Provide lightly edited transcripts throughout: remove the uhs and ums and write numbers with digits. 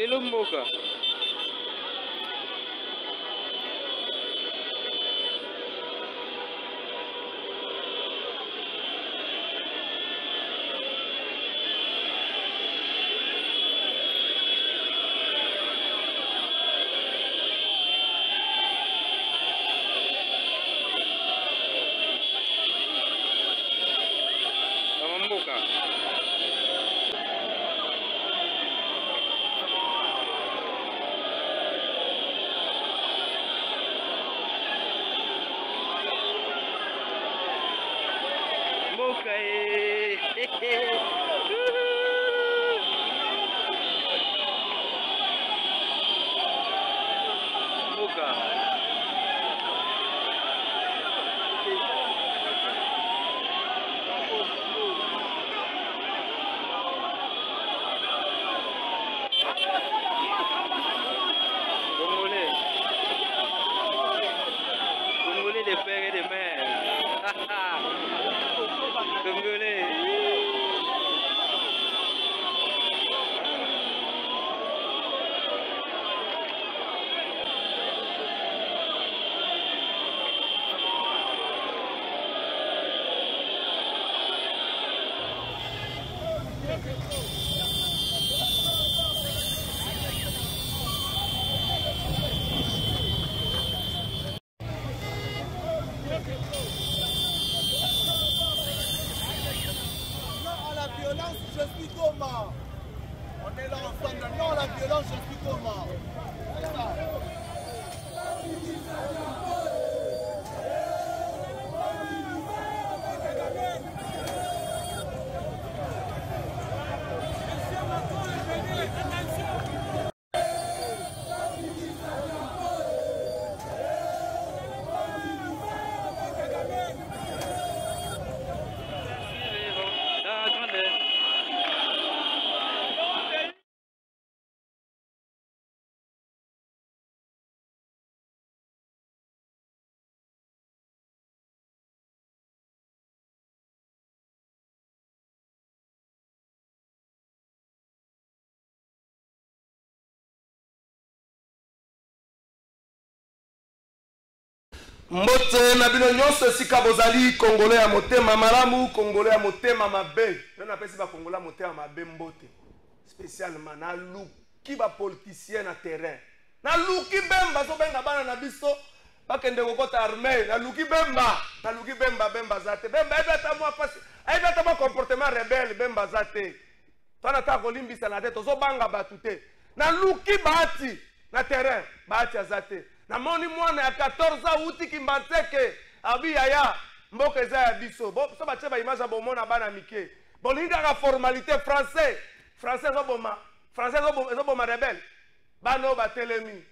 Lelo mboka. Mbote na bino nyonso sika bozali Congolais ya motema malamu, Congolais ya motema mabe. Je n'appelle pas Congolais motema mabe mbote. Spécialement na luki ba politicien na terrain. Na luki bemba so benga bana na biso bakende kokota armée, na luki bemba zate. Bemba ebeta moi face, ebeta moi comportement rebelle bemba zate. Tona ta kolimbisa na tete zo banga batute. Na luki bati na terrain, bati azate. Na moni mwana ya 14 uti kimbateke abi yaya mboka eza ya biso bo so bache ba image bomona bana mike bolinga ka formalité français zo boma rebelle bano ba telemi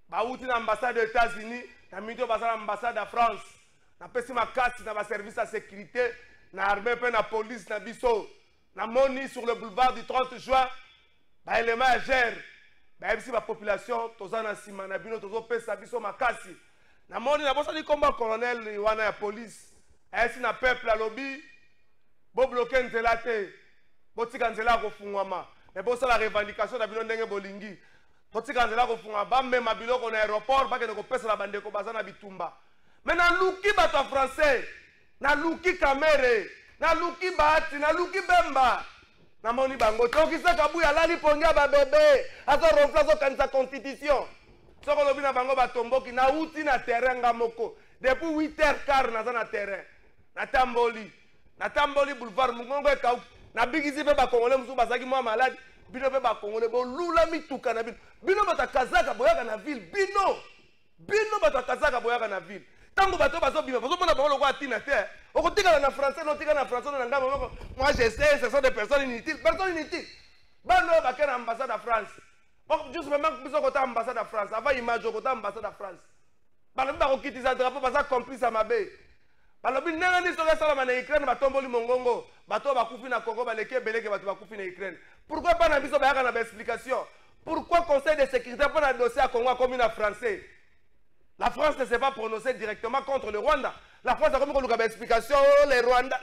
ba uti na ambassade des États-Unis na mito basala ambassade de France na pesi makasi na ba service de sécurité na armée pe na police na biso na moni sur le boulevard du 30 juin ba élément gère. Si la population, tozana sima na bino tozo pesa biso makasi. Na moni na bosa di combat colonel wana ya police. Esi na peuple alobi bo bloquer nzela te. Botika nzela ko fungwama. Mais bosa la revendication na bino ndenge bolingi. Botika nzela ko fungwa ba mema biloko na aéroport ba ke ko pesa la bandeko bazana bitumba. Mais na luki bato français, na luki kamere, na luki bahati, na luki bemba. Na moni bango tokisa kabuya lali pongia ba bébé azo remplacer kanisa constitution soko lobi na bango batomboki na uti na terrain ngamoko depuis 8h15 na terrain na tamboli boulevard mungongo ka na bigisi pe ba congolais musu bazaki moi malade bino pe ba congolais bo lula mituka na bino batakazaka boyaka na ville bino batakazaka boyaka na ville tango bato bazo bima bazo mona bango lokwa tina te okotika na français no tika na français na ngamba moi je sais ce sont des personnes inutiles bano bakena ambassade de France bon juste même biso kota ambassade de France avant image kota ambassade de France balobi bakokitisa drapeau baza complice ya mabe balobi ndenge nini soki esalama na Ukraine batomboli mongongo bato bakufi na Congo baleki ebeleke bato bakufi na Ukraine pourquoi bana biso bayaka na baexplication pourquoi conseil de sécurité pour na dossier à Congo comme na français. La France ne s'est pas prononcée directement contre le Rwanda. La France a comme une explication. Les Rwandais,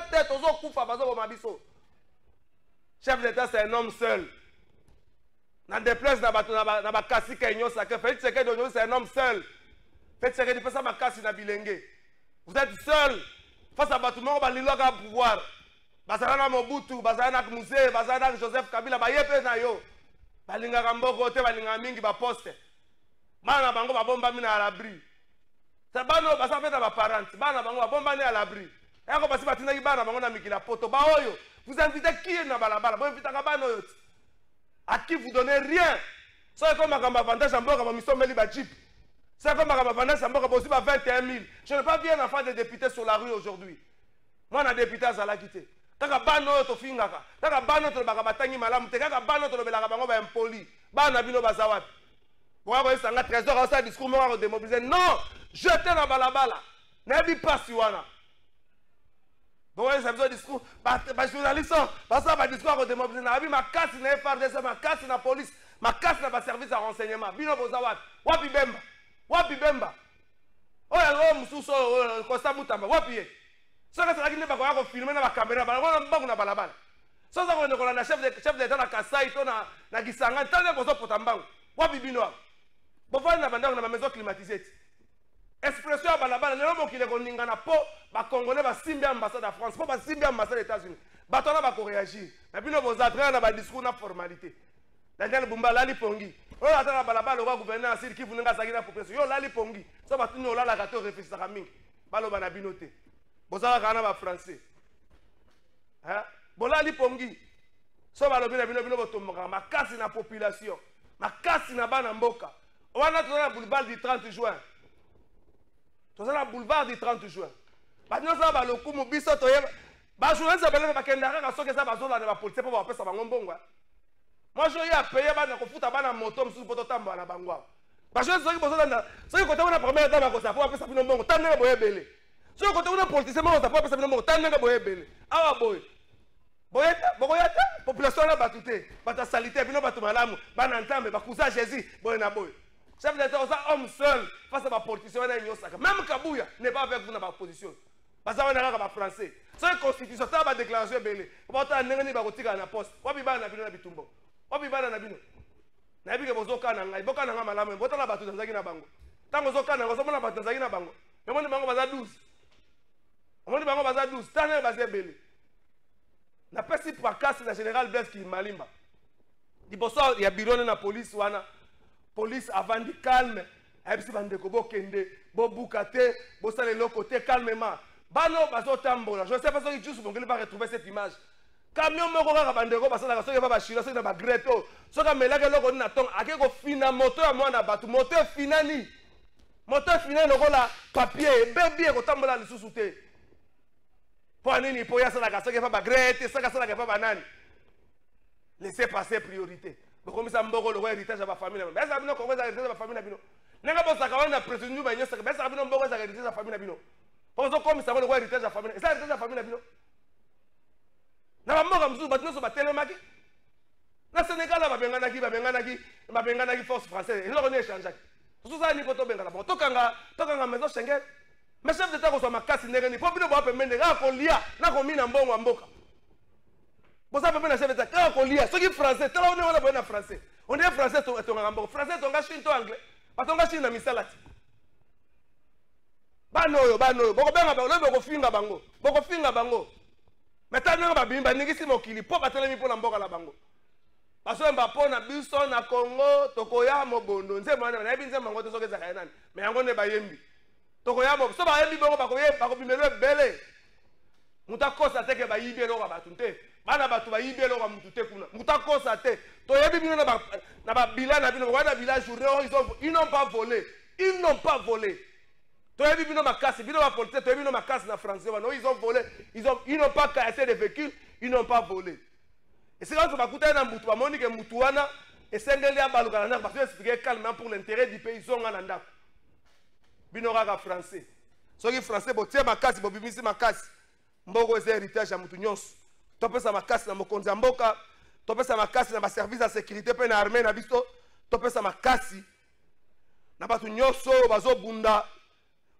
tête aux coups, chef d'État, c'est un homme seul. Na déplaise na bakasi Kenyo Sake. Félix Tshisekedi aujourd'hui c'est un homme seul. Félix Tshisekedi fait ça bakasi na bilenge. Vous êtes seul face à Batumoko Baliloga pouvoir. Bazana Mobutu, Bazana Musée, Bazana Joseph Kabila, Bayepe na yo. Balinga Kamboko te balinga mingi ba poste. Bana bango ba bomba mina à l'abri. C'est bano basa fait ba parents, bana bango ba bomba ni à l'abri. Et ko basi batina ki bana bango na mikila poto ba oyo. Vous invitez qui na balabala? Vous invitez ka bana oyo. À qui vous donnez rien. C'est comme un avantage en boka ba misomeli ba jeep. C'est comme un avantage en boka ba aussi ba 21 000. Je n'ai pas vu un enfant de député sur la rue aujourd'hui. Moi na député à la quitter. Kaka bano to fingaka. Kaka bano to baka batangi malamu te. Kaka bano to belaka bango ba impoli. Bana bino bazawat. Pour avoir un trésor à ça discours moi démobiliser. Non, jetez la balabala. N'abi pas si wana. Bon, ça besoin discours. Bah journaliste, pas ça ba discours à démobiliser. N'abi ma casse na FARDC, ma casse na police, ma casse na ba service à renseignement. Bino bazawat. Wapi bemba. Wapi bemba. Oya mususo Costa Mutamba. Wapi ye. Ça que ça qui n'est pas quoi filmer na ba caméra ba na balabala. Ça ça ko na chef d'état na Kasai to na Kisanga tane ko so potambango. Wapi bino. Bon voilà na banda na maison climatisée. Expression à balabala ne mo kile ko ningana po ba congolais ba simbi ambassade de France, po ba simbi ambassade des États-Unis. Ba tona ba ko réagir. Na bino bo zatra na ba discours na formalité. Daniel Bumba lali pongi. O ata na balabala ko gouverneur asir ki vuninga sakina population. Yo lali pongi. So ba tuni olala ka to réfléchir ka mingi. Balo ba na binote. Bozala kana ba français. Hein? Bolali pongi. So ba lobi na bino botomoka makasi na population. Makasi na bana mboka. On a notre boulevard du 30 juin. Tout ça, boulevard du 30 juin. Maintenant, ça va le coup, mon biso, tu es. Bah, je ne sais pas si tu as la police pour voir ça. Moi, je vais payer une moto pour te tambour à la bangwa. Parce que ceux qui ont la première dame à côté, pour appeler ça pour nous, tant de boye belé. Ceux qui ont la police, c'est moi, ça pour appeler ça pour nous, tant de boye belé. Ah, boy. Boyata, population là, batouté, bata salité, puis nous batou malamu, banantambe, bakousa Jésus, boy na boy. Chef d'État, homme seul, face à ma politicien, même Kabouya n'est pas avec vous dans ma position. Parce que vous n'avez pas français. C'est une constitution, ça va déclarer belé. Vous avez un négocié à la poste. Vous avez un abino na bitumbo. Vous avez un abino. Nabi que vous avez un abino. Vous avez un abino. Vous avez un abino. Vous avez un abino. Tant que vous avez un abino, vous avez un abino. Mais moi, je vais vous 12. Moi, je vais vous 12. Tant que vous avez belé. Na pesi pour casse la général Blaise qui malimba. Il y a bureau de la police wana. Police avant de calme. Et puis bande ko bokende, bo bukate, bo sale le côté calmement. Bano bazo tambola. Je sais pas si juste bon va retrouver cette image. Camion moko ka bande ko basala ka so ba bashira so na ba greto. So ka melaka loko na tong ake ko fina moto ya mwana batu moto finani. Moto finani loko la papier, bébé ko tambola lisusu te. Pour nini pour ya sala ka so ka ba grete, sala ka ba banani. Laissez passer priorité. Comme ça mboko le héritage à ma famille. Mais ça bino ko héritage à ma famille bino. Nenga bosa ka wana président ba nyosa ka ça bino mboko za héritage à famille bino. Pour ça comme ça le héritage à famille. Ça héritage à famille bino. Na mboko mzuzu batino so batelemaki. Na Sénégal ba bengana ki force française. Ils ont échangé. Tout ça ni poto bengala. Bon to kanga maison Schengen. Mais chef d'état ko so makasi ndenge po bino bo pemende ka ko lia na ko mina mbongo mboka. Vous savez bien, chef d'État, quand on lit, ceux qui sont français, on est français. On est français, on est français, on est chinois, anglais. Parce qu'on est chinois, on est salati. Banoyo, boko benga bango, boko finga bango. Boko finga bango. Maintenant, on va bimba, ningisi mokili, po batelemi po na mboka la bango. Parce que mbapo na biso na Congo, tokoya mobondo, nze mwana, na ebinze mango to soke za kayanani. Mais yango ne bayembi. Tokoya mobondo, so ba yembi bango bako bimelo bele. Mutakosa teke ba yibi lo ba tunte. Bana batu ba yibi lo ba mutute kuna. Mutakosa te. To yebi bino na ba bilan na bino wana village journée ils n'ont pas volé. Ils n'ont pas volé. To yebi bino makasi, bino ba police, to yebi bino makasi na français wana ils ont volé. Ils n'ont pas cassé les véhicules, ils n'ont pas volé. Et c'est là que ba kuta na mutu ba monique mutu wana et sengeli ya baluka na parce que expliquer calmement pour l'intérêt du pays zonga na ndako. Bino raka français. Soki français bo tie makasi bo bimisi makasi. Mboko eza héritage ya mutu nyonso. Topesa makasi na mokonzi ya mboka, topesa makasi na ba service de sécurité pe na armée na biso, topesa makasi na batu nyonso bazo bunda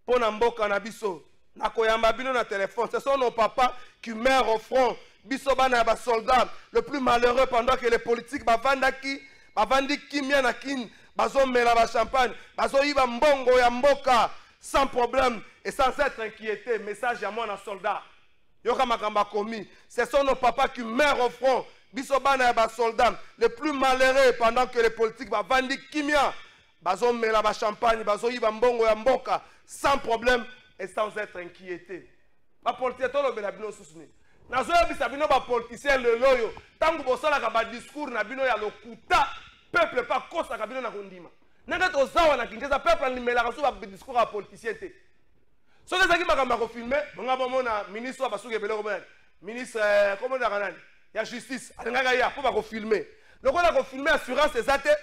pona mboka na biso. Na koyamba bino na téléphone, ce sont nos papas qui meurent au front. Biso bana ba soldats, le plus malheureux pendant que les politiques bavandaki bavandi kimia na kini bazomela ba champagne bazoyiba mbongo ya mboka sans problème et sans être inquiété. Message à moi na soldat yoka makamba komi, ce sont nos papas qui meurent au front. Bisobana ya ba soldats les plus malheureux pendant que les politiques bavandi kimia bazomela ba champagne bazoyiba mbongo ya mboka sans problème et sans être inquiété. Ba politicien to lobela bino susuni nazoya bisa bino ba politicien le loyo tangu bosala ka ba discours na bino ya lokuta peuple pas kosa ka bino na kondima nanga to zawa na Kinshasa peuple limela ka so ba discours ya politicien te so que ça qui m'a ko filmer bonga bomona ministre ba suke beloko ben ministre comment dire nani ya justice alingaka ya po ba ko filmer lokola ko filmer assurance ezate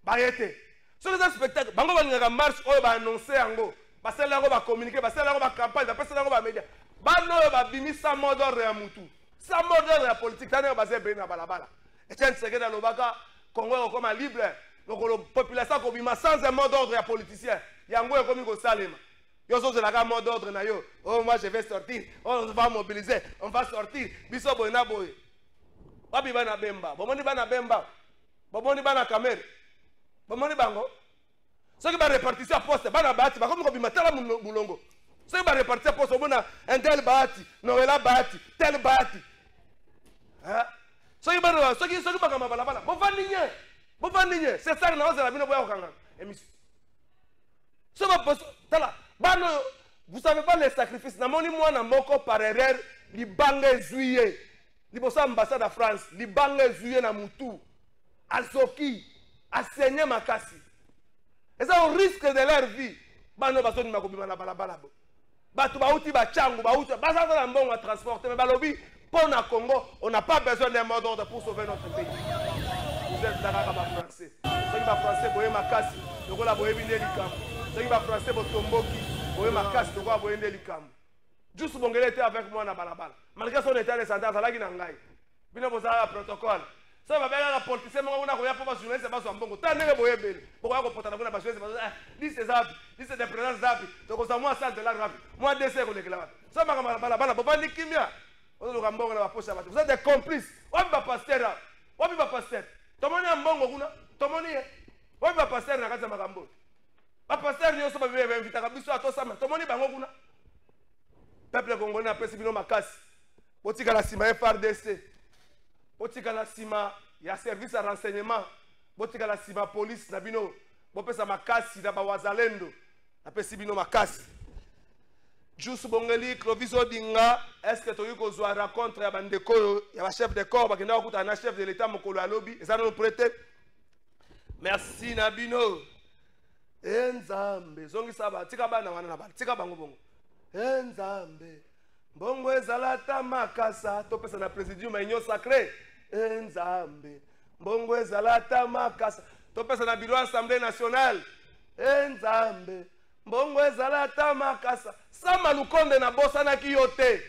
ba yete so que ça spectacle bango balingaka marche oyo ba annoncer yango ba sala yango ba communiquer ba sala yango ba campagne ba sala yango ba média bano ba bimi sa mot d'ordre ya mutu sa mot d'ordre ya politique tane ba zebe na balabala Etienne Tshisekedi lobaka Congo comme libre donc la population ko bima sans un mot d'ordre ya politicien yango e komi ko salema yo so la mot d'ordre na yo oh moi je vais sortir on va mobiliser on va sortir biso boyna boy wabi bana bemba bomoni bana bemba bomoni bana kamere bomoni bango ce qui va répartir poste bana bati ba comme ko bima tala mulongo ce qui va répartir poste bomona un tel bati noela bati tel bati hein ce qui va kama balabala bo vandinye c'est ça na ozela bino boya okanga émission ce va poste tala bano vous savez pas les sacrifices na moni mwana moko par erreur libange juillet libosa ambassade de France libange juillet na mutu azoki asenye makasi et ça au risque de leur vie bano basoni makobima na balabala bo batu bauti bachangu bauti basaza na mbongo à transporter mais balobi pour na Congo on n'a pas besoin d'un mot d'ordre pour sauver notre pays. Vous êtes là comme français ceux qui va français boye makasi lokola boye binde likambo ceux qui va français botomboki boye makasi lokola boye binde likambo juste bongele était avec moi na balabala malgré son état de santé azalaki na ngai bino bozala protocole ça va bien la politicien moko na koya po ba journaliste ba so mbongo tandenge boye bele bokoya ko potana kuna ba journaliste ba liste zapi liste de présence zapi to ko sa moi ça de la rapi moi DC ko lekela wapi ça ba balabala bobandi kimia ozo ka mbongo na ba posa bato vous êtes des complices wapi ba pasteur wapi ba pasteur tomoni mbongo kuna tomoni wapi ba pasteur na kati ya makambo ba pasteur nyo so ba bebe invita ka biso atosama tomoni bango kuna peuple congolais na pesi bino makasi botika la sima FRDC botika la sima ya service à renseignement botika la sima police na bino bopesa makasi na ba wazalendo na pesi bino makasi juste bongeli Clovis Odinga est-ce que toyi ko zo rencontre ya bandeko ya ba chef de corps bakenda okuta na chef de l'état mokolo alobi eza no prêter merci na bino enzambe zongi saba tika bana wana na bana tika bango bongo enzambe mbongo ezalata makasa topesa na presidium union sacrée enzambe mbongo ezalata makasa topesa na bureau assemblée nationale enzambe mbongo ezalata makasa sama lukonde na bosa na kiyote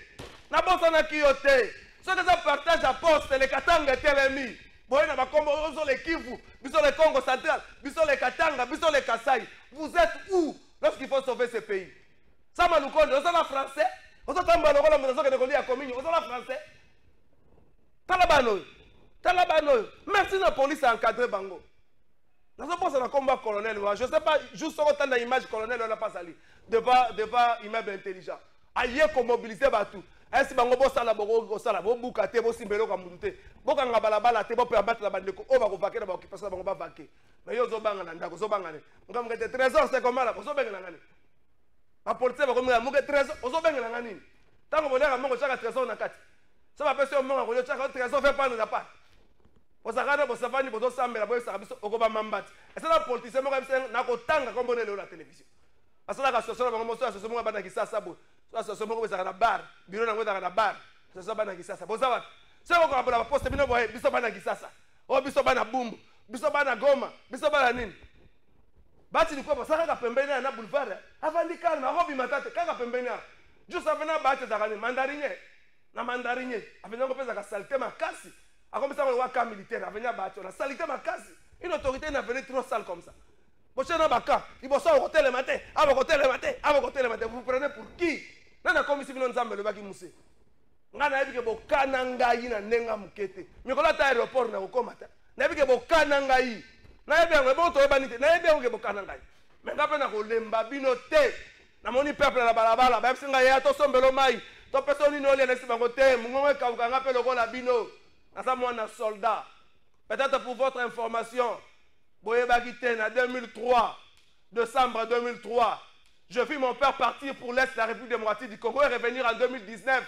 ce que ça partage à poste les katanga telemi boye na bakombo ozo le Kivu biso le Congo central biso le Katanga biso le Kasai vous êtes où lorsqu'il faut sauver ce pays sama lukonde ozo la français ozo tamba lokola mzazo ke nekoli ya kominyo ozo la français talabano merci la police a encadré bango nazo posa na combat colonel je sais pas juste autant d'image colonel on n'a pas sali devant immeuble intelligent aye ko mobiliser batu est-ce bango bosala boko sala bo bukate bo simbelo ka munte boka ngabala bala te bo pe abattre la bandeko o ba ko vakera ba occupation bango ba vaquer mais yo zo banga na ndako zo banga ne ngam ngete trésor c'est comme là zo benga na ngani ba police ba ko mga muke trésor zo benga na ngani tango bolera mongo chaka trésor na kati ça va passer au mongo ko chaka trésor fait pas na pas osakana bo savani bo sambela bo sabiso okoba mambati esa la police mo ka bisa na ko tanga ko mbonelo la télévision asala ka sosolo bango mo so sosolo mo bana kisasa bo so sosolo mo ko bisa na bar biro na ngota na bar sosolo bana kisasa bo sawa se ko ko ba poste bino bo biso bana kisasa o biso bana bumbu biso bana goma biso bana nini bati ni ko ba saka ka pembeni na boulevard avandi kalma hobi matate kaka pembeni juste avena bati zakani mandarinye avena ko pesa ka salte makasi akombisa ko waka militaire avena bati na salte makasi une autorité n'a venu trop sale comme ça boche na baka iboso au hôtel matin vous prenez pour qui nana comme si bino nzambe le baki muse ngana yebi ke bokana ngai na nenga mukete mikola ta aéroport na ko mata nayebi ke bokana ngai nayebi yango ebo toyebani te nayebi yango ke bokana ngai me nga mpe na kolemba bino te namoni peuple na balabala bayebisi ngai ya tosombelo mai topesa nini olia nesi bango te mongongo ekauka nga mpe lokola bino naza mwana soldat. Peut-être pour votre information boyebaki te na 2003 décembre 2003 je vis mon père partir pour l'Est de la République démocratique du Congo et revenir en 2019.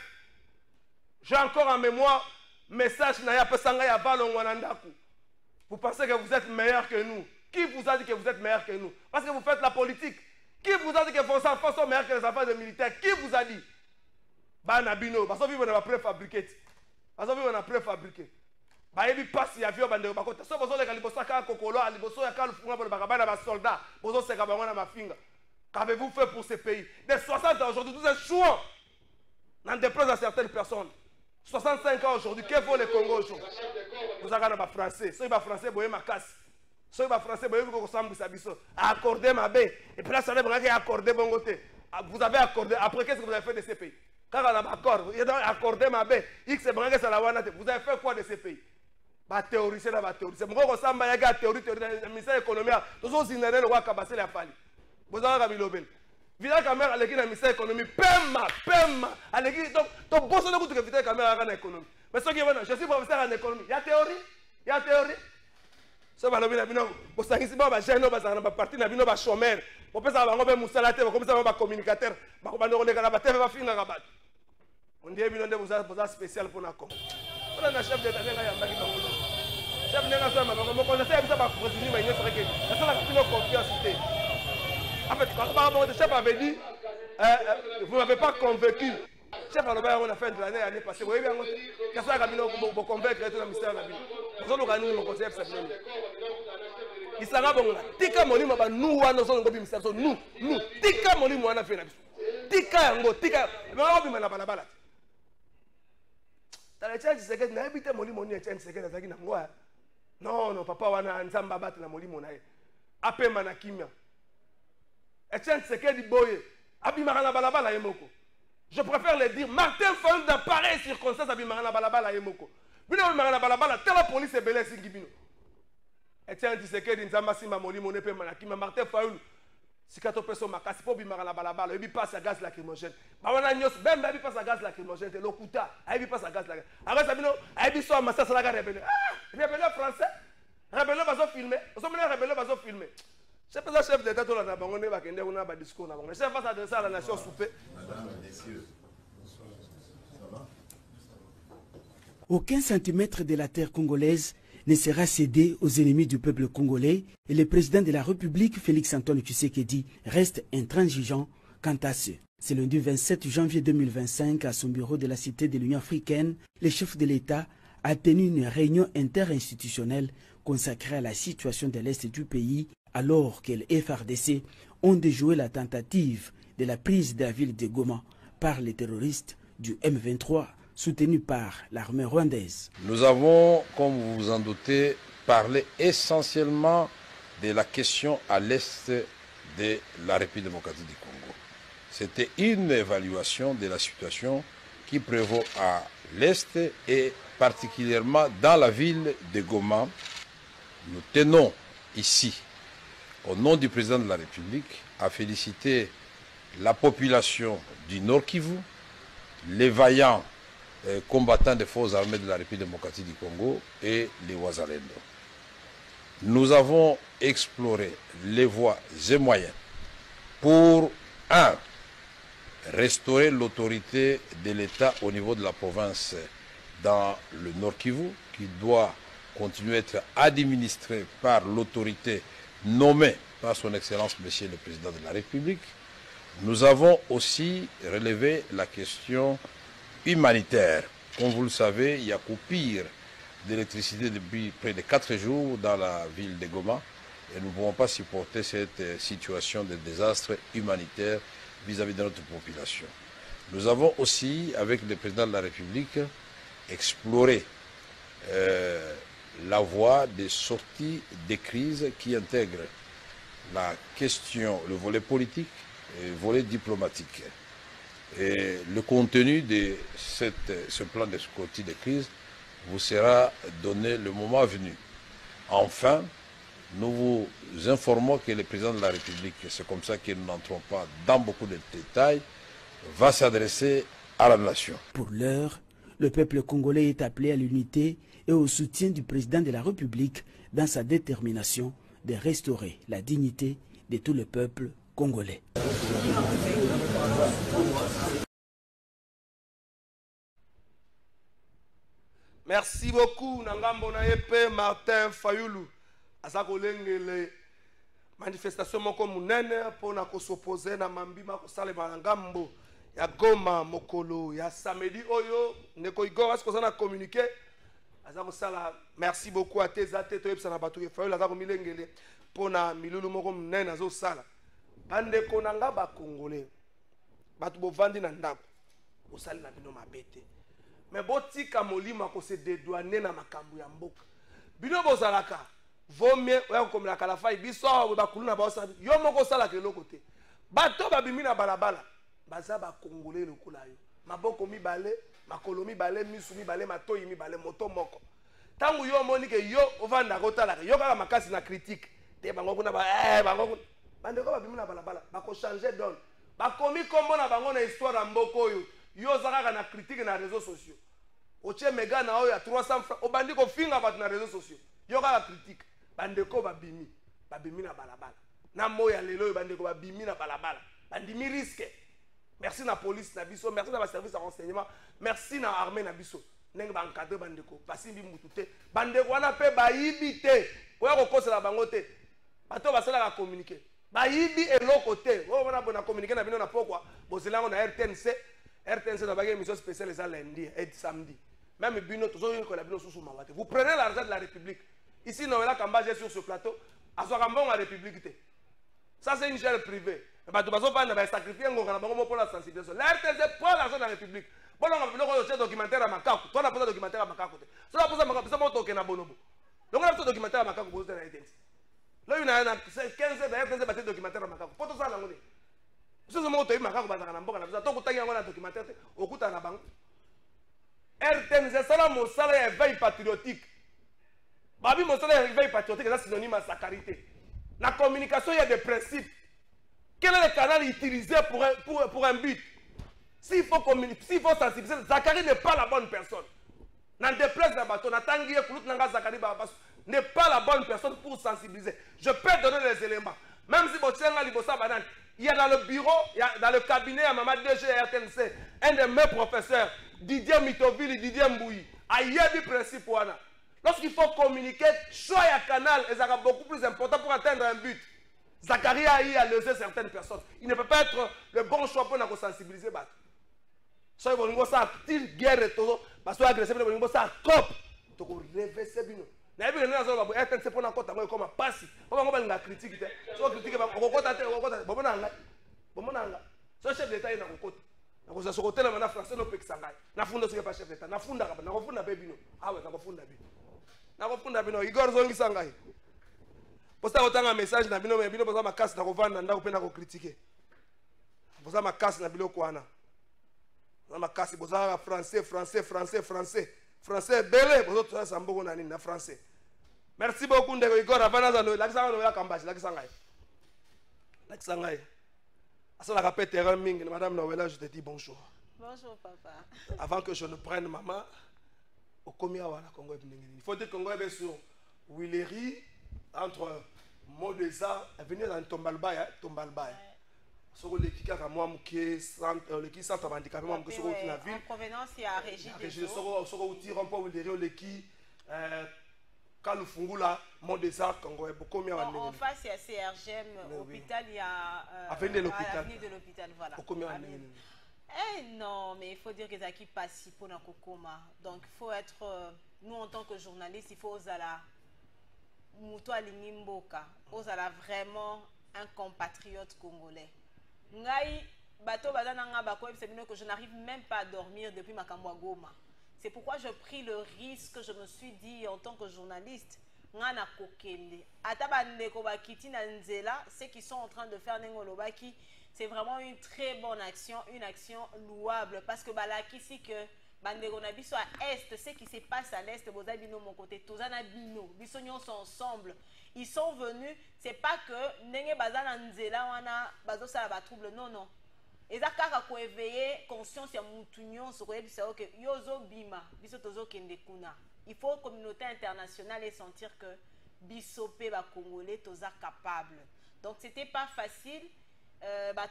J'ai encore en mémoire message Naya Pesanga ya Balongo Nandaku. Vous pensez que vous êtes meilleur que nous? Qui vous a dit que vous êtes meilleur que nous? Parce que vous faites la politique. Qui vous a dit que vos enfants sont meilleurs que les enfants des militaires? Qui vous a dit? Banabino, parce que vous n'avez pas préfabriqué. Parce que vous n'avez pas préfabriqué. Bayebi passe ya vieux bande bakota. So bozo le kalibosa ka kokolo aliboso ya ka lufunga pour bakabana ba soldats. Bozo se kabangona mafinga. Qu'avez-vous fait pour ces pays? Des 60 ans aujourd'hui, nous échouons. N'en déplaise à certaines personnes. 65 ans aujourd'hui, que vaut le Congo aujourd'hui? Vous avez des Français. Si vous êtes Français, vous avez ma casse. Si vous êtes Français, vous avez accordé ma baie. Et puis là, ça veut dire que accordé bon côté. Vous avez accordé. Après, qu'est-ce que vous avez fait de ces pays? Quand on a accordé, vous avez accordé ma baie. Vous avez fait quoi de ces pays? Ba théorie, c'est la théorie. C'est mon ressemble à la théorie, le ministère de l'économie. Tous les Zinérés, le roi Kabassé, la Fali. Vous avez vu l'obel. Villa Caméra, à l'équipe de ministère de l'économie, Pema, à l'équipe, donc, bosse de que Villa Caméra en économie. Mais ce qui est bon, je suis professeur en économie. Il y a théorie, il y a théorie. Ce que vous avez dit, vous avez dit, vous avez dit, vous avez parti, vous avez dit, chômeur. Vous avez dit, vous avez dit, vous avez dit, communicateur. Vous avez dit, vous avez dit, on dit, vous avez spécial pour la com. On a un chef d'État, chef d'État, vous connaissez un peu de président, mais il y a une confiance. En fait, quand le chef avait dit, vous ne m'avez pas convaincu. Le chef Alobaya, on a fait de l'année passée. Vous voyez bien, il y a ça qui a convaincre tout le ministère de la ville. Vous avez organisé mon conseil de Sabine. Il s'en va bon là. Tika Moli, nous, nous sommes ministère. Nous, Tika Moli, nous, on a fait la vie. Tika Yango, Tika. Mais on a vu la balabala. Dans les tchèques, c'est que n'a habité Moli, mon tchèque, c'est que la Zagina. Non, papa, on a un samba battre la Moli, mon aïe. Appel Manakimia. Etienne Tshisekedi Boye, Abimarana Balabala Yemoko. Je préfère le dire, Martin Fayulu dans pareille circonstance Abimarana Balabala Yemoko. Bino Abimarana Balabala, telle la police est belle Singibino. Etienne Tshisekedi Nzamba Simba Moli Monepe Manakima, Martin Fayulu, si kato peso makasi po Abimarana Balabala, il passe à gaz lacrymogène. Bawana Nyos, même il passe à gaz lacrymogène, l'Okuta, il passe à gaz lacrymogène. Alors Sabino, il soit Massa Salaga rebelle. Ah, rebelle français, rebelle va filmer, on se met rebelle va filmer. C'est pas ça chef d'État tout là na bango ne ba kende on a ba discours na bango. Chef face à ça la nation soupée. Aucun centimètre de la terre congolaise ne sera cédé aux ennemis du peuple congolais et le président de la République Félix-Antoine Tshisekedi reste intransigeant quant à ce. C'est lundi 27 janvier 2025 à son bureau de la Cité de l'Union africaine, le chef de l'État a tenu une réunion interinstitutionnelle consacrée à la situation de l'Est du pays alors que les FARDC ont déjoué la tentative de la prise de la ville de Goma par les terroristes du M23 soutenus par l'armée rwandaise. Nous avons, comme vous vous en doutez, parlé essentiellement de la question à l'est de la République démocratique du Congo. C'était une évaluation de la situation qui prévaut à l'est et particulièrement dans la ville de Goma. Nous tenons ici, au nom du président de la République, à féliciter la population du Nord Kivu, les vaillants combattants des forces armées de la République démocratique du Congo et les Wazalendo. Nous avons exploré les voies et moyens pour, restaurer l'autorité de l'État au niveau de la province dans le Nord Kivu, qui doit continuer à être administré par l'autorité nommée par son Excellence Monsieur le Président de la République. Nous avons aussi relevé la question humanitaire. Comme vous le savez, il y a coupure d'électricité depuis près de 4 jours dans la ville de Goma et nous ne pouvons pas supporter cette situation de désastre humanitaire vis-à-vis de notre population. Nous avons aussi, avec le Président de la République, exploré la voie des sorties des crises qui intègrent la question, le volet politique et le volet diplomatique. Et le contenu de ce plan de sortie de crise vous sera donné le moment venu. Enfin, nous vous informons que le président de la République, c'est comme ça que nous n'entrons pas dans beaucoup de détails, va s'adresser à la nation. Pour l'heure, le peuple congolais est appelé à l'unité et au soutien du président de la République dans sa détermination de restaurer la dignité de tout le peuple congolais. Merci beaucoup, Nangambo Nayepe, Martin Fayoulou. Azako lengele manifestation moko munene pona ko s'opposer na mambima ko salema Nangambo ya Goma mokolo ya samedi oyo ndeko Igor asko sana communiquer azako sala merci beaucoup à tes até to yebisa na batu ke Fayoulou azako milengele pona milulu moko munene azo sala bandeko nanga ba congolais batu bovandi na ndako osali na bino mabete. Mais botika molima ko se dédouaner na makambu ya mboka. Bino bozalaka vaut mieux oya comme la kalafa biso ba kuluna ba osala yo moko sala ke lokote. Bato babimi na balabala baza ba congolais lokula yo. Maboko mibale, makolo mibale, misu mibale, matoyi mibale, moto moko. Tangu yo moni ke yo ovanda kotala yo kaka makasi na critique. Te bango kuna ba bango bandeko babimi na balabala ba ko changer donne. Ba komi kombo na bango na histoire ya mboko yo. Yo zaka na critique na réseaux sociaux. Oche mega na oyo ya 300 francs obandi ko finga bat na réseaux sociaux. Yo ka critique bandeko babimi na balabala. Na moya lelo bandeko babimi na balabala. Bandimi risque. Merci na police na biso, merci na ba service de renseignement, merci na armée na biso. Ndenge ba encadrer bandeko, pasimbi mutute. Bandeko wana pe bayibi te. Oya ko kosela bango te. Bato basala ka communiquer. Bayibi eloko te. O wana bona communiquer na bino na pokwa. Bozelango na RTNC. RTNC n'a pas une émission spéciale les lundi et samedi. Même Bino, vous prenez l'argent de la République. Ici, nous avons Kamba sur ce plateau. À ce moment la République. Ça, c'est une chaîne privée. Mais tu vas sacrifier pour la sensibilisation. La RTNC prend l'argent de la République. Bon, on a un documentaire à Makako. Toi, on a posé un documentaire à Makako. Ça, on a posé un documentaire à Bonobo. Donc, on a posé un documentaire à Makako pour la RTNC. Là, il y a 15 ans, la RTNC a posé un documentaire à Makako. Pour tout ça, on a si vous avez un documentaire, RTNC, c'est un salaire éveil patriotique. Babi, mon salaire éveil patriotique, c'est synonyme à sa carité. La communication, il y a des principes. Quel est le canal utilisé pour un but? S'il faut sensibiliser, Zakari n'est pas la bonne personne. Dans des places de bateau, n'est pas la bonne personne pour sensibiliser. Je peux donner les éléments. Même si il y a dans le bureau, il y a dans le cabinet à Maman DG RTNC, un de mes professeurs, Didier Mitoville, Didier Mbouyi, il y a du principe. Lorsqu'il faut communiquer, choix à canal est beaucoup plus important pour atteindre un but. Zachary a lésé certaines personnes. Il ne peut pas être le bon choix pour nous sensibiliser. So il faut ça active guerre et tout, parce que agressé, il faut ça cop. Donc réverser bino. Na ebi na zo ba RTNC pona kota ngo koma pasi. Ba ngo ba nga critique te. So critique ba ko kota te ko kota. Bo mona nga. Bo mona nga. So chef d'état ina ko kota. Na ko za so kotela na français no pekisa ngai. Na funda so ke pa chef d'état. Na funda ka na ko funda be bino. Awe na ko funda bino. Na ko funda bino Igor zongisa ngai. Posta otanga message na bino me bino poza makasi na ko vanda ndako pe na ko critiquer. Poza makasi na bilo kwana. Na makasi poza français. Français belé, vous autres ça mboko na nini na français. Merci beaucoup ndeko Igor avana za no lakisa no ya kambashi lakisa ngai. Lakisa ngai. Asa la rappel terrain mingi madame Noëlla je te dis bonjour. Bonjour papa. Avant que je ne prenne maman au komia wala Congo ndengeni. Il faut dire Congo est sur Willery entre Modesa venir dans Tombalbaya. Soko le kika ka moi muke centre le ki centre handicapé moi muke soko uti na ville en provenance il y a Régis des soko uti remport Willery le ki Kalufungula Modesa Congo beaucoup mieux en face il y a CRGM hôpital il y a avenue de l'hôpital voilà beaucoup mieux non mais il faut dire que Zaki passe pour na kokoma donc il faut être nous en tant que journaliste il faut osala muto alingi mboka osala vraiment un compatriote congolais. Ngai bato bazana bako que je n'arrive même pas à dormir depuis makambo Goma. C'est pourquoi je pris le risque, je me suis dit en tant que journaliste, ngana kokende. Ata bandeko bakiti na nzela, ceux qui sont en train de faire nengolobaki, c'est vraiment une très bonne action, une action louable parce que balaki si que bandeko na biso à est, ce qui se passe à l'est, boza bino mon côté, tozana bino, biso nyonso ensemble. Ils sont venus, c'est pas que nenge bazana nzela wana bazo sala ba trouble, non non. Eza kaka ko éveiller conscience ya mutu nyonso ko yebisa que yozo bima, biso tozo kende kuna. Il faut communauté internationale et sentir que biso pe ba congolais toza capable. Donc c'était pas facile,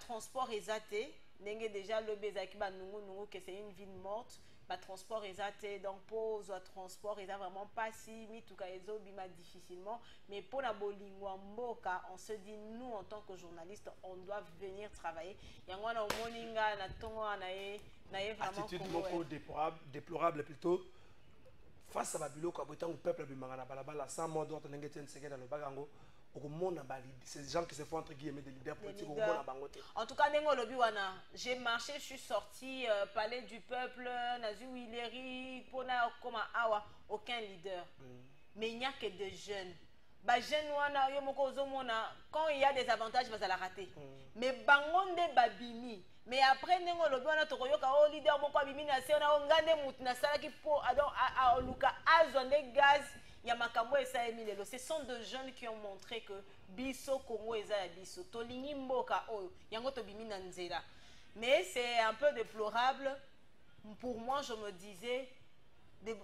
transport exaté, nenge déjà le bezaki ba nungu que c'est une ville morte. Transport exaté, donc pose transport est vraiment pas si mis tout cas bima difficilement, mais pour la bolingwa mboka on se dit nous en tant que journalistes on doit venir travailler. Yango na moninga na tongo na vraiment attitude moko déplorable plutôt face à babilo ko botan au peuple bimanga na balabala sans mot d'ordre ngeten sekeda lo bagango. Ces gens qui se font entre guillemets des leaders politiques. En tout cas, j'ai marché, je suis sorti, palais du peuple, Nazu Willeri, Pona Koma Awa, aucun leader. Mais il n'y a que des jeunes. Quand il y a des avantages, il va la rater. Mais Bangonde Babimi. Mais après, nous avons leader, ce sont des jeunes qui ont montré que biso Congo eza biso tolingi mboka oyo yango tobimi na nzela. Mais c'est un peu déplorable pour moi. Je me disais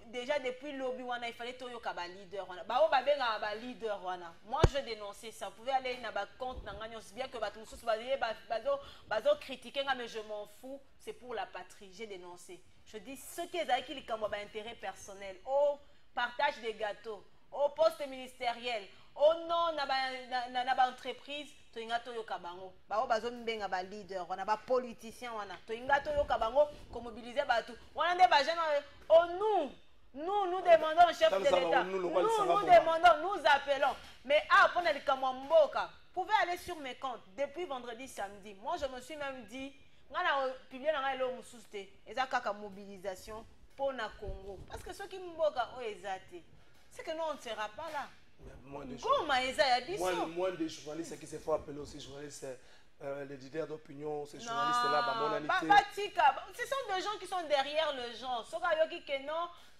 déjà depuis lobby wana il fallait toyoka ba leader wana ba benga ba leader wana. Moi je dénonçais ça, pouvait aller na ba compte na nganyos bien que ba mususu bazo critiquer mais je m'en fous, c'est pour la patrie. J'ai dénoncé, je dis ce qui est qui likambo ba intérêt personnel au partage des gâteaux, au poste ministériel, au nom na ba entreprise, to inga to yoka bango. Ba bazo mbenga ba leader, wana ba politicien wana. To inga to yoka bango ko mobiliser batou. Wana nde ba jeune nous demandons au chef de l'État. Nous demandons, nous appelons. Mais pour les Kamamboka, vous pouvez aller sur mes comptes depuis vendredi, samedi. Moi je me suis même dit, on a publié dans le Moussousté, et ça a mobilisation pour le Congo. Parce que ceux qui m'boka ont exaté, c'est que nous on ne sera pas là. Moins de journalistes qui se font appeler aussi journalistes, les leaders d'opinion, ces journalistes-là, ce sont des gens qui sont derrière le genre.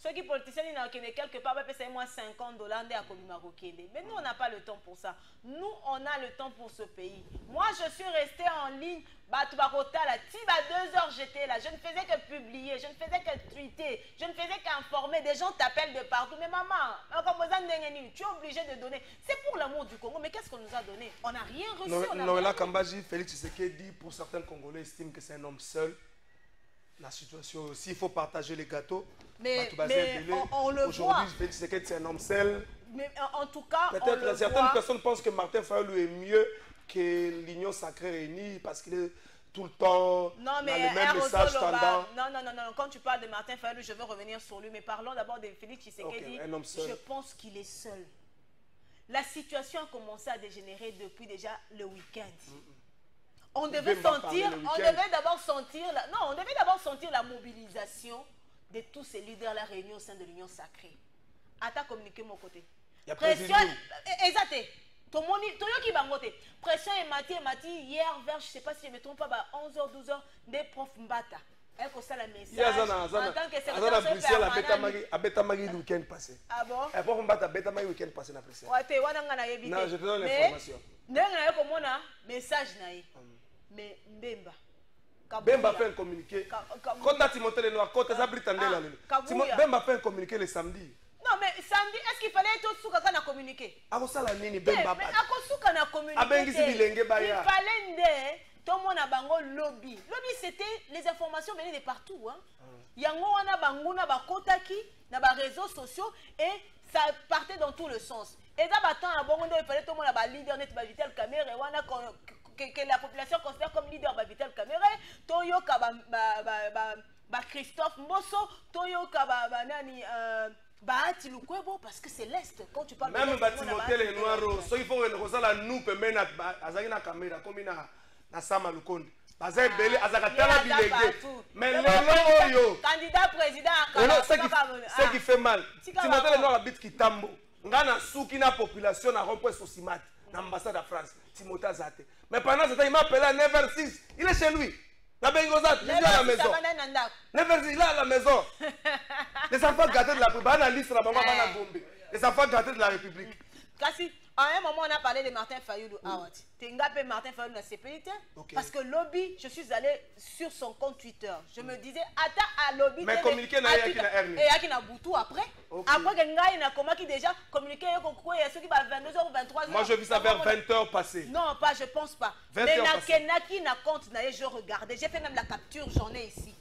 Ceux qui politiciens, ils n'ont quelque part, c'est moins $50 à Kolimarokende. Mais nous, on n'a pas le temps pour ça. Nous, on a le temps pour ce pays. Moi, je suis restée en ligne. 2 heures, j'étais là. Je ne faisais que publier, je ne faisais que tweeter, je ne faisais qu'informer. Des gens t'appellent de partout. Mais maman, tu es obligé de donner. C'est pour l'amour du Congo. Mais qu'est-ce qu'on nous a donné? On n'a rien reçu. Noëlla Kambaji, Félix Tshisekedi, pour certains Congolais, estiment que c'est un homme seul. La situation aussi, il faut partager les gâteaux. Mais on le voit. Aujourd'hui, Félix Tshisekedi, c'est un homme seul. Mais en tout cas, peut-être certaines personnes pensent que Martin Fayulu est mieux que l'Union Sacrée Réunie parce qu'il est tout le temps dans le même message tendant. Non. Quand tu parles de Martin Fayulu, je veux revenir sur lui. Mais parlons d'abord de Félix Tshisekedi. Un homme seul. Je pense qu'il est seul. La situation a commencé à dégénérer depuis déjà le week-end. On devait d'abord sentir la mobilisation de tous ces leaders la réunion au sein de l'Union Sacrée. Ata communiqué mon côté. Pression, exact. Pression et Mati hier vers, je ne sais pas si je ne me trompe pas, 11h, 12h, des profs Mbata. Elle a la message. En tant que secrétaire permanent. Abetamagi le week-end passé. Ah bon? Elle prof Mbata Abetamagi le week-end passé na pression. Non, je te donne l'information. Message naïe. Mais Mbemba. Bemba fait un communiqué. Quand tu as Timothée Lenoir, quand tu as Britandela, Bemba fait un communiqué le samedi. Non, mais samedi, est-ce qu'il fallait être au Souka na communiquer? À quoi ça la nini Bemba? Mais à quoi Souka na communiquer? Il fallait tout le monde a bango lobby. Lobby, c'était les informations venaient de partout. Yango wana banguna bakotaki na ba réseaux sociaux et ça partait dans tout le sens. Et là, il fallait tout le monde a ba leader net ba Vital Kamerhe wana que la population considère comme leader ba Vital Kamerhe, Toyoka ba Christophe Mbosso, Toyoka ba nani Bahati Lukwebo, parce que c'est l'Est. Quand tu parles même Timothée Lenoir, ceux qui font la nous peut mener à caméra comme na Sama Lukonde. Bazay belé azakatala bilégué. Mais le candidat président ce qui fait mal. Timothée Lenoir habite Kitambo. Ngana souki na population na rond-point Sosimat, na ambassade de France. Timothée Azate. Mais pendant ce temps, il m'a appelé à 9h06. Il est chez lui. La Bengozat, je suis à la maison. Il est à la maison. Les enfants gâtés de la République. Les enfants gâtés de la République. À un moment, on a parlé de Martin Fayoulou. Tengape Martin Fayoulou na CPI. Parce que Lobby, je suis allé sur son compte Twitter. Je me disais, attends à Lobby. Mais communiquer n'a rien qui n'a hernie. Et il y a Boutou après. Après, il y a comment qui déjà communiqué. Il y a ceux qui va 22h ou 23h. Moi, je vis ça vers 20h passé. Non, pas, je pense pas. Mais Naki n'a compte, je regardais. J'ai fait même la capture, j'en ai ici.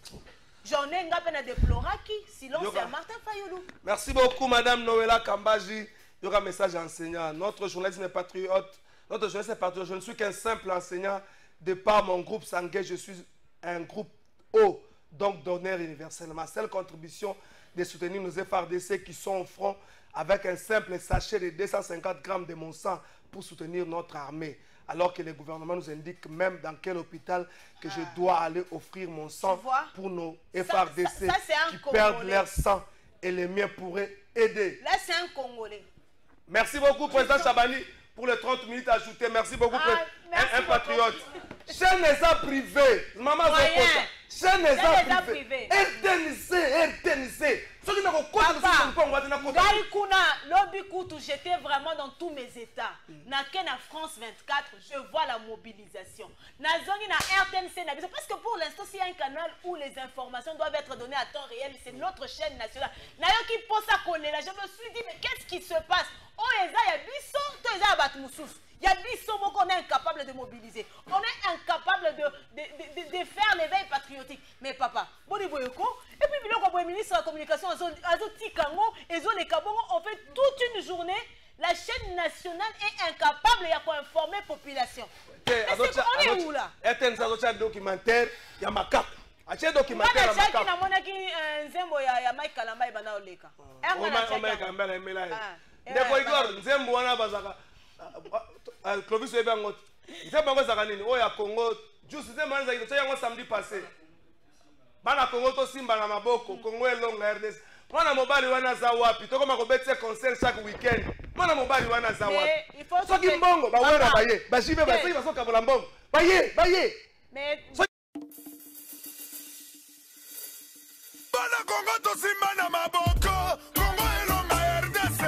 J'en ai un déploraki. Sinon, c'est Martin Fayoulou. Merci beaucoup, Madame Noëlla Kambaji. Il y aura un message enseignant. Notre journalisme est patriote. Notre journaliste est patriote. Je ne suis qu'un simple enseignant. De par mon groupe sanguin, je suis un groupe haut, donc d'honneur universel. Ma seule contribution de soutenir nos FARDC qui sont au front avec un simple sachet de 250 grammes de mon sang pour soutenir notre armée. Alors que le gouvernement nous indique même dans quel hôpital que je dois aller offrir mon sang pour nos FARDC qui perdent leur sang et les miens pourraient aider. Là, c'est un Congolais. Merci beaucoup, Président Chabani, pour les 30 minutes ajoutées. Merci beaucoup, un patriote. Chaîne les a privés. Maman Zokosa. Chaîne les a privés. RTNC. Ceux qui n'ont pas Lobby Koutou, j'étais vraiment dans tous mes états. Na France 24, je vois la mobilisation. Na Zongi na RTNC, parce que pour l'instant, s'il y a un canal où les informations doivent être données à temps réel, c'est notre chaîne nationale. Nayo qui pose à connaître là, je me suis dit, mais qu'est-ce qui se passe? Oh, il y a Bisso, il y a Batmoussous. Il y a Bisso, on est incapable de mobiliser. On est incapable de faire l'éveil patriotique. Mais papa, et puis le ministre de la communication, on fait toute une journée. La chaîne nationale est incapable de informer la population. On est où là? Il y a un documentaire, il y a ma carte. Il y a un documentaire. Clovis Ebangot. Nzembo ngo zakanini oya Congo. Juste nzembo ngo zakito yango samedi passé. Bana Congo to simba na maboko, Congo elonga RDC. Mwana mobali wana za wapi? Toko makobetse concert chaque weekend. Mwana mobali wana za wapi? Soki mbongo ba wera baye. Ba jibe ba soki basoka bola mbongo. Baye. Mais Bana Congo to simba na maboko, Congo elonga RDC.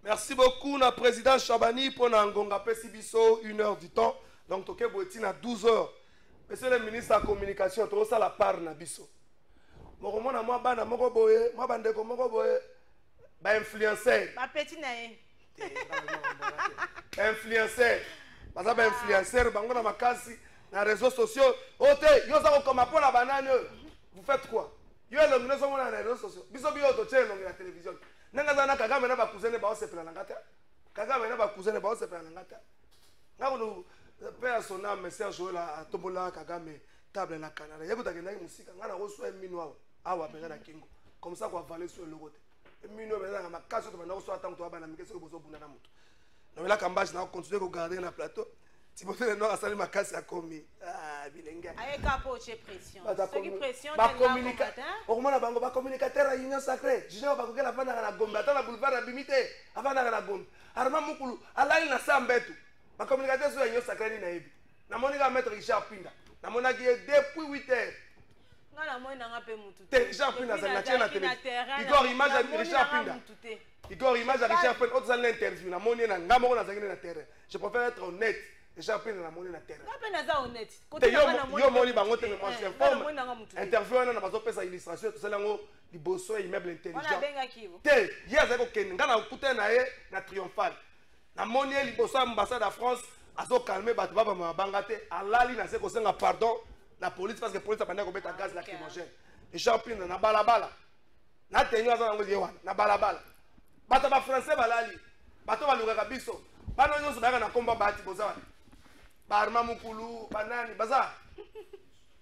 Merci beaucoup, na président Chabani, pour Nangonga Pesibiso, 1 heure du temps. Donc, Toké Boetina, 12 heures. Monsieur le ministre de la Communication, tu as la part na biso. Moi, moi, bana, moko boye, moi, bandeko, moko boye, ba influenceur. Ma petite naïe. Influenceur. Parce que influenceur, bango na makasi, na réseaux sociaux. Ote, yo sa comme pour la banane. Vous faites quoi? Yo le mine so na réseaux sociaux. Biso bio to tche na télévision. Nanga zana Kagame na ba cousin ba se pela ngata. Kagame na ba cousin ba se pela ngata. Ngako père son âme monsieur Jola Tobola Kagame table na Canada. Yeko takenda musika ngana go so minwa awa benga na kingo. Comme ça quoi valer sur le côté. Minwa benga na makasi to bana go so atango to bana mikese ko bozo bunda na mutu. Donc là Kambashi na continuer ko garder na plateau. Timothée le Nord a sali makasi a commis. Ah bilenga. Aye capo chez pression. Ceux qui pression ba communicateur. Au moins bango ba communicateur à union sacrée. Je ba ko la bana na Gombe ata na boulevard na Bimité. Avana na Gombe. Arma mukulu alai na sambetu. Ma communicateur sur union sacrée ni na ebi. Na monika maître Richard Pinda. Na monaki depuis 8 heures. Ngana moi na ngape mutu. Richard Pinda ça na tient la télé. Igor image de Richard Pinda. Igor image de Richard Pinda. Autre l'interview na moni na ngamo na zangine na terrain. Je préfère être honnête. Richard Pinda na moni na terrain. Ngape na za honnête. Côté yo moni bango te moi je informe. Interview na bazo pesa illustration to selango liboso immeuble intelligent. On a benga kibo. Te hier zako ken ngana kuta na ye na triomphal. Na moni liboso ambassade de France azo calmer bato baba mabanga te alali na se ko senga pardon la police parce que police a bandé ko beta gaz lacrymogène. Richard Pinda na balabala. Na tenyo aza ngo yewana na balabala. Bato ba français balali. Bato baluka biso. Bana nyonso baka na komba bati bozawa. Barma mukulu banani baza.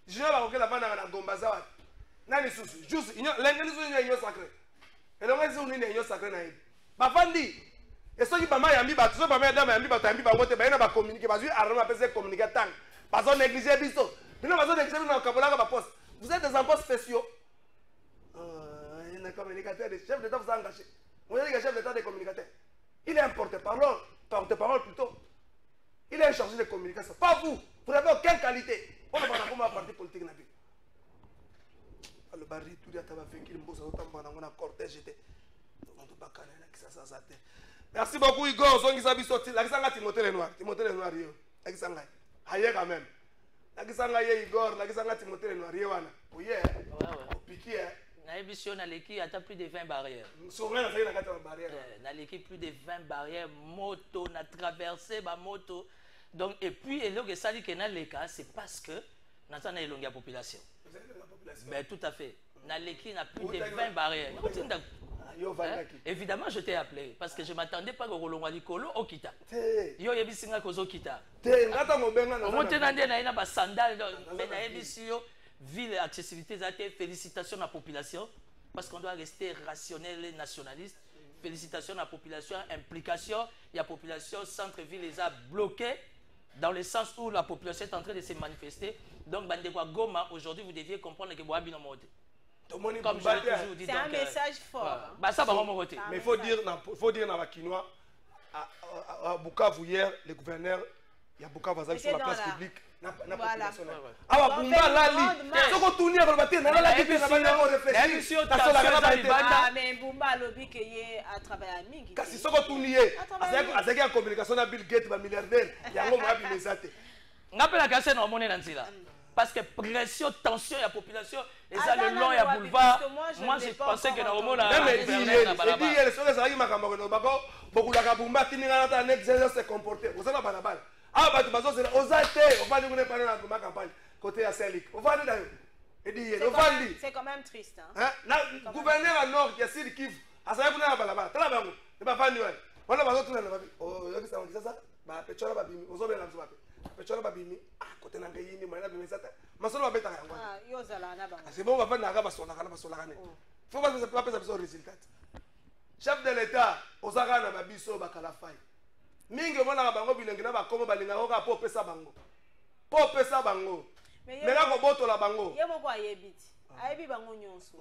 Je ba kokela bana na gomba zawa. Nani susu? Juste lengeni susu nyo sacré. Elonga susu nyo sacré na hivi. Bafandi. Et ceux qui ba mayambi bato, so ba mayambi yambi bato yambi bango te ba na ba communiquer, ba zui arma pese communiquer tang. Ba zo négliger biso. Bino ba zo négliger na kabolaka ba poste. Vous êtes des emplois spéciaux. Un communicateur, des chefs d'État vous engagez. Vous êtes des chefs d'État des communicateurs. Il est un porte-parole plutôt. Il est chargé de communication. Pas vous. Vous n'avez aucune qualité. On ne va pas comme un parti politique. Le baril, tout le monde a vécu. On a cortège. Merci beaucoup, Igor. Timothée Lenoir. Timothée Lenoir. Aïe, quand même. Igor. Timothée Lenoir. Oui, piqué. Na émission na l'équipe a plus de 20 barrières. Na l'équipe plus de 20 barrières moto na traversé ba moto. Donc et puis et là que ça dit que na les cas c'est parce que na ça na elonga population. Ben tout à fait. Na l'équipe na plus de 20 barrières. Évidemment je t'ai appelé parce que je m'attendais pas que Rolongwa Likolo okita. Yo yebisinga kozo kita. Ngata mobenga na. Omonte na ndé na ina ba sandal mais na yebisio ville accessibilité, félicitations à la population, parce qu'on doit rester rationnel et nationaliste. Félicitations à la population, implication, il y a la population, centre-ville les a bloqués, dans le sens où la population est en train de se manifester. Donc, Bandekwa Goma, aujourd'hui, vous deviez comprendre que Boabi non monté. Comme je l'ai toujours dit. C'est un message fort. Bah, ça va vraiment monter. Mais il faut dire dans la Kinois, à Bukavu hier, le gouverneur, il y a Bukavu sur la place publique. Voilà. Ah, Bumba Lali. Soko tourner dans le matin, na la qui na bana ko réfléchir. Ah, mais Bumba lobby que yé à travailler mingi. Kasi soko tourner. Azaki en communication na Bill Gates ba milliardaire. Yango mo abi mesate. Ngapela kase na monnaie nzila. Parce que pression, tension, il y a population, et ça le long, il y a boulevard. Moi, je pensais que dans le monde, il dit, il sont les makambo no bako, beaucoup la Bumba tinga na net se comporter. Vous savez balabala. Ah, bah, tu vas dire, aux athées, on va dire qu'on est pas dans la campagne, côté à Saint-Luc. On va dire, c'est quand même triste. Le gouverneur à Nord, qui a Sidi Kiv, à Saint-Luc, on a balabala. Tu l'as vu, c'est pas fan. On a besoin de la vie. Oh, il y a qui ça, bah, Pechola Babimi, on s'en va là, Pechola Babimi, ah, côté Nangayini, moi, là, mais ça, ma soeur va bêta. Ah, Yozala, Naba. C'est bon, on va faire Naga Basola, Basola. Faut pas que ça passe au résultat. Chef de l'État, Osaka Nababiso, Bakalafai. Mingi mona bango bilengi na bakomo balinga ko po pesa bango. Po pesa bango. Mais là ko boto la bango. Yemo ko ayebiti. Ayebi bango nyonso.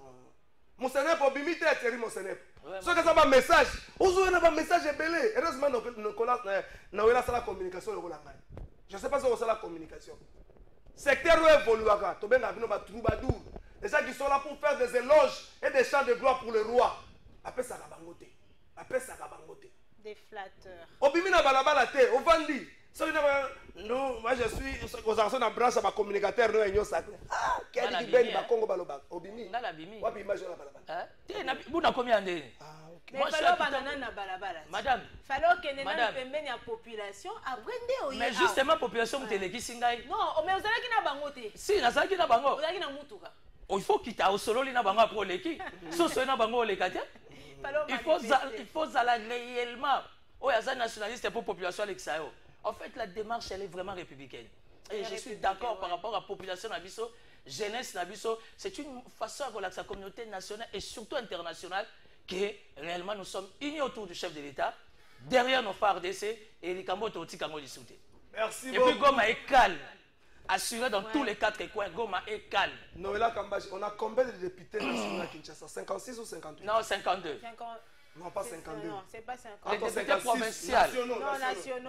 Monseigneur po bimite ateri monseigneur. Ce que ça va message. Ozo na ba message belé. Heureusement no kola na wela sala communication ko langa. Je sais pas si on sala communication. Secteur où évoluaka to benga bino ba troubadour. Les gens qui sont là pour faire des éloges et des chants de gloire pour le roi. Appelle ça la bangote. Appelle ça la bangote. Des flatteurs. Obimina balabala te, ovandi. Non, moi je suis aux arçons en branche à ma communicateur, nous et nous sacré. Ah, quel est ben ba Congo baloba. Obimi. Na la bimi. Wapi image na balabala. Te na buna combien de? Ah, OK. Mais fallait banana na balabala. Madame. Fallait que nena pembeni ya population après nde. Mais justement population muteleki singai. Non, mais ozalaki na bango te. Si nazaki na bango. Ozalaki na mutuka. Il faut quitter au solo na bango pour leki. So so na bango lekati. Il faut zala réellement. Oh, il y a un nationaliste pour la population alexayo. En fait, la démarche, elle est vraiment républicaine. Et je suis d'accord par rapport à la population Nabiso, jeunesse Nabiso. C'est une façon de relaxer la communauté nationale et surtout internationale que réellement nous sommes unis autour du chef de l'État, derrière nos phares d'essai et les Kambo Toti Kango Lissouté. Merci beaucoup. Et puis Goma est calme. Assuré dans tous les 4 coins, Goma est calme. Noëlla Kambaji, on a combien de députés nationaux à Kinshasa? 56 ou 58? Non, 52. Non, pas 52. Non, c'est pas 50. Les députés provinciaux. Non,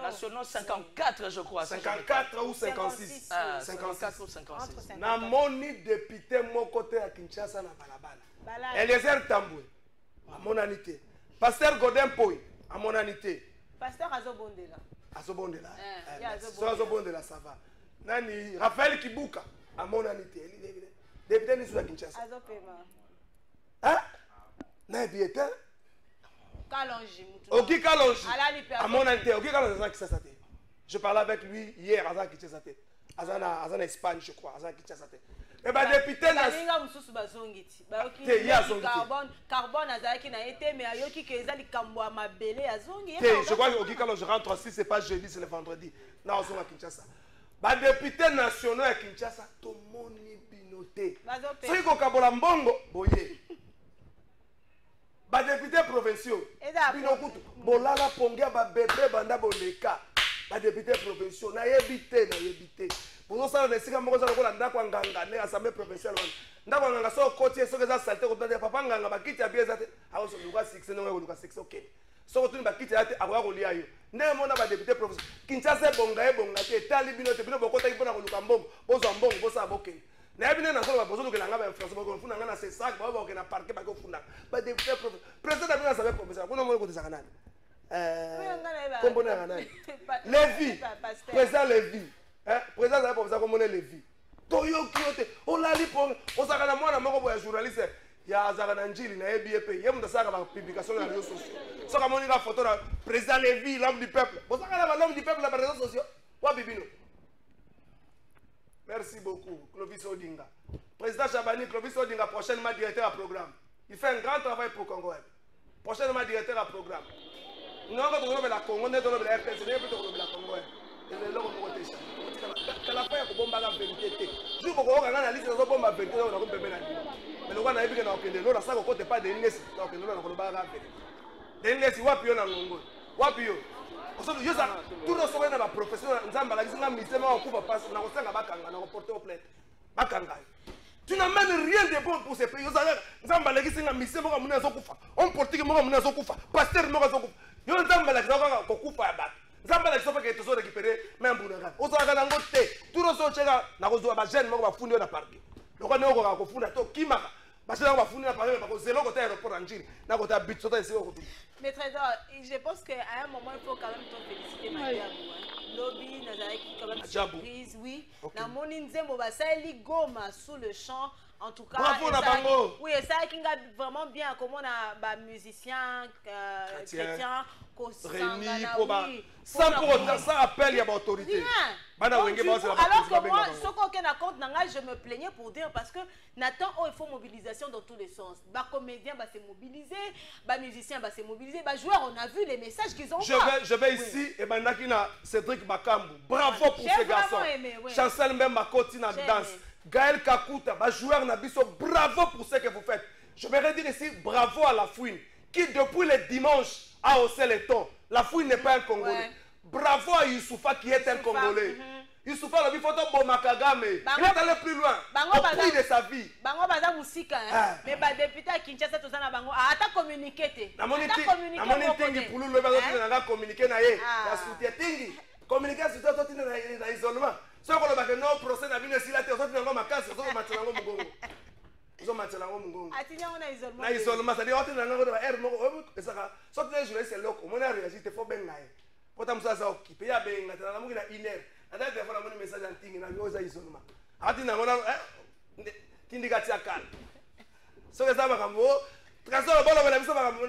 nationaux, 54, je crois. 54 ou 56? 54 ou 56. Na moni député mon côté à Kinshasa na balabala. Eliezer Tambwe, à mon anité. Pasteur Godin Poy, à mon anité. Pasteur Azobondela. Azobondela. Azobondela, ça va. Nani, Raphaël Kibuka, à mon anité. Député Nisu à Kinshasa. Azopema. Hein? Na biété? Kalonji. Oki Kalonji. À mon anité. Oki Kalonji, Kinshasa. Je parlais avec lui hier, à Kinshasa. En Espagne, je crois. À Kinshasa. Eh bien, député national. Carbone, Azaki n'a été, mais Ayoki Kezali Kamboa Mabele, Azongi. Je crois que quand je rentre aussi, ce n'est pas jeudi, c'est le vendredi. Non, on est à Kinshasa. Les députés nationaux à Kinshasa, tout le monde est binoté. Si vous avez un bongo, vous voyez. Les députés provinciaux, bolala pongia ba bébé banda boleka. Les députés provinciaux, na yebité. Pour ça, on a essayé de faire des assemblées provinciales. On a essayé de côté ce que ça salté comme ça papa nganga ba kiti bien ça a on se doit 6 non on 6 OK. So tu ba kiti ate a ko lia yo. Ne mo na ba député provincial. Kinshasa bonga te tali bino te bino bokota ki pona ko luka mbongo. Bozo mbongo bosa boke. Na bino na so ba bozo ke langa ba France boko funa ngana se sac ba ba ke na parquet ba ko funa. Ba député provincial. Président bino assemblée provinciale. Kuna mo ko tsaka nani? Component nani? Lévi. Président Lévi. Président de la province, comme on est Lévi. Toyo Kyote, on l'a dit pour. On s'est dit, moi, je suis journaliste. Il y a Zagana Njili, il y a EBP. Il y a une publication dans les réseaux sociaux. Si on a une photo de président Lévi, l'homme du peuple. Vous savez, l'homme du peuple dans les réseaux sociaux. Merci beaucoup, Clovis Odinga. Président Chabani, Clovis Odinga, prochainement directeur à programme. Il fait un grand travail pour Congo. Prochainement directeur à programme. Nous avons la Congo, nous avons la RTS, nous avons la Congo. Et le logo nous protège. La fin est bomba la vérité. Je vous vois quand analyse les bomba vérité on a comme bébé là. Mais le gars n'a pas que l'eau la ça côté pas de l'Inès donc l'eau na ko ba la vérité. L'Inès wapi yo na ngongo. Wapi yo. Parce que yo ça tout le souvent na professionnel nzamba la kisinga misema on coupe passe na ko sanga bakanga na ko porter au plainte. Bakanga. Tu n'amènes rien de bon pour ces pays. Nzamba la kisinga misema ko muna zokufa. On porter ko muna zokufa. Pasteur mo ko zokufa. Yo nzamba la kisinga ko kufa ba. Zamba qui fait que tu récupérer même pour le gars. On s'en va tout le monde chega na ko ba jeune mo ba fundi na parquet. Le ko ne ko funda to kimaka. Parce que on va fundi na parquet parce que zéro côté aéroport en Njili. Na ko ta bit so ta essayer ko. Mais Trésor, je pense qu'à un moment il faut quand même te féliciter Madiabou. Lobby Nazareki quand même surprise, oui. Na moni nzembo ba sali goma sous le champ. En tout cas, bravo na bango. Oui, ça qui a vraiment bien comme on a ba musicien chrétien réunis pour sans pour autant ça appelle il y a autorité. Alors que moi ce qu'on a compte je me plaignais pour dire parce que Nathan il faut mobilisation dans tous les sens. Ba comédien va se mobiliser, ba musicien va se mobiliser, ba joueur on a vu les messages qu'ils ont. Je vais ici et Bandakina Cédric Bakambu. Bravo pour ces garçons. Chancel même Makoti na danse. Gaël Kakuta, joueur Nabiso, bravo pour ce que vous faites. Je vais dire ici, bravo à la Fouine, qui depuis le dimanche a haussé les tons. La Fouine n'est pas un Congolais. Bravo à Youssoufa qui est un Congolais. Youssoufa, le photo Bomakagame, il est allé plus loin, au prix de sa vie. Bango baza musika, mais ba député à Kinshasa tout ça na bango, ata communiquer te. Na moni tingi pulu le bazo na communiquer na ye, ya soutien tingi. Communiquer sur toi na isolement. Ce qu'on a non procès na bino si la te sorti ngo makasi so matsana ngo mugongo. Zo matela ngo mungongo. Atinya on a isolement. Na isolement, ça dit on na ngo ba air moko e saka. Sauf que les journalistes loko, mon a réagi te faut benga e. Pota musa za occupé ya benga tana mungi na 1 heure. Anda téléphone mon message antingi na ngo za isolement. Ati na ngona tindika tia kala. So que ça va kambo. Trésor bolo bela biso ba kambo.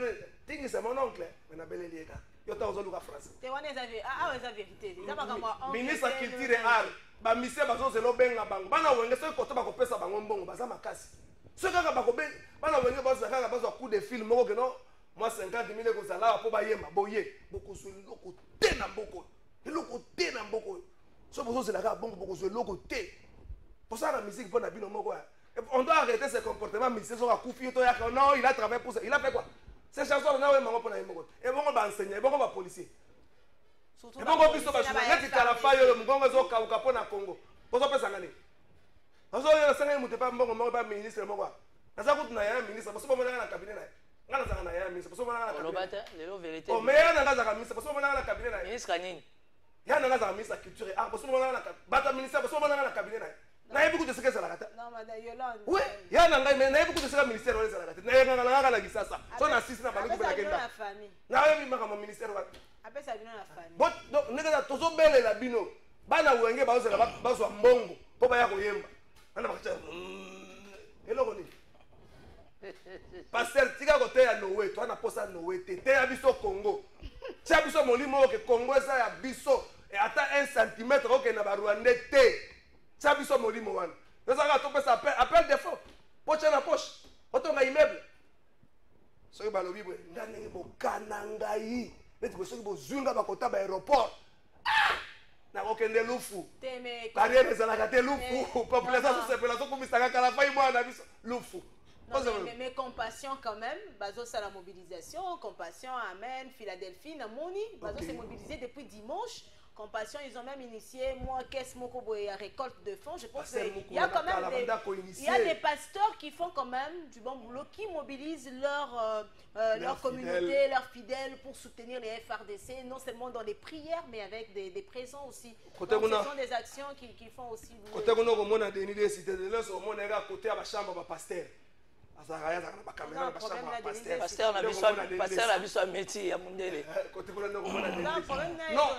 Tingi c'est mon oncle, mais na beleli eka. Yo ta ozoluka France. Te wana ezavi, ah eza vérité. Eza ba kambo. Ministre culture et art. Ba mise bazo zelo benga bango. Bana wenge so ko to ba ko pesa bango mbongo baza makasi. Ce kaka bakobe bana wenge bazo kaka bazo coup de film moko que non moi 50 000 ko sala po ba yema boye boko so loko te na mboko loko te na mboko so bozo zela ka bongo boko so loko te pour ça la musique pour na bino moko on doit arrêter ce comportement musicien so ka kufi to ya non il a travaillé pour ça il a fait quoi ces chansons na we mango pour na yemoko et bongo ba enseigner bongo ba policier et bongo biso ba journaliste kala fayo mbongo zo ka ukapo na Congo bozo pesa ngani Azo yo sanga muté pa mbongo moko ba ministre moko. Naza kutu na ya ministre, parce que bon na cabinet na. Ngana zanga na ya ministre, parce que bon na cabinet. Lobata, lelo vérité. Oh mais ya na zanga ministre, parce que bon na cabinet na. Ministre kanini? Ya na zanga ministre culture et art, parce que bon na bata ministre, parce que bon na cabinet na. Na yebi de ce que ça la kata. Non madame Yolande. Oui, ya na ngai mais na yebi de ce que ministère wala ça la kata. Na yebi ngana la gisasa. So na sisi na baluku ba kenda. Na yebi maka mo ministère wa. Après ça bino na famille. Bon donc nega tozo bele la bino. Bana wenge ba zo la ba zo mbongo. Po ba ya ko yemba. Ana bakacha hello ni pasteur tika kote ya Noé to ana posa Noé te ya biso Congo tia biso molimo ke Congo eza ya biso et ata 1 cm oke na ba Rwandais te tia biso molimo wana ezaka to pesa appel de fond poche na poche otonga immeuble soki balobi bwe ndani bokana ngai neti bosoki bozunga bakota ba aéroport na okende lufu barrière ezalaka te lufu population sosepela sokumisaka kala fai mwana biso lufu. Mais compassion quand même, bazo ça la mobilisation, compassion amen, Philadelphie, Namoni, bazo s'est mobilisé depuis dimanche. Compassion, ils ont même initié moi caisse moko boye récolte de fonds. Je pense qu'il y a quand même des pasteurs qui font quand même du bon boulot, qui mobilisent leur communauté, leurs fidèles pour soutenir les FRDC, non seulement dans les prières, mais avec des présents aussi. Donc, ce sont des actions qui font aussi. Côté on a des universités de l'Est, on a côté à la chambre de pasteur. Pasteur a vu son métier à Mundele. Non,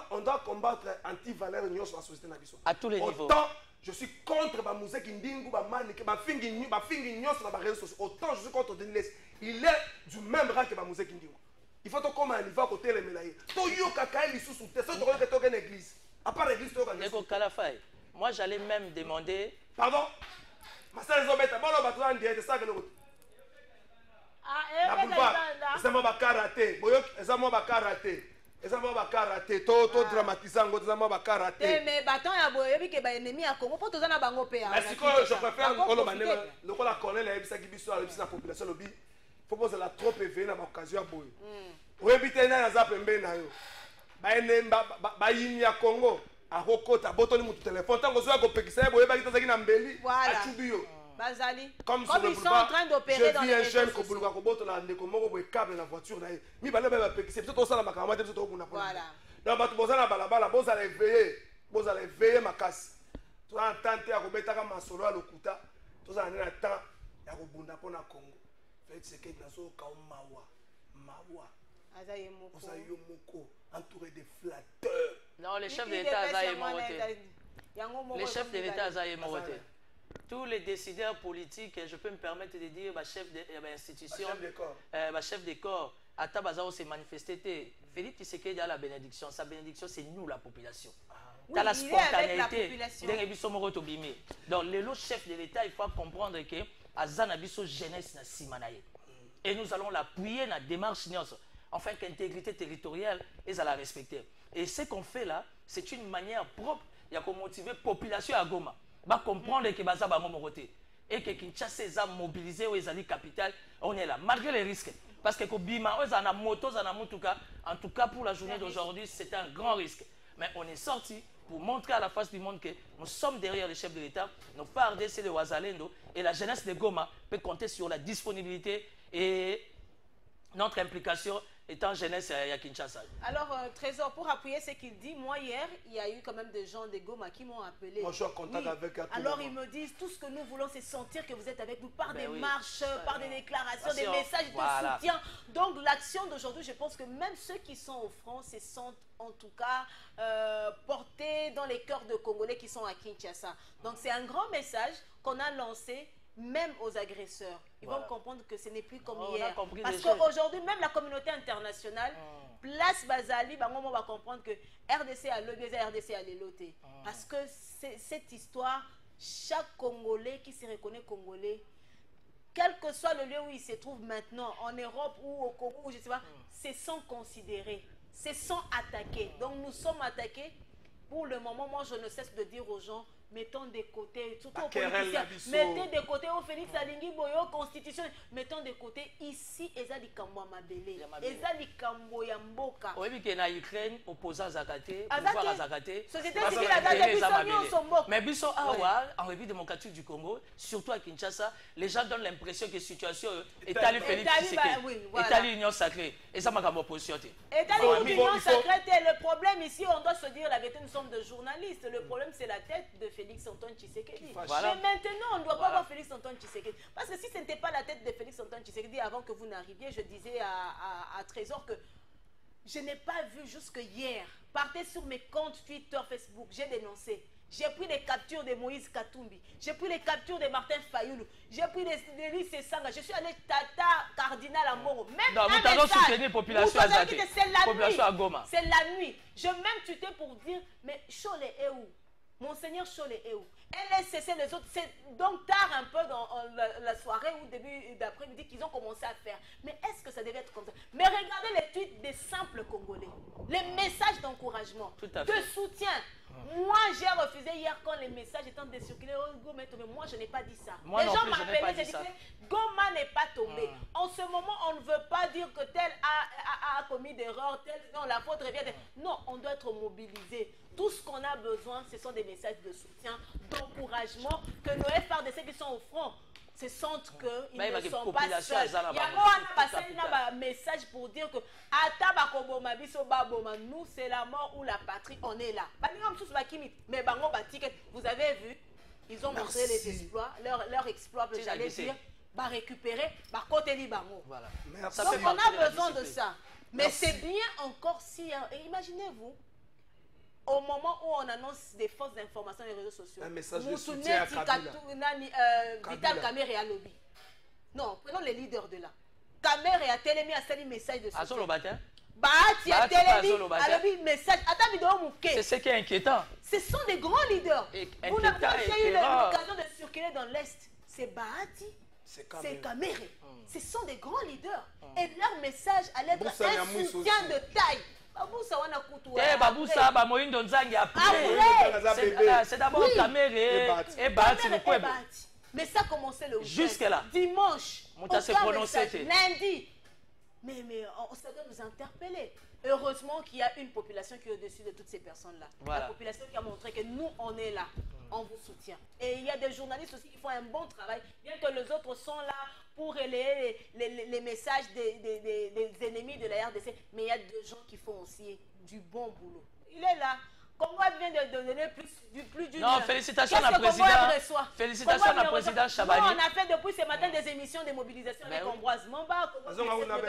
on doit combattre anti-valeur sur la société. À tous les niveaux. Autant je suis contre ma musique indingu, ma manike, ma fingi sur la réseaux sociaux. Autant je suis contre Denis. Il est du même rang que ma musique indingu. Il faut que un niveau à côté les médailles. Toyo kaka il sous tes autres que tu as une église. À part l'église, tu as une église. Moi j'allais même demander. Pardon? Masala zobeta bolo batwa ndiye ça que le route. Ezamo ba karaté, boyo ezamo ba karaté. Ezamo ba karaté, to dramatisant ezamo ba karaté. Mais baton ya boyo bi ke ba ennemi ya Congo po tozana bango pe ya. Est-ce que je préfère olo banema lokola colonel ya bisa ki biso ala bisa population lobi. Faut poser la trop éveillé na ba occasion ya boyo. Oyebite na za pembe na yo. Ba ennemi ba yini ya Congo. Akokota botoli mutu téléphone tango zo akopekisa boye ba kitazaki na mbeli achubiyo bazali comme ils sont en train d'opérer dans les réseaux sociaux. Kobuluka kobotola ndeko moko boye câble na voiture na ye mi bale ba pekisa plutôt ça la makamate plutôt kuna voilà donc batu bozana balabala bozala éveiller makasi to entente ya kobetaka masolo ya lokuta tozala na temps ya kobunda pona Congo Félix Tshisekedi nazo ka mawa azaye moko entouré de flatteurs. Non, les chefs de l'État Azaye Moroté. Les chefs de l'État Azaye Moroté. Tous les décideurs politiques, je peux me permettre de dire, chef d'institution, chef de corps, à Tabazao s'est manifesté. Félix Tshisekedi a la bénédiction. Sa bénédiction, c'est nous, la population. Dans la spontanéité. Donc, les autres chefs de l'État, il faut comprendre que Azanabiso jeunesse na simanaye. Et nous allons l'appuyer dans la démarche, afin qu'intégrité territoriale, ils allons la respecter. Et ce qu'on fait là, c'est une manière propre de motiver la population à Goma. Va comprendre que Baza Bango Moroté. Et que Kinshasa est mobilisé ou est capitale, on est là, malgré les risques. Parce que Bima, on a moto, on a motuka. En tout cas, pour la journée d'aujourd'hui, c'est un grand risque. Mais on est sorti pour montrer à la face du monde que nous sommes derrière les chefs de l'État. Nos FARDC, c'est le Ouazalendo. Et la jeunesse de Goma peut compter sur la disponibilité et notre implication étant jeunesse à Kinshasa. Alors, Trésor, pour appuyer ce qu'il dit, moi hier, il y a eu quand même des gens de Goma qui m'ont appelé. Moi, je suis en contact avec eux. Alors, ils me disent, tout ce que nous voulons, c'est sentir que vous êtes avec nous par des oui. marches, par des déclarations, des messages de soutien. Donc, l'action d'aujourd'hui, je pense que même ceux qui sont au front se sentent en tout cas portés dans les cœurs de Congolais qui sont à Kinshasa. Donc, c'est un grand message qu'on a lancé même aux agresseurs. Ils vont comprendre que ce n'est plus comme hier. Parce qu'aujourd'hui, même la communauté internationale, place Bazali, on va comprendre que RDC a l'objet, RDC a l'éloté. Parce que cette histoire, chaque Congolais qui se reconnaît Congolais, quel que soit le lieu où il se trouve maintenant, en Europe ou au Congo, je sais pas, c'est sans considérer, c'est sans attaquer. Donc nous sommes attaqués. Pour le moment, moi je ne cesse de dire aux gens, mettons de côté, surtout aux politiciens, mettez de côté au Félix Alingi Boyo, constitution, mettons de côté ici, Ezali Kambo Mabele, Ezali Kambo Yamboka. Oui, mais en Ukraine, opposants Zakate, pouvoir à Zakate, société civile à Zakate, mais Bisso en République démocratique du Congo, surtout à Kinshasa, les gens donnent l'impression que la situation est allée Félix Tshisekedi, est allée l'union sacrée, et ça m'a comme opposition. Est allée l'union sacrée, le problème ici, on doit se dire la vérité, nous sommes des journalistes, le problème c'est la tête de Félix Antoine Tshisekedi. Mais maintenant, on ne doit pas voir Félix Antoine Tshisekedi. Parce que si ce n'était pas la tête de Félix Antoine Tshisekedi avant que vous n'arriviez, je disais à Trésor que je n'ai pas vu jusque hier. Partez sur mes comptes Twitter, Facebook, j'ai dénoncé. J'ai pris les captures de Moïse Katumbi. J'ai pris les captures de Martin Fayoulou. J'ai pris les lycées Sanga. Je suis allé Tata Cardinal Amoro. Même non, un message. Population à Zate. C'est la population nuit. À Goma. C'est la nuit. Je même tweeté pour dire, mais Chole est où? Monseigneur Chole est où? Elle a cessé les autres. C'est donc tard un peu dans la soirée ou début d'après-midi qu'ils ont commencé à faire. Mais est-ce que ça devait être comme ça? Mais regardez les tweets des simples Congolais. Les messages d'encouragement, de soutien. Moi, j'ai refusé hier quand les messages étaient de circuler. Oh, Goma est tombé. Moi, je n'ai pas dit ça. Moi les gens m'appelaient, j'ai dit que Goma n'est pas tombé. En ce moment, on ne veut pas dire que tel a commis d'erreur, tel non, la faute revient. Non, on doit être mobilisé. Tout ce qu'on a besoin, ce sont des messages de soutien, d'encouragement, que nos FRDC qui sont au front se sentent qu'ils ne sont pas seuls. Il y a un message pour dire que nous, c'est la mort ou la patrie, on est là. Mais vous avez vu, ils ont montré les exploits, leur exploit, j'allais dire, récupérer, côté Libango. Donc on a besoin de ça. Mais c'est bien encore si, imaginez-vous, au moment où on annonce des fausses informations sur les réseaux sociaux, un message de soutien à Vital Kamerhe et Alobi. Non, prenons les leaders de là. Kamerhe a télémi à un message de soutien. Bahati a télémi Alobi message. Attends, vidéo mouké. C'est ce qui est inquiétant. Ce sont des grands leaders. Vous n'avez pas eu l'occasion de circuler dans l'Est. C'est Bahati, c'est Kamerhe. Ce sont des grands leaders. Et leur message allait être un soutien de taille. Baboussa, Moïndo Nzangi après. C'est d'abord Kamerhe et Bahati le peuple. Mais ça a commencé le week-end. Jusque-là. Dimanche. On s'est prononcé. Lundi. Mais ça doit nous interpeller. Heureusement qu'il y a une population qui est au-dessus de toutes ces personnes-là. Voilà. La population qui a montré que nous, on est là. On vous soutient. Et il y a des journalistes aussi qui font un bon travail, bien que les autres sont là pour relayer les messages des ennemis de la RDC. Mais il y a des gens qui font aussi du bon boulot. Il est là. Congo vient de donner plus d'une... Non, félicitations à la présidente. Félicitations à la présidente Chabani. Nous, on a fait depuis ce matin des émissions de mobilisation avec Ambroise Mamba. Qu'est-ce qu'on a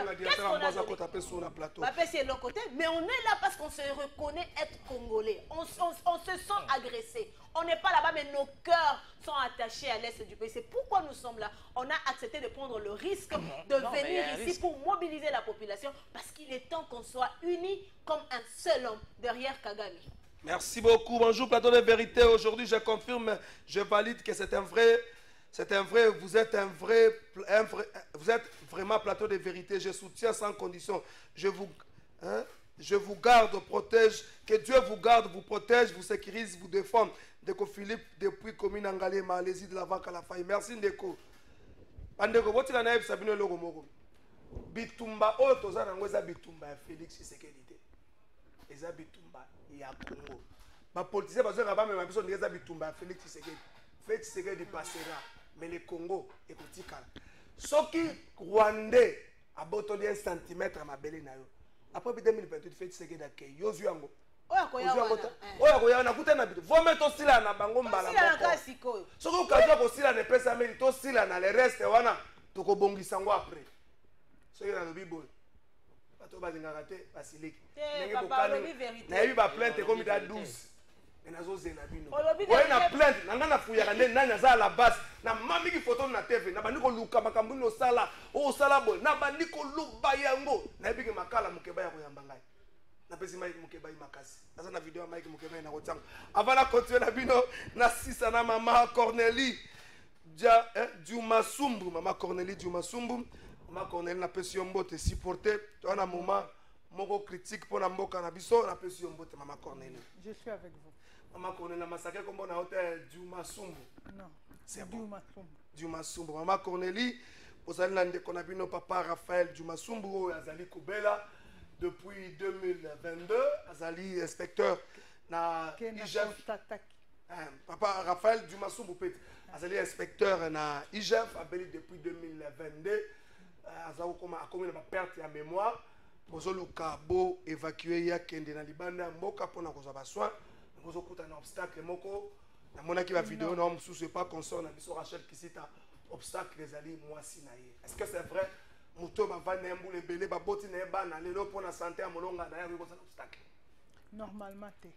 fait de l'autre côté? Mais on est là parce qu'on se reconnaît être Congolais. On se sent agressé. On n'est pas là-bas, mais nos cœurs sont attachés à l'est du pays. C'est pourquoi nous sommes là. On a accepté de prendre le risque de venir ici pour mobiliser la population parce qu'il est temps qu'on soit unis comme un seul homme derrière Kagame. Merci beaucoup. Bonjour, plateau de vérité. Aujourd'hui, je confirme, je valide que c'est un vrai, vous êtes vous êtes vraiment plateau de vérité. Je soutiens sans condition. Je vous garde, protège. Que Dieu vous garde, vous protège, vous sécurise, vous défende. Ndeko Philippe, depuis commune Angale, Malaisie de la Vaque à la Faille. Merci Ndeko. Ndeko, vous avez dit que Sabine Logomogo. Bitumba, oh, toza nangweza bitumba, Félix Tshisekedi. Eza bitumba ya Congo. Ma politicien parce que là-bas même personne eza bitumba Félix Tshisekedi. Félix Tshisekedi passera, mais le Congo est petit calme. Soki Rwandais abotoli 1 cm ma belle na yo après 2028 fait seke d'accueil yo zuango oya koya wana oya koya na kuta na bito vome to sila na bango mbala sila na kasi koyo soko okazo ko sila ne pesa meli to sila na le reste wana to ko bongisa ngo après soki na lobi boy bato balingaka te basiliki ndenge bokani na yebi ba plainte komi da 12 enazozela bino oye na plainte na nga na fuyaka nde nani aza à la base na mamiki foto na tv na bandi koluka makambo nini osala osala boye na bandi koluba yango nayebiki makala mokeba ya koyamba ngai napesi Mike Mukeba makasi aza na video ya Mike Mukeba na kotianga avant na continue na bino na sisa na mama Cornélie Diouma Sumbu mama Cornélie Diouma Sumbu mama Cornélie na pesi mbote supporter to na moment moko critique pour na mboka na biso na pesi mbote mama Cornélie. Je suis avec vous. Mama Cornélie na massacre comme na hôtel Diouma Sumbu. Non. C'est bon. Diouma Sumbu. Diouma Sumbu mama Cornélie ozali na ndeko na bino papa Raphaël Diouma Sumbu oyo azali kobela depuis 2022 azali inspecteur na IGF. Papa Raphaël Diouma Sumbu pete azali inspecteur na IGF abeli depuis 2022 azali koma akomi na ba perte ya mémoire bozoluka bo évacuer ya kende na libanda ya mboka mpona kozwa basoin bozokuta na obstacle moko namonaki ba vidéo na mosusu pas consort na biso Rachel Kisita obstacle ezali mwasi na ye. Est-ce que c'est vrai moto bavanda mbula ebele baboti na ye bana lelo mpona santé ya molonga na ye okoki kozala obstacle? Normalement te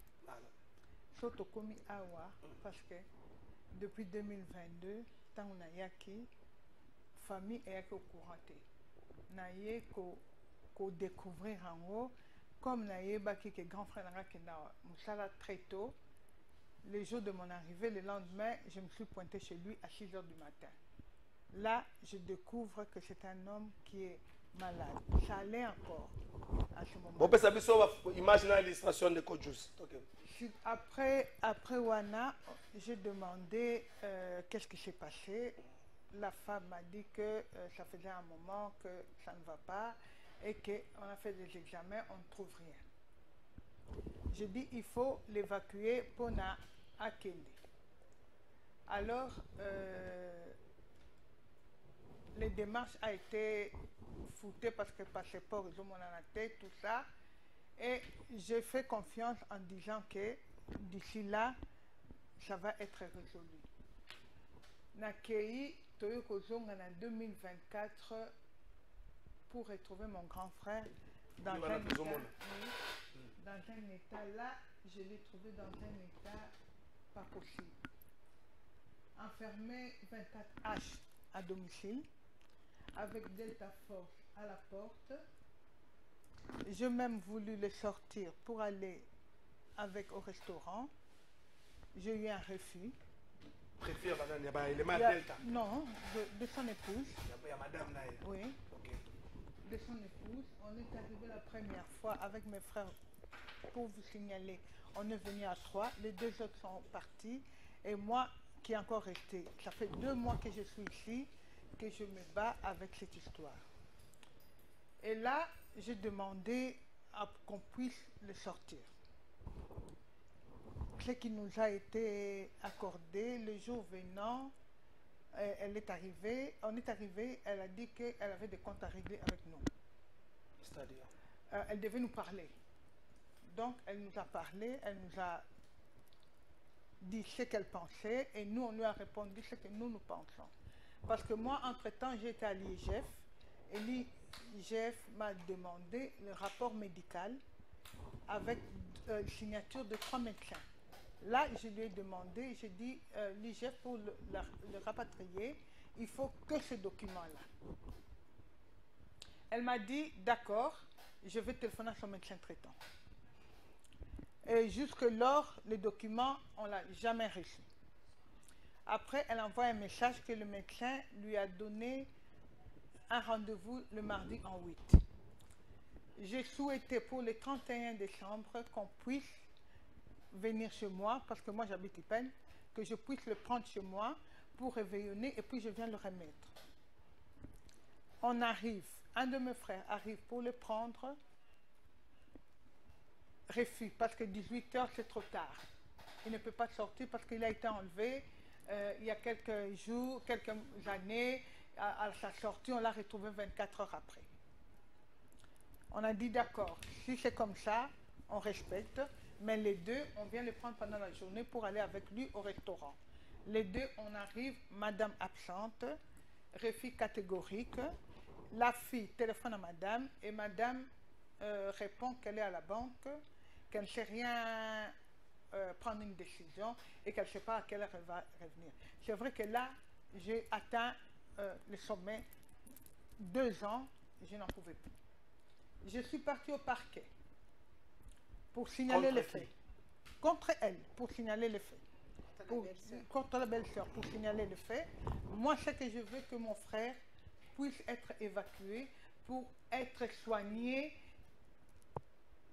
so tokomi awa parce que depuis 2022 ntango nayaki famille eyaki au courant te naye kodécouvrir yango comme nayebaki que grand frère nanga kenda mosala très tôt. Le jour de mon arrivée, le lendemain, je me suis pointé chez lui à 6 h du matin. Là, je découvre que c'est un homme qui est malade. Ça allait encore à ce moment. Bon, ça peut imaginer l'illustration de Kodjous. Après Wana, j'ai demandé qu'est-ce qui s'est passé. La femme m'a dit que ça faisait un moment que ça ne va pas et qu'on a fait des examens, on ne trouve rien. J'ai dit il faut l'évacuer pour na Akende. Alors, les démarches ont été foutées parce que passeport, ils ont mon tête, tout ça. Et j'ai fait confiance en disant que d'ici là, ça va être résolu. Nakei Toyokozong en 2024 pour retrouver mon grand frère dans un état là, je l'ai trouvé dans un état pas possible. Enfermé 24 H à domicile, avec Delta Force à la porte. J'ai même voulu le sortir pour aller avec au restaurant. J'ai eu un refus. Préfère madame, il y a Delta. Non, de son épouse. Il y a madame là. Oui. Okay. De son épouse. On est arrivé la première fois avec mes frères. Pour vous signaler, on est venu à 3, les 2 autres sont partis et moi qui est encore resté. Ça fait 2 mois que je suis ici, que je me bats avec cette histoire. Et là, j'ai demandé qu'on puisse le sortir. Ce qui nous a été accordé, le jour venant, elle est arrivée, on est arrivé, elle a dit qu'elle avait des comptes à régler avec nous. C'est-à-dire elle devait nous parler. Donc, elle nous a parlé, elle nous a dit ce qu'elle pensait et nous, on lui a répondu ce que nous pensons. Parce que moi, entre-temps, j'étais à l'IGF et l'IGF m'a demandé le rapport médical avec signature de 3 médecins. Là, je lui ai demandé, j'ai dit, l'IGF, pour le rapatrier, il faut que ce document-là. Elle m'a dit, d'accord, je vais téléphoner à son médecin traitant. Et jusque-lors, le document, on ne l'a jamais reçu. Après, elle envoie un message que le médecin lui a donné un rendez-vous le mardi en 8. J'ai souhaité pour le 31 décembre qu'on puisse venir chez moi, parce que moi j'habite Ipen, que je puisse le prendre chez moi pour réveillonner et puis je viens le remettre. On arrive, un de mes frères arrive pour le prendre, refus, parce que 18 h c'est trop tard. Il ne peut pas sortir parce qu'il a été enlevé il y a quelques jours, quelques années. À sa sortie, on l'a retrouvé 24 heures après. On a dit d'accord, si c'est comme ça, on respecte, mais les deux, on vient le prendre pendant la journée pour aller avec lui au restaurant. Les deux, on arrive, madame absente, refus catégorique, la fille téléphone à madame et madame répond qu'elle est à la banque, qu'elle ne sait rien prendre une décision et qu'elle ne sait pas à quelle heure elle va revenir. C'est vrai que là, j'ai atteint le sommet, 2 ans, je n'en pouvais plus. Je suis partie au parquet pour signaler les faits. Contre elle, pour signaler les faits. Contre la belle-sœur, pour signaler les faits. Moi, ce que je veux que mon frère puisse être évacué pour être soigné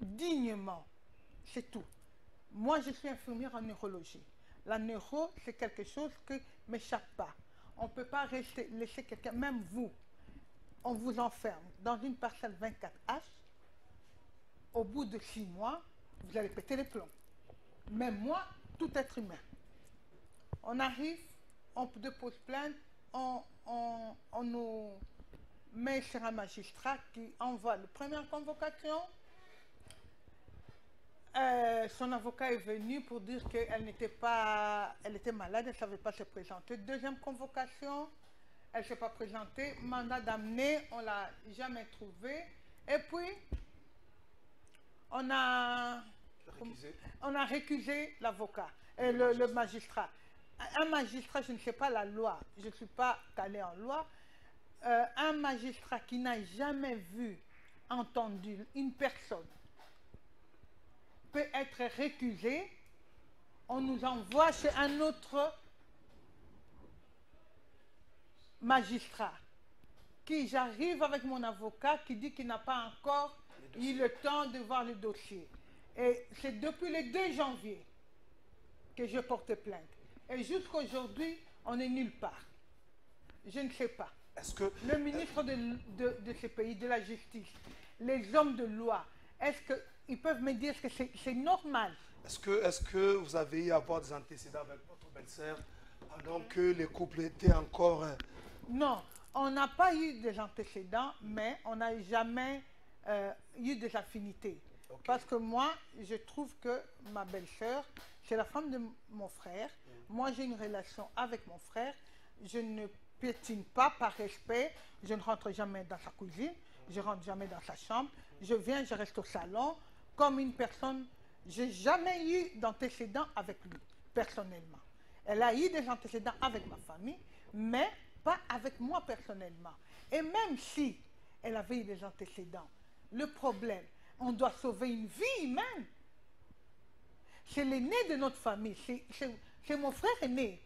dignement. C'est tout. Moi, je suis infirmière en neurologie. La neuro, c'est quelque chose qui ne m'échappe pas. On ne peut pas laisser quelqu'un, même vous, on vous enferme dans une parcelle 24H. Au bout de 6 mois, vous allez péter les plombs. Même moi, tout être humain. On arrive, on dépose plainte, on nous met sur un magistrat qui envoie la première convocation. Son avocat est venu pour dire qu'elle elle était malade, elle ne savait pas se présenter. Deuxième convocation, elle ne s'est pas présentée. Mandat d'amener, on ne l'a jamais trouvé. Et puis, on a récusé l'avocat, le magistrat. Un magistrat, je ne sais pas la loi, je ne suis pas calée en loi. Un magistrat qui n'a jamais vu, entendu une personne peut être récusé, on nous envoie chez un autre magistrat qui j'arrive avec mon avocat qui dit qu'il n'a pas encore eu le temps de voir le dossier. Et c'est depuis le 2 janvier que je porte plainte. Et jusqu'à aujourd'hui, on n'est nulle part. Je ne sais pas. Est-ce que le ministre de ce pays, de la justice, les hommes de loi, est-ce qu'ils peuvent me dire que c'est normal? Est-ce que vous avez eu à avoir des antécédents avec votre belle-sœur pendant que le couple était encore... Non, on n'a pas eu des antécédents, mais on n'a jamais eu des affinités. Okay. Parce que moi, je trouve que ma belle-sœur, c'est la femme de mon frère. Moi, j'ai une relation avec mon frère. Je ne piétine pas par respect. Je ne rentre jamais dans sa cuisine. Je ne rentre jamais dans sa chambre. Je viens, je reste au salon comme une personne. Je n'ai jamais eu d'antécédents avec lui, personnellement. Elle a eu des antécédents avec ma famille, mais pas avec moi personnellement. Et même si elle avait eu des antécédents, le problème, on doit sauver une vie humaine. C'est l'aîné de notre famille. C'est mon frère aîné.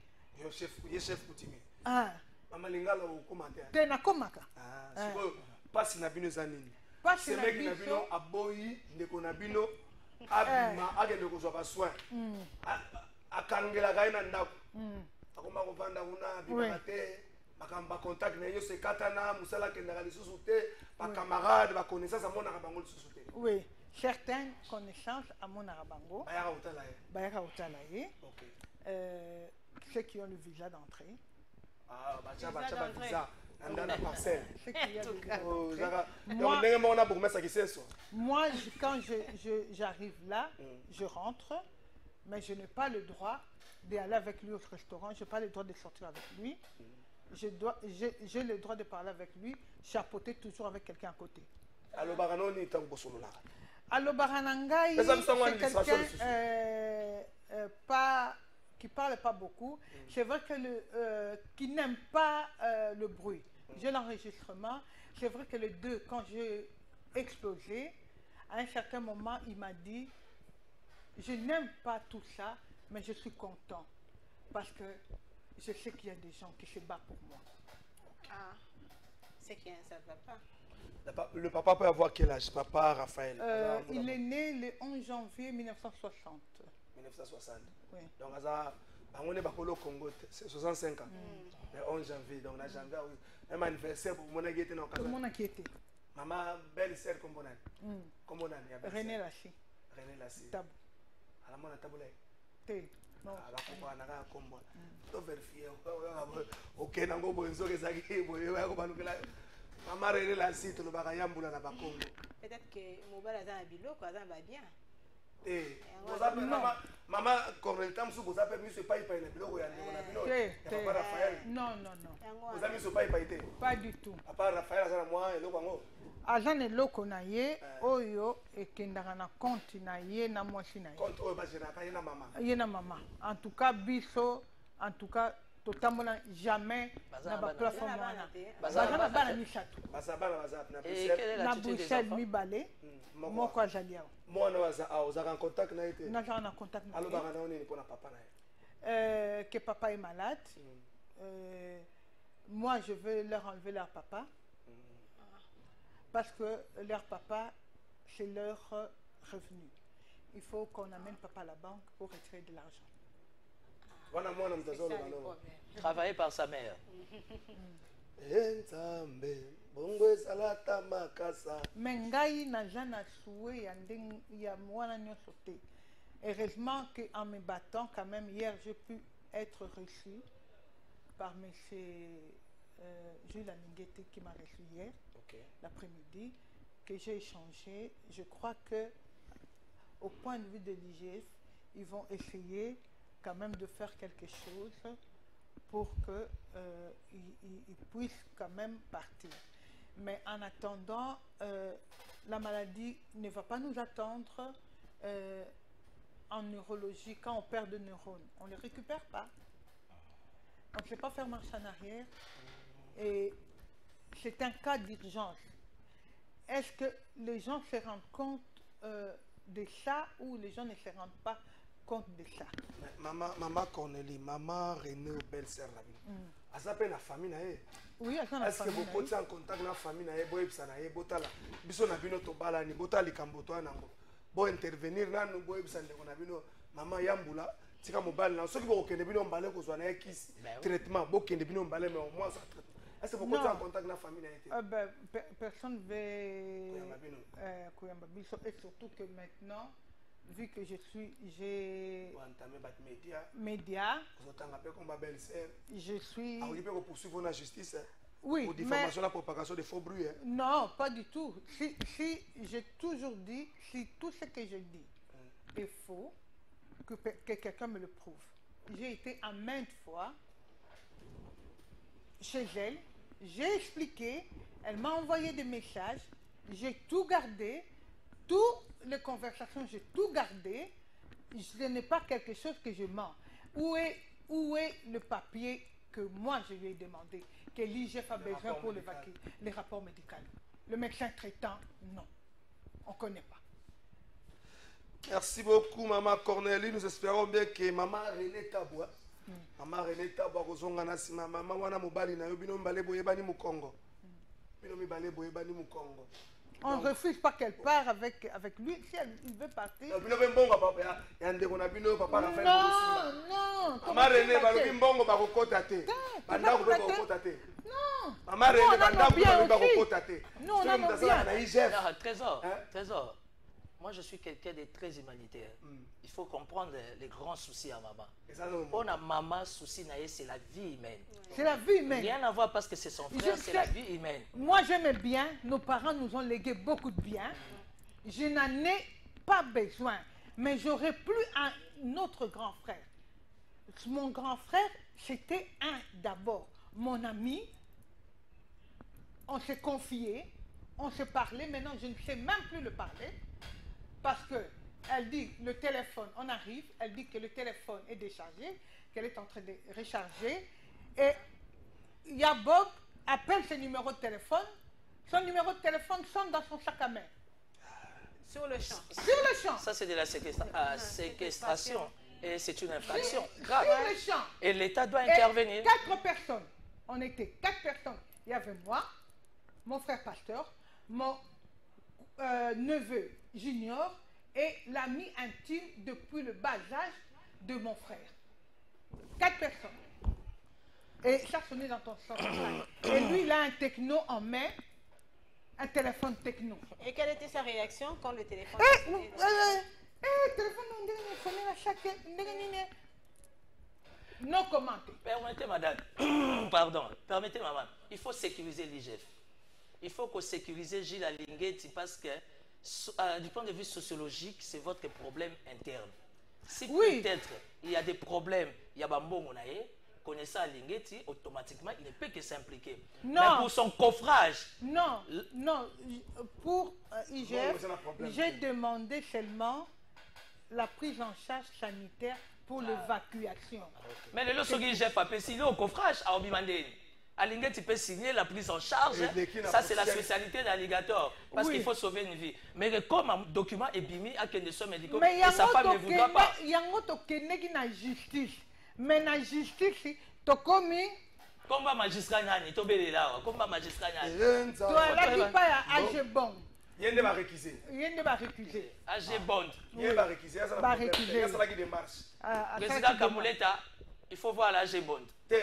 Chef coutumier. Ah. Maman Lingala au commentaire. Tena komaka. Ah. Pas si nabino zanini. Pas si nabino aboyi ndeko nabino abima agende kozwa soin. Akangela gaina ndako. Akoma kovanda kuna bibate. Bakamba contact na yo se katana musala kendaka lisusu te, ba camarades, ba connaissances à mon arabango lisusu te. Oui, certaines connaissances à mon arabango. Bayaka utala ye. Bayaka utala ye. OK. Ceux qui ont le visa d'entrée. Ah, bacha visa dans la parcelle. Ceux qui ont le visa d'entrée. Moi, quand j'arrive là, je rentre, mais je n'ai pas le droit d'aller avec lui au restaurant, je n'ai pas le droit de sortir avec lui. J'ai le droit de parler avec lui, chapeauter toujours avec quelqu'un à côté. Alors, Baranoni est en Bosolola. Alors, Baranangaï, c'est quelqu'un qui ne parle pas beaucoup. C'est vrai que qui n'aime pas le bruit. J'ai l'enregistrement. C'est vrai que les deux, quand j'ai explosé, à un certain moment, il m'a dit, je n'aime pas tout ça, mais je suis content. Parce que je sais qu'il y a des gens qui se battent pour moi. Ah, c'est qui ça ne va pas. Le papa peut avoir quel âge, papa Raphaël? Il est né le 11 janvier 1960. 1960. Oui. Donc, on est au Congo, c'est 65 ans. Le 11 janvier, donc on a janvier, même anniversaire pour mon aguette. Tout le monde a quitté. Maman, belle-sœur, comme on a. René Lassi. René Lassi. Tabou. À la mona taboulé. Non. Maman René la site le bagayambula na bakongo. Peut-être que mobile a un biloko, ça va bien. Eh, vous appelez maman Cornel Tamsou, vous appelez monsieur pas na biloko ya ndeko na bino. Papa Raphaël. Non, non, non. Vous avez monsieur pas été. Pas du tout. À part Raphaël azana moi eloko ngo. Azana eloko na ye oyo ekendaka na compte na ye na mwasi na ye. Compte oyo bajiraka ye na maman. Ye na maman. En tout cas biso, en tout cas totalement jamais na ba plateforme wana. Bazana bana misato. Bazabana bazap na Bruxelles. Na Bruxelles mibale. Moko azali awo. Moi vous avez en contact na été. Na en contact na. Alors bana on est pour na papa na. Que papa est malade. Moi je veux leur enlever leur papa. Parce que leur papa c'est leur revenu. Il faut qu'on amène papa à la banque pour retirer de l'argent. Voilà moi on travaillé par sa mère. Mais ngai na jana soué ya mwana nyonso te. Heureusement qu'en me battant quand même hier j'ai pu être reçu par monsieur Jules Aninguete qui m'a reçu hier l'après-midi, que j'ai échangé. Je crois que au point de vue de l'IGF, ils vont essayer quand même de faire quelque chose pour qu'ils puissent quand même partir. Mais en attendant, la maladie ne va pas nous attendre en neurologie. Quand on perd de neurones, on ne les récupère pas. On ne sait pas faire marche en arrière. Et c'est un cas d'urgence. Est-ce que les gens se rendent compte de ça ou les gens ne se rendent pas compte de ça? Maman Cornélie, maman René, belle-sœur Rabine. Elle s'appelle la famille. Oui, elle s'appelle la famille. Est-ce que vous êtes en contact avec la famille? Vous êtes en contact avec la famille? Vous intervenir vous êtes en maman Yambula. Si vous êtes en traitement, vous êtes en traitement. Est-ce que vous êtes en contact avec la famille? Personne ne veut Kouyamba Biso. Et surtout que maintenant, vu que j'ai média, je suis... Vous poursuivre la justice oui, pour diffamation, la propagation de faux bruits. Non, pas du tout. Si j'ai toujours dit, si tout ce que je dis est faux, que quelqu'un me le prouve. J'ai été à maintes fois chez elle, j'ai expliqué, elle m'a envoyé des messages, j'ai tout gardé, toutes les conversations, j'ai tout gardé. Ce n'est pas quelque chose que je mens. Où est le papier que moi je lui ai demandé, que l'IGF a besoin pour les rapports médicaux? Le médecin traitant, non. On ne connaît pas. Merci beaucoup, maman Cornélie. Nous espérons bien que maman René Taboua, maman René Taboua, maman wana mobali na yobino mbale boyebani mu Congo. Bino mbale boyebani mu Congo. On ne refuse pas qu'elle part avec lui. Si il veut partir. Non, non. Maman René, balobi mbongo bakokota te. Banda ko bakokota te. Non. Maman René, banda ko bakokota te. Non, non. Trésor. Moi, je suis quelqu'un de très humanitaire. Il faut comprendre les grands soucis à maman. On a maman, souci, c'est la vie humaine. C'est la vie humaine. Rien à voir parce que c'est son frère, c'est la vie humaine. Moi, j'aimais bien. Nos parents nous ont légué beaucoup de biens. Je n'en ai pas besoin. Mais j'aurais plus un autre grand frère. Mon grand frère, c'était d'abord mon ami. On s'est confié. On se parlait. Maintenant, je ne sais même plus le parler. Parce qu'elle dit, le téléphone, on arrive, elle dit que le téléphone est déchargé, qu'elle est en train de recharger. Et Yabob appelle ce numéro de téléphone. Son numéro de téléphone sonne dans son sac à main. Sur le champ. Sur le champ. Ça, c'est de la séquestration. Et c'est une infraction grave. Sur le champ. Et l'État doit intervenir. 4 personnes. On était 4 personnes. Il y avait moi, mon frère pasteur, mon neveu Junior et l'ami intime depuis le bas âge de mon frère. 4 personnes. Et ça sonnait dans ton sens. Et lui, il a un techno en main, un téléphone techno. Et quelle était sa réaction quand le téléphone téléphone sonnait à chaque... Non commenté. Permettez, madame. Pardon. Permettez, maman. Il faut sécuriser l'IGF. il faut qu'on sécurise Gilles Alingueti parce que, du point de vue sociologique, c'est votre problème interne. Si peut-être il y a des problèmes, il y a Bambongo Nae, connaissant Alingueti, automatiquement, il ne peut que s'impliquer. Mais pour son coffrage... Non, pour IGF, j'ai demandé seulement la prise en charge sanitaire pour l'évacuation. Mais le lorsque IGF a pu signer au coffrage à Obimandé, Alingueti peut signer la prise en charge. Ça, c'est la spécialité d'Alligator. Parce qu'il faut sauver une vie. Mais comme un document est bimi à des soins médicaux, et sa femme ne voudra pas. Il y a un autre qui est dans la justice. Mais dans la justice, tu as commis. Comme magistrat Nani, tu es là. Comme magistrat Nani. Tu as dit pas à Agebon. Il y a des réquisés. Il y a des réquisés. Agebon. Il y a des réquisés. Il y a des démarches. Président Kamuleta, il faut voir l'Agebon.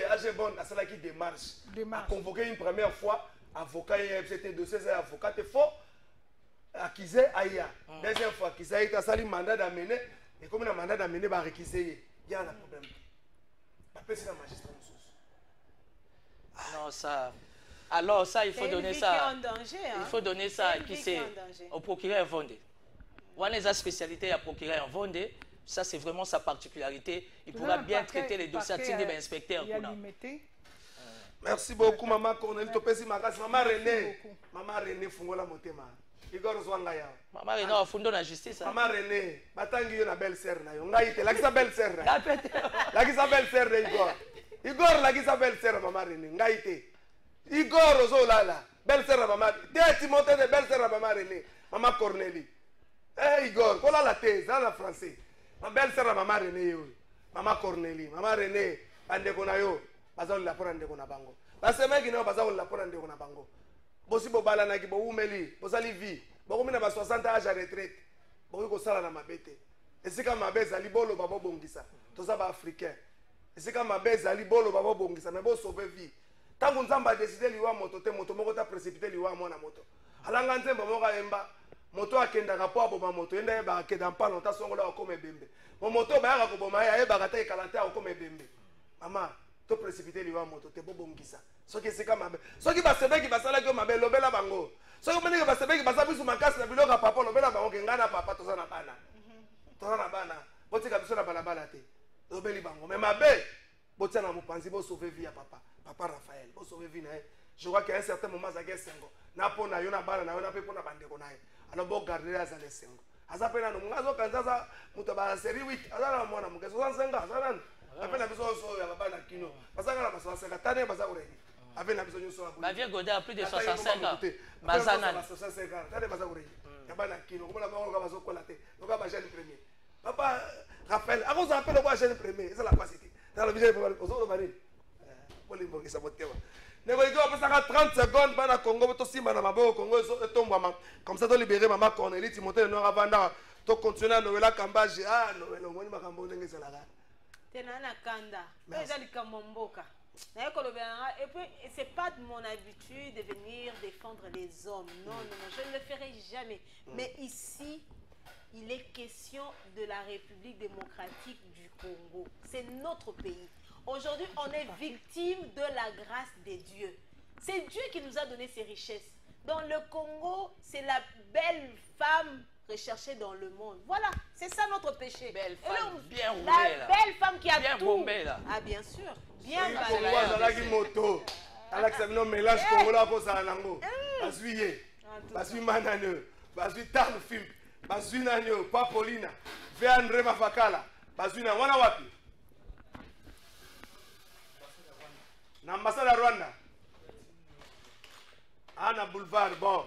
Agebon a cela qui démarche. A convoqué une première fois, avocat et c'était dossier, c'est avocat, il faut accuser Aya. Deuxième fois, accuser a sali mandat d'amener, et comme il a mandat d'amener, il va réquiser. Il y a un problème. Après, c'est la magistrat. Non, ça. Alors, ça, il faut donner ça. Il faut donner ça qui c'est au procureur Vendée. On a les spécialités à procureur Vendée. Ça, c'est vraiment sa particularité. Il pourra bien traiter les dossiers de l'inspecteur. Merci beaucoup, Maman Cornélie. Maman René. Maman René, Fungola Motema. Igor Zwangaya. Maman René, on fonde la justice. Maman René, Batangi, une belle-sœur. La qui s'appelle belle-sœur. La qui s'appelle belle-sœur de Igor. Igor, la qui s'appelle belle-sœur, Maman René. Ngaïté. Igor, Ozolala. Belle-sœur, Maman. Timothée de belle-sœur, Maman René. Maman Cornélie. Eh, Igor, voilà la thèse, dans le français. Ma belle-sœur, Maman René, Maman Cornélie, Maman René, Andekonayo, Bazal la pour Andekona Bango. Parce que mec, Bazal la pour Andekona Bango. Bosi Bobala Naki, Boumeli, Bosali vie, Boumina 60 ans à retraite, Bogo Sala na Mabete. Et c'est comme ma belle Zalibolo Babo Bongisa, tout ça va africain. Et c'est comme ma belle Zalibolo Babo Bongisa, mais bon sauver vie. Tant qu'on s'en va décider, l'Iwa moto, moto, moto, précipité, l'Iwa mona moto. Alangante, Bomoga Emba. Moto akendaka po aboma moto enda ba ke dans pas longtemps songola comme bembe mon moto ba ya ko boma ya ba kata kalante comme bembe mama to précipiter liwa moto te bobongisa soki seka mabe soki ba sebeki basala ko mabe lobela bango soki meneke ba sebeki basabi su makasi na biloka papa lobela bango ke ngana papa to sana bana botika biso na balabala te lobeli bango mais mabe botia na mopanzi bo sauver vie ya papa Raphaël bo sauver vie na je crois qu'à un certain moment ça gagne 5 ans na pona yo na bana na yo na pe pona bandeko na alors bon garder les années 5 asa pena no ngazo kanzaza muto ba série 8 azala mwana muke 65 azala apena biso so ya baba na kino basaka na baso 50 tane basa uredi apena biso nyoso abu ba vieux Godard plus de 65 ans bazana 65 ans tane basa uredi ya bana kino comme la bango ka baso kola te donc ba jeune premier papa Raphaël ako za appelle quoi jeune premier c'est la capacité dans le vision pour ozo bari polimbo ki sabotewa Nego ido apesaka 30 secondes bana Congo to simba na maboko Congo etombwa comme ça to libérer Maman Cornélie Timothée no ravanda to continuer à Noël Kambaji Noël ngoni makambo ndenge zelaka tena na kanda ezali kamomboka na ekolobela et puis c'est pas de mon habitude de venir défendre les hommes non je ne le ferai jamais mais ici il est question de la République démocratique du Congo c'est notre pays. Aujourd'hui, on est victime de la grâce des dieux. C'est Dieu qui nous a donné ces richesses. Dans le Congo, c'est la belle femme recherchée dans le monde. Voilà, c'est ça notre péché. Belle femme, bien roulée. La belle femme qui a bien tout. Bombée, là. Ah, bien sûr. Bien valée. Moto. Alexandre mélange Congo pour ça nango. Basuye. Basu manane. Basu tarn film. Basu nanyo, Papolina. Ve André Mafakala. Basu na wana wapi? L'ambassade à Rwanda. Anna Boulevard, bon.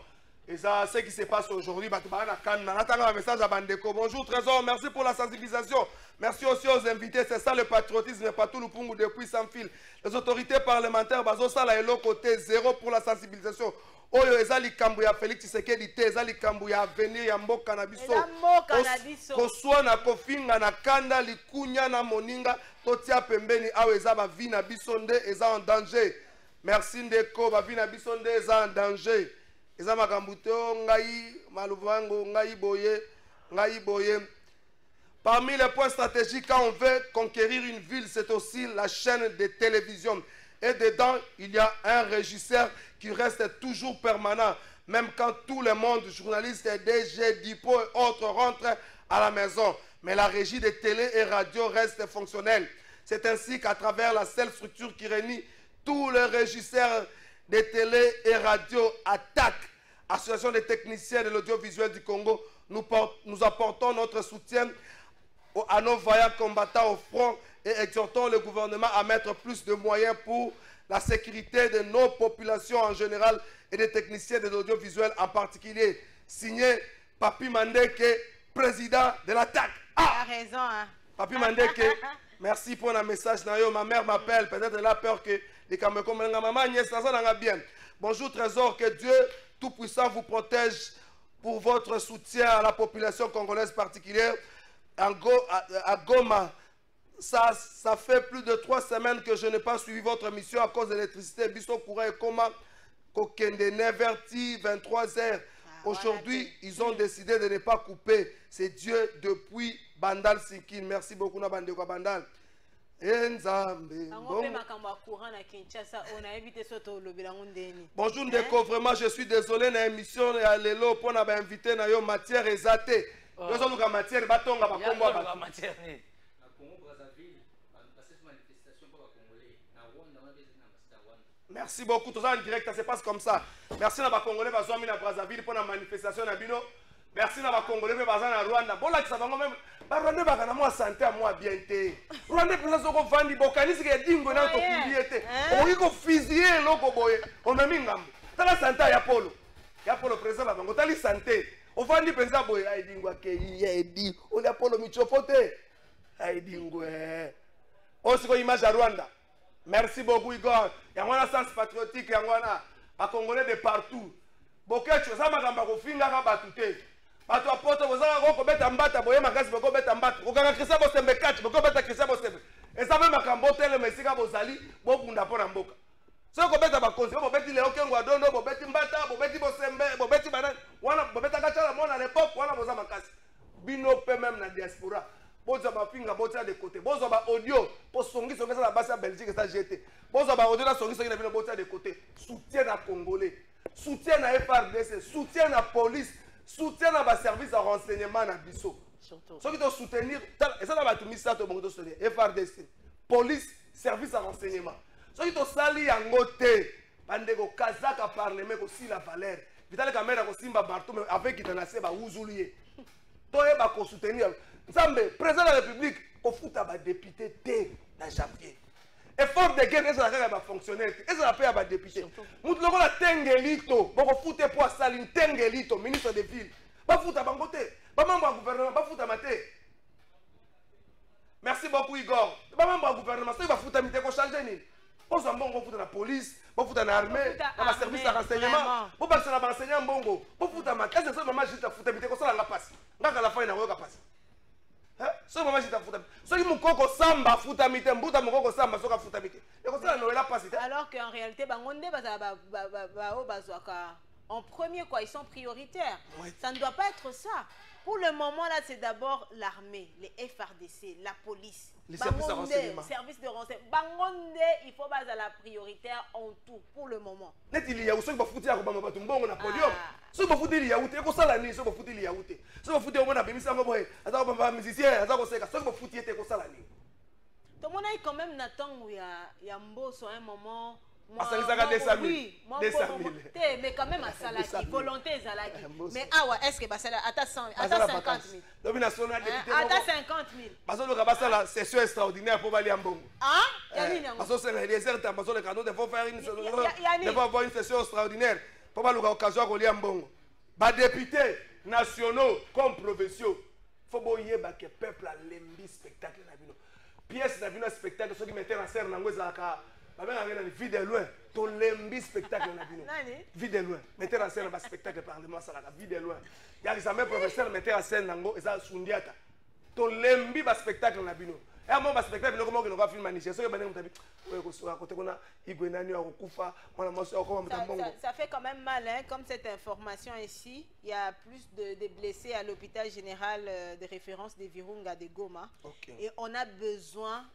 Et ça, ce qui se passe aujourd'hui, un message à Bandeko. Bonjour Trésor, merci pour la sensibilisation. Merci aussi aux invités. C'est ça le patriotisme, pas tout le pungu depuis sans fil. Les autorités parlementaires, bazo sala et l'autre côté, 0 pour la sensibilisation. Oyo ezali kambuya Félix Tshisekedi te ezali kambuya avenir ya mboka na biso. Koswa na kofinga na kanda likunya na moninga totia pembeni awe eza ba vie na biso nde eza en danger. Merci ndeko ba vie na biso nde eza en danger. Eza makambo to ngai maluvango ngai boye. Parmi les points stratégiques quand on veut conquérir une ville, c'est aussi la chaîne de télévision. Et dedans, il y a un régisseur qui reste toujours permanent. Même quand tout le monde, journalistes, DG, DIPO et autres rentrent à la maison. Mais la régie des télé et radio reste fonctionnelle. C'est ainsi qu'à travers la seule structure qui réunit tous les régisseurs des télé et radio ATTAC, Association des techniciens de l'audiovisuel du Congo, nous apportons notre soutien à nos vaillants combattants au front et exhortons le gouvernement à mettre plus de moyens pour la sécurité de nos populations en général et des techniciens de l'audiovisuel en particulier. Signé Papi Mandeke, président de l'ATTAC. Ah, tu as raison, hein. Papi Mandeke, merci pour un message. Ma mère m'appelle, peut-être elle a peur que les Camerounais comme maman Agnès, ça va bien. Bonjour Trésor, que Dieu Tout-Puissant vous protège pour votre soutien à la population congolaise particulière. À Goma, ça fait plus de 3 semaines que je n'ai pas suivi votre mission à cause de l'électricité. Bisso Koura et Koma, Kokende, Neverti, 23h. Aujourd'hui, ils ont décidé de ne pas couper. C'est Dieu depuis Bandal Sinkin. Merci beaucoup, Nabande Bandal. Bonjour Ndeko, vraiment je suis désolé na émission ya lelo pour na invité na yo matière exatée. Yo zo luka matière batonga ba kombo ba matière ni. Na Congo Brazzaville, ba cette manifestation pour ba congolais na Rwanda na bezina na Rwanda. Merci beaucoup, tout ça en direct, ça se passe comme ça. Merci na ba congolais ba zo mi na Brazzaville pour na manifestation na bino. Merci na ba congolais be baza na Rwanda. Bola kisa bango même ba Rwanda ba kana moi santé à moi bien té. Rwanda pesa soko vandi bokanisi ke dingo na to publié. O yiko fusiller loko boye. On a mis ngambo. Tala santé ya Polo. Ya Polo président ba bango tali santé. O vandi penza boye ay dingo ke yedi. O ya Polo michofote. Ay dingo O siko image à Rwanda. Merci beaucoup Igor. Yangwana sens patriotique yangwana ba congolais de partout. Bokecho za magamba ko finga ka batute. Bato apoto bozala ko beta mbata boye makasi boko beta mbata kokanga krisa bo sembe kati boko beta krisa bo sembe eza même makambo tele mesika bozali bokunda pona mboka so ko beta bakonzi bo beti le okengo adondo bo beti mbata bo beti bo sembe bo beti banani wana bo beta kachala mona l'époque wana boza makasi bino pe même na diaspora boza ba finga botia de côté boza ba audio po songi songi ça la base à Belgique ça jeté boza ba audio na songi songi na bino botia de côté soutien à congolais soutien à FRDC soutien à police soutien à service de renseignement na biso. Ceux qui doivent soutenir, et ça va tout mis ça tout soutenir. FRDC, police, service de renseignement. Ceux qui doivent salir en côté, bandego kazaka parlement aussi la valeur. Vital Kamera ko simba barto avec qui tanase ba ouzoulier. Toye ba ko soutenir. Nzambe, président de la République, ko futa ba député té na janvier. Effort de guerre, ça va fonctionner. Et ça va faire à député. Nous avons la Tengelito. Bon, foutez pour Saline Tengelito, ministre des villes. Pas foutre à Bangote. Pas membre du gouvernement. Pas foutre à Maté. Merci beaucoup, Igor. Pas membre du gouvernement. Ça va foutre à Maté. Qu'on change ni. On s'en bon, on fout à la police. On fout à l'armée. On a service de renseignement. On passe à la renseignement bongo. On fout à Maté. C'est ça, maman, juste à foutre à Maté. Qu'on s'en la passe. N'a qu'à la fin, il n'a pas passé. Ce moment j'étais foutu. Ce qui mukoko samba futa mite mbuta mukoko samba soka futa mite. Et comme ça on la passe. Alors qu'en réalité bangonde en premier quoi, ils sont prioritaires. Oui. Ça ne doit pas être ça. Pour le moment là, c'est d'abord l'armée, les FRDC, la police, les services de renseignement. Services de renseignement. Bangonde, il faut baser la prioritaire en tout pour le moment. Net il y a aussi ba futi ya ko ba matumbo na podium. So ba futi ya uti ko sala ni so ba futi ya uti. So ba futi o mona bimisa ngo boy. Aza ko ba musicien, aza ko seka. So ba futi ete ko sala ni. Tout le monde a quand même n'attend où il y a Mboso à un moment. Oui, mais quand même à Salaki, volonté Salaki. Mais ah ouais, est-ce que bah ça attends 50 000. Attends 50 000. Parce que le ça la session extraordinaire pour aller en Bongo. Ah, parce que c'est le désert, parce que le cadeau de faire une il faut avoir une session extraordinaire pour avoir l'occasion de aller en Bongo. Bah députés nationaux comme provinciaux, faut boyer bah que peuple a l'embi spectacle na bino. Pièce na bino spectacle ceux qui mettaient en scène na ngweza ka vie de loin, ton lembi spectacle na bino. Vie de loin. Mettez en scène un spectacle parlement ça la vie de loin. Il y a des professeurs mettez en scène nango et ça sundiata. Ton lembi ba spectacle na bino. Et à mon ba spectacle no comment que no va film manicher. So que bané mutabi. Ouais ko so à côté kona igwenani wa kufa, mwana mosi ko mutambongo. Ça fait quand même mal hein comme cette information ici, il y a plus de blessés à l'hôpital général de référence de Virunga de Goma. Okay. Et on a besoin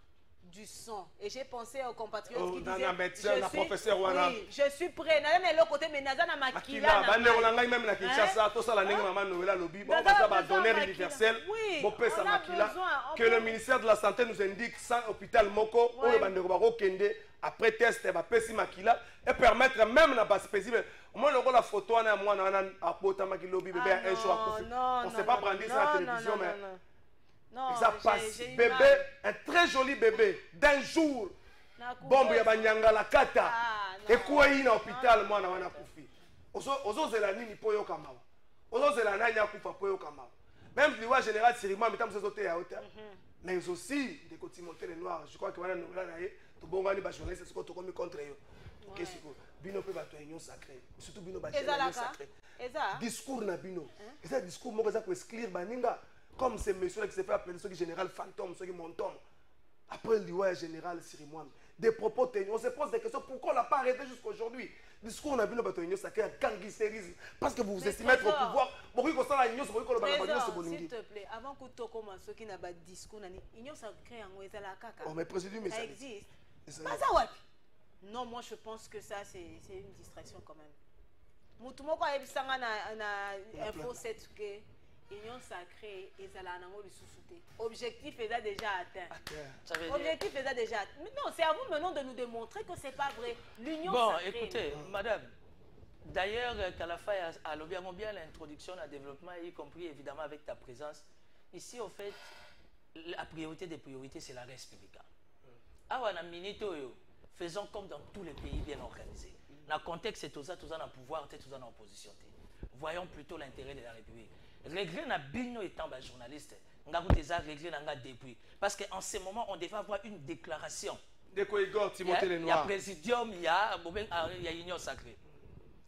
du son. Et j'ai pensé aux compatriotes qui dans disaient... un médecin, un professeur, oui, je suis prêt. L'autre côté, mais Naza na makila. Même la Kinshasa, tout ça, la Nenga Maman Noël lobby, bon, ça va donner universel, bon, ça makila. Que le ministère de la Santé nous indique sans hôpital Moko, on va nous kende après test, va passer makila et permettre même la base paisible. Moi, le la photo, on a moi, on a un pota makilobi, bébé, un jour à Koufi. On ne sait pas brandir sur la télévision, mais. Non, ça passe. Bébé, un très joli bébé, d'un jour. Bombe ya banyanga la kata. Et quoi il est à l'hôpital, moi, on a koufi. Ozo zelani ni poyo kamao. Ozo zelana ni akufa poyo kamao. Même le roi général Sirima, mettons ces hôtels à hauteur. Mais aussi, des côtés Timothée les Noirs, je crois que voilà, nous là, tout bon gars, les journalistes, c'est ce qu'on te contre eux. Qu'est-ce que Bino peut battre union sacrée. Surtout Bino battre union sacrée. Discours na Bino. Et ça discours, moi, ça peut exclure baninga. Comme ces messieurs qui se fait appeler ceux qui général fantôme, ceux qui montent. Après le roi général Sirimouane, des propos tenus, on se pose des questions. Pourquoi on n'a pas arrêté jusqu'à aujourd'hui? Discours on a vu le sacré à gangsterisme. Parce que vous vous estimez être au pouvoir. S'il te plaît, avant que tu commences, ceux qui n'ont pas de discours, l'union sacrée en Ouézala Kaka. Ça existe. Non, moi je pense que ça c'est une distraction quand même. Moutoumoko a eu un info 7 que. Union sacrée et ça l'a sous-souté. Objectif est déjà atteint. Objectif est déjà atteint. Mais non, c'est à vous maintenant de nous démontrer que c'est pas vrai. L'union sacrée. Bon, écoutez, madame, d'ailleurs, Kalafa a lobby bien l'introduction, le développement, y compris évidemment avec ta présence. Ici, au fait, la priorité des priorités, c'est la res publica. Alors, on a minito, faisons comme dans tous les pays bien organisés. Dans le contexte, c'est tout ça dans le pouvoir, tout ça dans l'opposition. Voyons plutôt l'intérêt de la République. Régler na bino étant journaliste, nga déjà réglé na depuis parce qu'en ce moment on devait avoir une déclaration. De quoi Igor Timothée les Noirs. Il y a présidium, il y a union sacrée.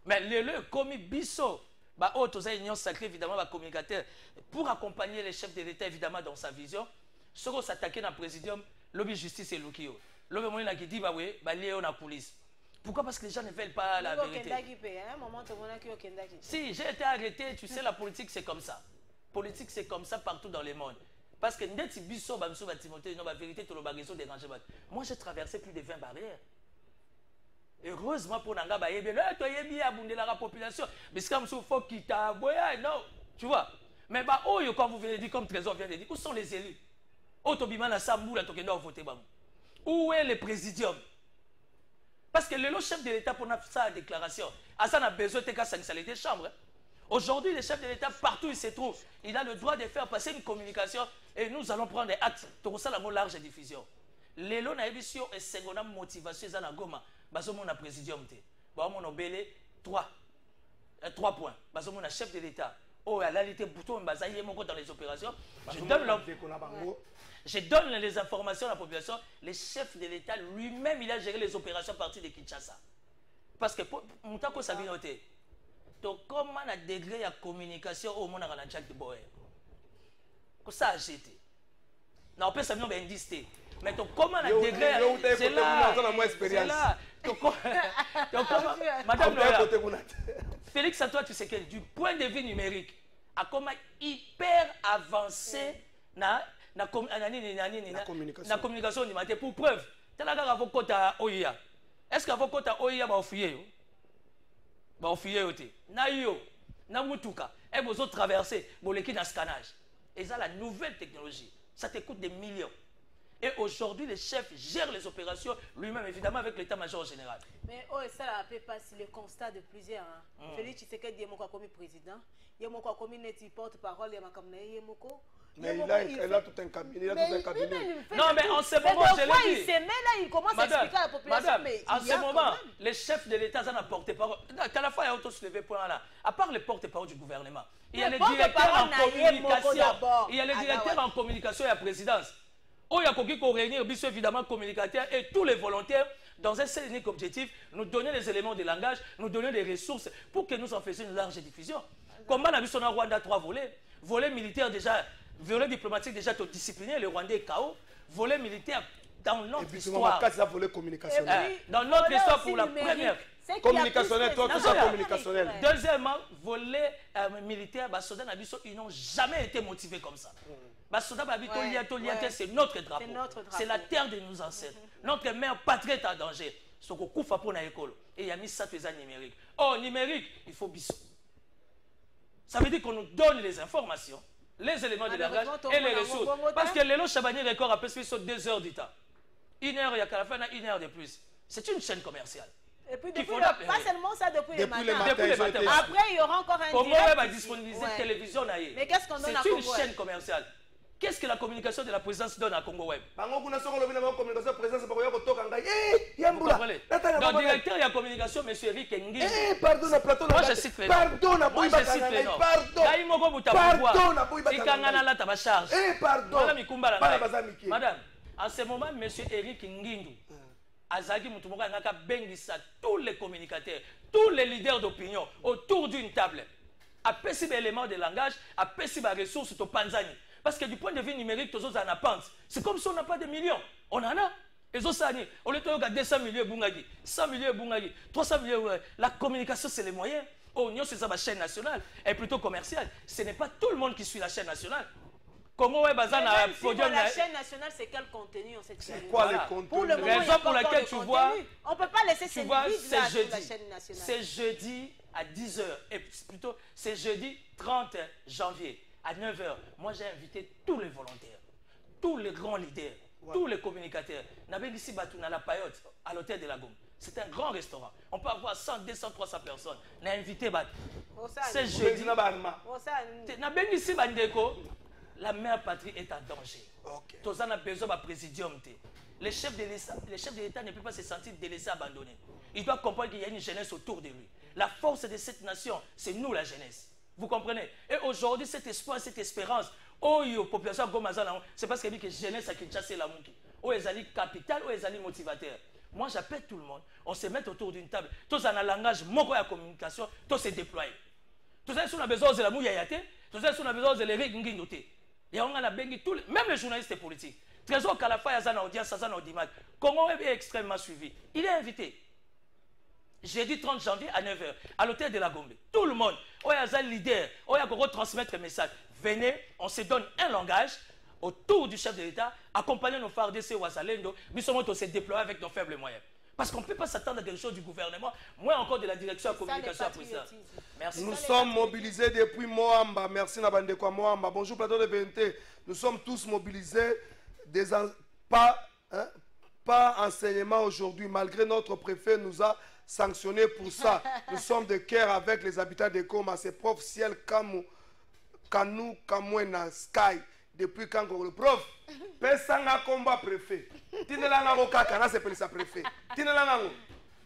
Mais le commis biso, bah autres union sacrée évidemment va communicateur pour accompagner les chefs de l'État évidemment dans sa vision. Ce qu'on s'attaquer dans le présidium, lobby justice et l'okio. Lobby moyen qui dit bah oui, bah lié la police. Pourquoi? Parce que les gens ne veulent pas la vérité. Si, j'ai été arrêté, tu sais, la politique c'est comme ça. Politique c'est comme ça partout dans le monde. Parce que la vérité, tout le bagage dérange. Moi j'ai traversé plus de 20 barrières. Heureusement pour Nanga, la population. Mais c'est comme si il faut qu'il non, tu vois. Mais quand vous venez dire, comme Trésor vient de dire, où sont les élus? Où est le présidium? Parce que le chef de l'État, pour sa déclaration, ça a besoin de sanctionner des chambres. Aujourd'hui, le chef de l'État, partout où il se trouve, il a le droit de faire passer une communication et nous allons prendre des actes pour ça la large diffusion. Les lois d'émission et seconde motivation, ça n'a goma. Basomo na présidium te. Basomo na belé 3 points. Basomo na chef de l'État. Oh, la réalité bouton basaye moko dans les opérations. Je donne les informations à la population. Le chef de l'État lui-même, il a géré les opérations à partir de Kinshasa. Parce que, mon temps que ça vient noter, donc comment on a degré la communication au monde à la Jack de Boer? Que ça a jeté. Non, on peut savoir indice. Mais donc comment on a degré? C'est là. C'est là. Madame Noël, Félix Antoine Tshisekedi, du point de vue numérique, a comment hyper avancé na communication pour preuve. Est-ce que vous avez OIA va offrir? Va offrir na yo na mutuka et vous autres traverser pour l'équipe dans scannage. Et ça la nouvelle technologie, ça te coûte des millions. Et aujourd'hui, le chef gère les opérations lui-même, évidemment, avec l'état-major général. Mais ça ne peut pas le constat de plusieurs. Félix Tshisekedi est comme président, il est comme porte-parole, il est comme mais il a tout un cabinet. Non, mais en ce moment, je l'ai dit. Il se met là, il commence à expliquer à la population. Madame, en ce moment, les chefs de l'État sont à porte-parole. À la fois, il y a auto-soulevé point là. À part les porte-parole du gouvernement, il y a les directeurs en communication. Il y a les directeurs en communication et à la présidence. Il y a qui réunir, évidemment, communicateurs et tous les volontaires dans un seul unique objectif, nous donner les éléments de langage, nous donner des ressources pour que nous en fassions une large diffusion. Comment on a vu son Rwanda 3 volets? Volet militaire déjà. Volet diplomatique déjà discipliné, le Rwandais KO, volet militaire dans notre histoire. Volet communicationnel. Dans notre histoire pour la première. Communicationnel, tout ça communicationnel. Deuxièmement, volet militaire, ils n'ont jamais été motivés comme ça. C'est notre drapeau. C'est la terre de nos ancêtres. Notre mère patrie est en danger. Ce qu'on coupe pour l'école. Et il y a mis ça tous les numérique. Oh, numérique, il faut bisou. Ça veut dire qu'on nous donne les informations, les éléments de langage et les ressources. Parce que Lélo Chabani Record a presque sur 2 heures du temps. 1 heure, il y a qu'à la fin, 1 heure de plus. C'est une chaîne commerciale. Et puis depuis pas seulement ça, depuis le matin. Après, il y aura encore un Congo Web a disponibilisé télévision. Mais qu'est-ce qu'on donne à Congo Web? C'est une chaîne commerciale. Qu'est-ce que la communication de la présidence donne à Congo Web? Donc, directeur de la communication, M. Eric Ngui. Pardon, moi je cite les noms. Pardon, madame, en ce moment, M. Eric Ngindu, Azagi Moutoumouka a bengisa tous les communicateurs, tous les leaders d'opinion autour d'une table, a pesé des éléments de langage, a pesé des ressources au Panzani. Parce que du point de vue numérique, tous autres en appendent. C'est comme si on n'a pas de millions. On en a. Les autres années, on est à 200 millions de Bungagi, 100 millions de Bungagi, 300 millions de... La communication, c'est les moyens. Oh, nous, c'est la chaîne nationale. Elle est plutôt commerciale. Ce n'est pas tout le monde qui suit la chaîne nationale. Comment est basé la chaîne nationale, c'est quel contenu on sait. C'est quoi le contenu? Pour le moment, raison pour laquelle tu vois, on ne peut pas laisser ces vides là sur la chaîne nationale. C'est jeudi à 10h, et plutôt c'est jeudi 30 janvier à 9h. Moi, j'ai invité tous les volontaires, tous les grands leaders, tous les communicateurs. N'avez ici Batouna la Payotte à l'hôtel de la Gome. C'est un grand restaurant. On peut avoir 100, 200, 300 personnes. On a invité Bat. C'est jeudi. N'avez ici Bandeko. La mère patrie est en danger. Tous en a besoin d'un présidium. Les chefs de l'État ne peuvent pas se sentir délaissés, abandonnés. Ils doivent comprendre qu'il y a une jeunesse autour de lui. La force de cette nation, c'est nous la jeunesse. Vous comprenez? Et aujourd'hui, cet espoir, cette espérance, oh, la population c'est parce qu'il dit que jeunesse a Kinshasa la mouki. Oh, ils allaient capital, oh, ils allaient motivateur. Moi, j'appelle tout le monde. On se met autour d'une table. Tous en un langage, mon la communication, tous se déploient. Tous on a besoin de la mouillayate. Tous on a besoin de l'érigue. Et on a bengi tous même les journalistes politiques. Trésor Kalafa a une audience, a une audimat. Congo est extrêmement suivi. Il est invité. Jeudi 30 janvier à 9h, à l'hôtel de la Gombe. Tout le monde, il y a un leader, il y a un transmettre un message. Venez, on se donne un langage autour du chef de l'État, accompagner nos FARDC ou Azalendo, mais seulement on se déploie avec nos faibles moyens. Parce qu'on ne peut pas s'attendre à quelque chose du gouvernement, moins encore de la direction de la communication à Président. Merci. Nous sommes mobilisés depuis Moamba. Merci Nabandekwa Moamba. Bonjour plateau de BNT. Nous sommes tous mobilisés. Pas enseignement aujourd'hui. Malgré notre préfet nous a sanctionnés pour ça. Nous sommes de cœur avec les habitants de Goma. C'est prof Ciel Kanou Kamwena Sky. Depuis quand le prof pesanga combat préfet tinelanga ko kaka na sepeli sa préfet tinelanga ngo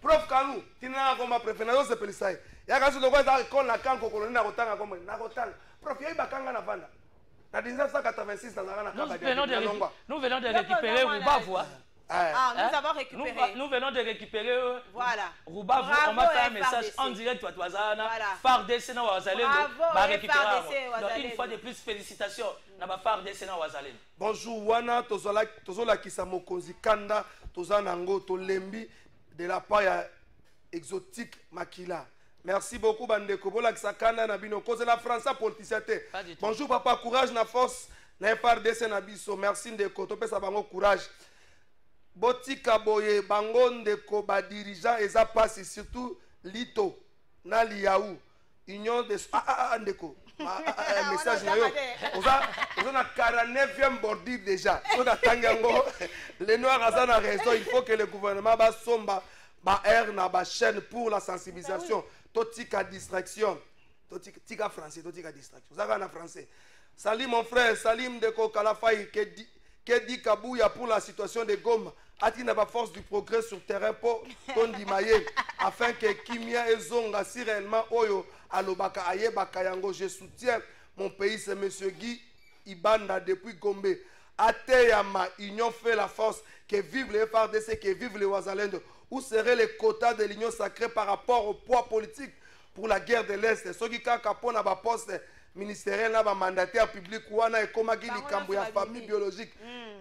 prof Kanou tinelanga combat préfet na yo sepeli sa ya kaso loko za ko na kanko koloni na kotanga komwe na kotanga prof yai bakanga na vanda na 1986 na ngana kaba nous venons de récupérer Rouba. Nous avons récupéré. Nous venons de récupérer. Voilà. Rouba, on va faire un message en direct à Toazana. FARDC na Wazalendo. Une fois de plus, félicitations. FARDC na Wazalendo. Bonjour, Wana, Tozola Kisamokozi Kanda, Tozanango, Tolembi, de la paille exotique Makila. Merci beaucoup, Bandeko. Bola Kisakanda, Nabino, cause la France politicien. Bonjour, papa, courage, na force, na FARDC Nabiso. Merci, Ndeko, Topé Sabango, courage. Botika boye bango ndeko ba dirigeant eza passe surtout Lito na Liaou union de ndeko message na yo oza na 49e bordure déjà on attend yango les noirs azana raison il faut que le gouvernement ba somba ba air na ba chaîne pour la sensibilisation totika distraction totika français totika distraction ça va en français. Salut mon frère, Salim Ndeko Kalafai Kedi Kabouya pour la situation de Goma. A-t-il n'a pas force du progrès sur terrain pour Tondi Maye afin que Kimia et Zonga si réellement Oyo Alobaka Aye Bakayango. Je soutiens mon pays, c'est M. Guy Ibanda depuis Gombe. Ateyama, Union fait la force, que vive les FARDC, que vive les Wazalendo. Où seraient les quotas de l'Union sacrée par rapport au poids politique pour la guerre de l'Est? Ceux qui capon à poste ministériel, mandataire public, Wana et Komagili Kambouya, famille biologique,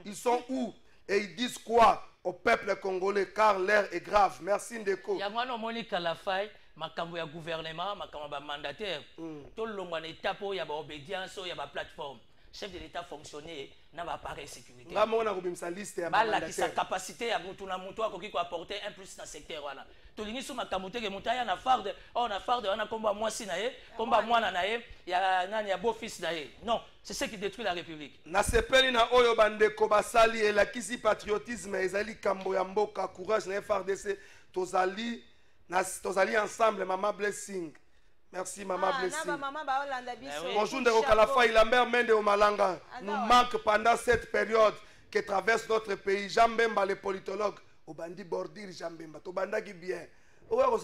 ils sont où? Et ils disent quoi au peuple congolais? Car l'air est grave. Merci Ndeko. Il y a moi, Monique Kalafay, ma Kambouya gouvernement, ma Kambouya mandataire. Tout le monde est étape, il y a obédience, il y a plateforme. chef de l'État fonctionner n'a pas appareil sécurité. Sa capacité à mutuna mutu akoki ko apporter un plus dans secteur wana. Tolingi suma kamuté ke mutaya na farde, on a farde on a combat mwasi na ye, combat mwana na ye, ya nani ya beau fils na ye. Non, c'est ce qui détruit la République. Na sepeli na oyo bandeko basali elakisi patriotisme ezali kambo ya mboka courage na FARDC tozali ensemble Mama Blessing. Merci Mama Blessing. Bonjour Ndeko Kalafa Ilambert Mende Omalanga. Nous manque pendant cette période que traverse notre pays. Jambemba le politologue. Obandi bordir Jambemba. Tobanda qui bien. Bonjour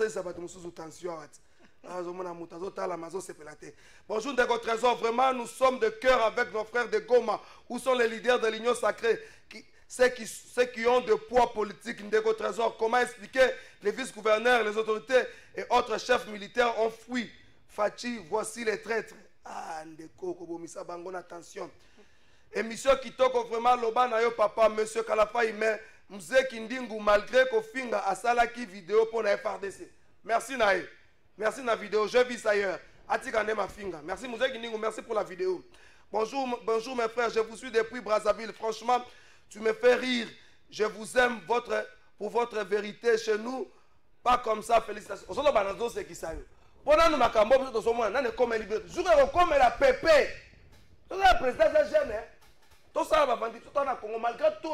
Ndeko Trésor. Vraiment nous sommes de cœur avec nos frères de Goma. Où sont les leaders de l'Union sacrée? Ceux qui ont de poids politique, Ndeko Trésor, comment expliquer les vice-gouverneurs, les autorités et autres chefs militaires ont fui? Fachi, voici les traîtres. Ah, Ndeko, Kobomisa Bangon, attention. Émission Kitoko, vraiment, Loba na yo papa, monsieur Kalafa, mais Mzee Kindingu, malgré Kofinga, Asala qui vidéo pour la FARDC. Merci Nae. Merci na vidéo, je vis ailleurs. Atikane ma finga. Merci Mzee Kindingu, merci pour la vidéo. Bonjour mes frères, je vous suis depuis Brazzaville. Franchement, tu me fais rire. Je vous aime pour votre vérité chez nous. Pas comme ça, félicitations. Aujourd'hui, Banazo, c'est qui ça? Pendant nous, Makambo, nous sommes comme un libéral. Je vais comme la pépé. Tu es le président de la jeune. Tout ça, va vendre tout en Congo. Malgré tout,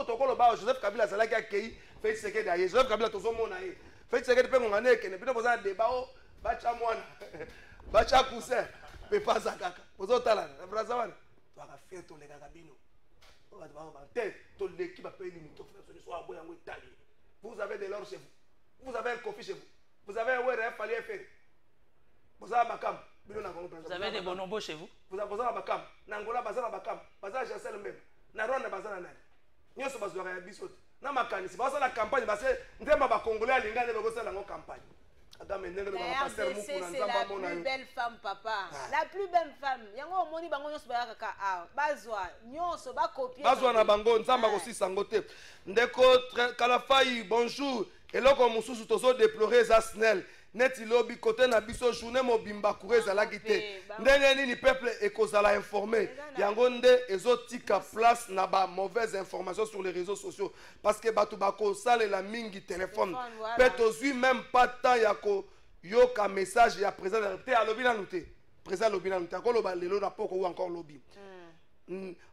Joseph Kabila, c'est là qui a accueilli Félix Tshisekedi d'ailleurs. Joseph Kabila, tout le monde a eu. Félix Tshisekedi, peut mon année, qui n'est plus besoin de débat. Bacha Moana. Bacha Poussin. Pépa Zakaka. Vous autres, là, la Brazzaville. Tu vas faire tous les gagabino. Vous avez de l'or chez vous. Vous avez un coffee chez vous. Vous avez un WRF à l'IFR. Vous avez un Bakam. Vous avez des bonobos chez vous. Vous avez un Bakam. Nangola Bazana Bakam. Bazana Jassel même. Naron Bazana Nan. Nous sommes besoin de bisous. N'a pas c'est pas ça la campagne. Parce que nous sommes pas congolais à l'Inga de la campagne. C'est la plus belle femme, papa. La plus belle femme. Yango moni bango nyonso ba kaka a. Bazwa nyonso ba copier. Bazwa na bango nzamba ko si sangote. Ndeko Kalafai, bonjour. Eloko mususu tozo déplorer Zasnel. Neti lobi côté na biso journée mobimba kureza la gité. Ndenge nini peuple ekozala informé. Yango nde ezotika place na ba mauvaise information sur les réseaux sociaux parce que batu bako sale la mingi téléphone. Petozui même pas temps yako yoka message ya président de la République à lobby na noté. Président lobby na noté ko loba lelo na poko ou encore lobby.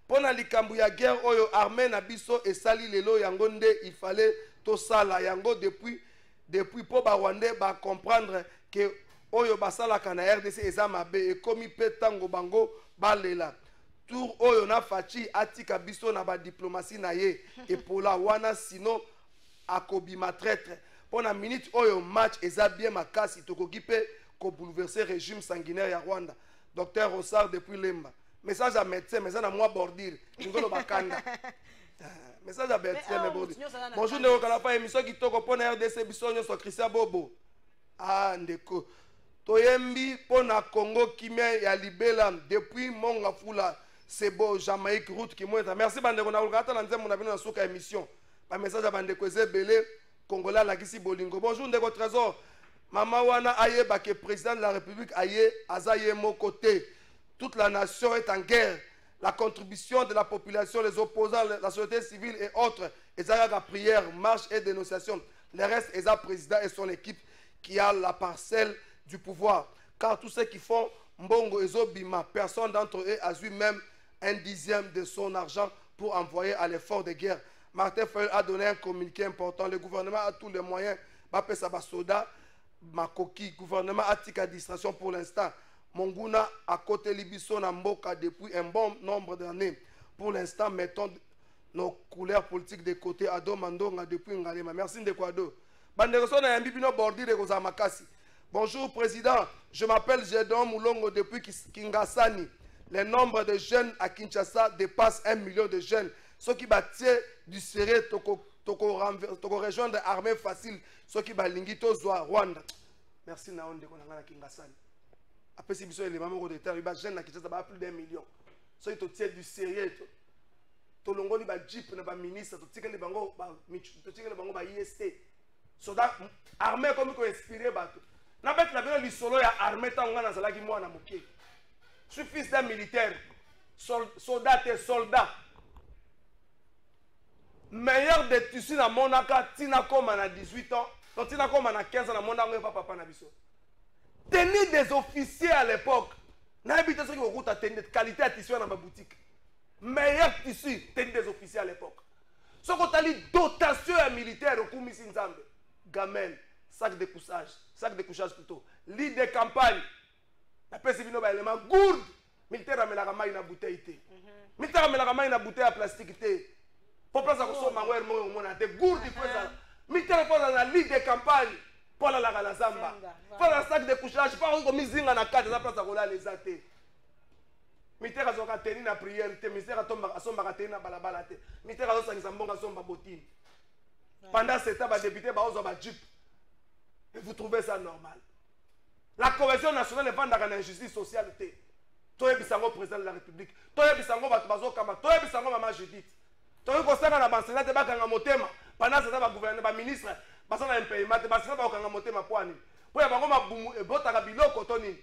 Pona likambu ya guerre oyo armée na biso esali lelo yango nde il fallait to sala yango depuis po ba Rwandais ba comprendre que oyo basala kana RDC ezamabe et komi petango bango balela tour oyo na fachi atika biso na ba diplomatie na ye et pour la wana sino akobima traître pona minute oyo match eza bien makasi tokoki pe ko bouleverser régime sanguinaire ya Rwanda. Docteur Rossard depuis Lemba. Message à médecin mais ça na moi bordir ngolo bakanda. Message à Bertrand Mebodi. Bonjour Ndeko Kalafa émission qui toko pona RDC bisonyo so Christian Bobo. Ah Ndeko. Toyembi pona Congo kimia ya libela depuis Monga Fula Sebo Jamaïque route qui moita. Merci bandeko na ulkata na nzembo na bino na suka émission. Ba message à bandeko ezebele Congolais la kisi bolingo. Bonjour Ndeko Trésor. Mama wana aye ba que président de la République aye azaye mo côté. Toute la nation est en guerre. La contribution de la population, les opposants, la société civile et autres, la prière, marche et dénonciation. Le reste, est le président et son équipe qui a la parcelle du pouvoir. Car tous ceux qui font Mbongo et Zobima, personne d'entre eux a eu même un dixième de son argent pour envoyer à l'effort de guerre. Martin Fayol a donné un communiqué important. Le gouvernement a tous les moyens. Bapé Sabasoda, Makoki, gouvernement a tika distraction pour l'instant. Monguna à côté Libiso Namboka depuis un bon nombre d'années. Pour l'instant, mettons nos couleurs politiques de côté. Ado Mandonga depuis Ngalema. Merci Ndekwado. Banderoso na yambibino bordi de Gozamakasi. Bonjour Président, je m'appelle Jedon Moulongo depuis Kingasani. Le nombre de jeunes à Kinshasa dépasse 1 million de jeunes. Ceux qui battent du sérieux, toko rejoindre l'armée facile. Ceux qui battent l'ingito Zoa Rwanda. Merci Naonde Konanga Kingasani. Après, si vous avez les mamans de terre, il y a des gens qui ont plus d'1 million. Si vous avez du sérieux, tu as un jeep, tu as un ministre, tu as un IST. Soldats armés comme ils ont inspiré. Tu as un solo armé, tu as un je suis fils d'un militaire. soldat et soldat. Meilleur de tissu na monaka, tina comme à 18 ans, donc tina comme à 15 ans, na monaka, papa na biso. Tenir des officiers à l'époque, n'a habité ce qui vous coûte à tenir de qualité à tissu dans ma boutique. Meilleur tissu, tenir des officiers à l'époque. Ce qu'on a dit, dotation militaire au Koumisi Nzambe, gamelle, sac de couchage plutôt, lit de campagne, la paix civile, élément, gourde, militaire a mis la ramaille na bouteille. Militaire a mis la ramaille na bouteille à plastique. Pour place à consommer mangoer mon ate gourde il faut ça. Militaire faut dans la lit de campagne pour la zamba. Pour la sac de couchage pas comme mizinga na carte za place à kola les athées. Militaire a zoka tenir na prière, militaire a tomba asomba ka tenir na balabala te. Militaire a zoka mbonga somba botine. Pendant ce temps ba député ba ozo ba jeep. Et vous trouvez ça normal? La cohésion nationale est vendue dans l'injustice sociale. Toi bisango président de la République, toi bisango bato bazokama, toi bisango maman Judith. Toi kosanga na bansela te bakanga motema, pendant ce temps ba gouvernement ba ministre, basana impayement te basana ba okanga motema poani. Po ya bango mabumu e botaka biloko toni.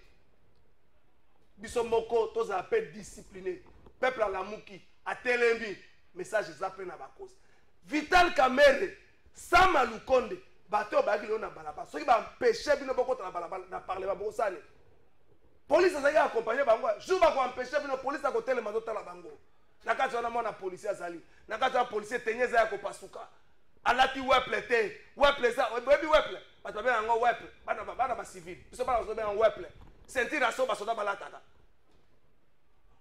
Biso moko toza pe discipliné. Peuple à la muki, a telembi, message zape na ba cause. Vital Kamerhe, Sama Lukonde, bateau bagi na balaba. Soki ba empêcher bino boko na balaba na parler ba bosane. Police azali accompagner bango. Jour ba ko empêcher bino police a ko telema zo tala bango. Nakati wana mona policier azali. Nakati wana policier tenyeza ya ko pasuka. Alati weple te. Weple ça, webi weple. Bato ba ngo weple. Bana ba civil. Biso ba zo be en weple. Sentir aso ba soda balataka.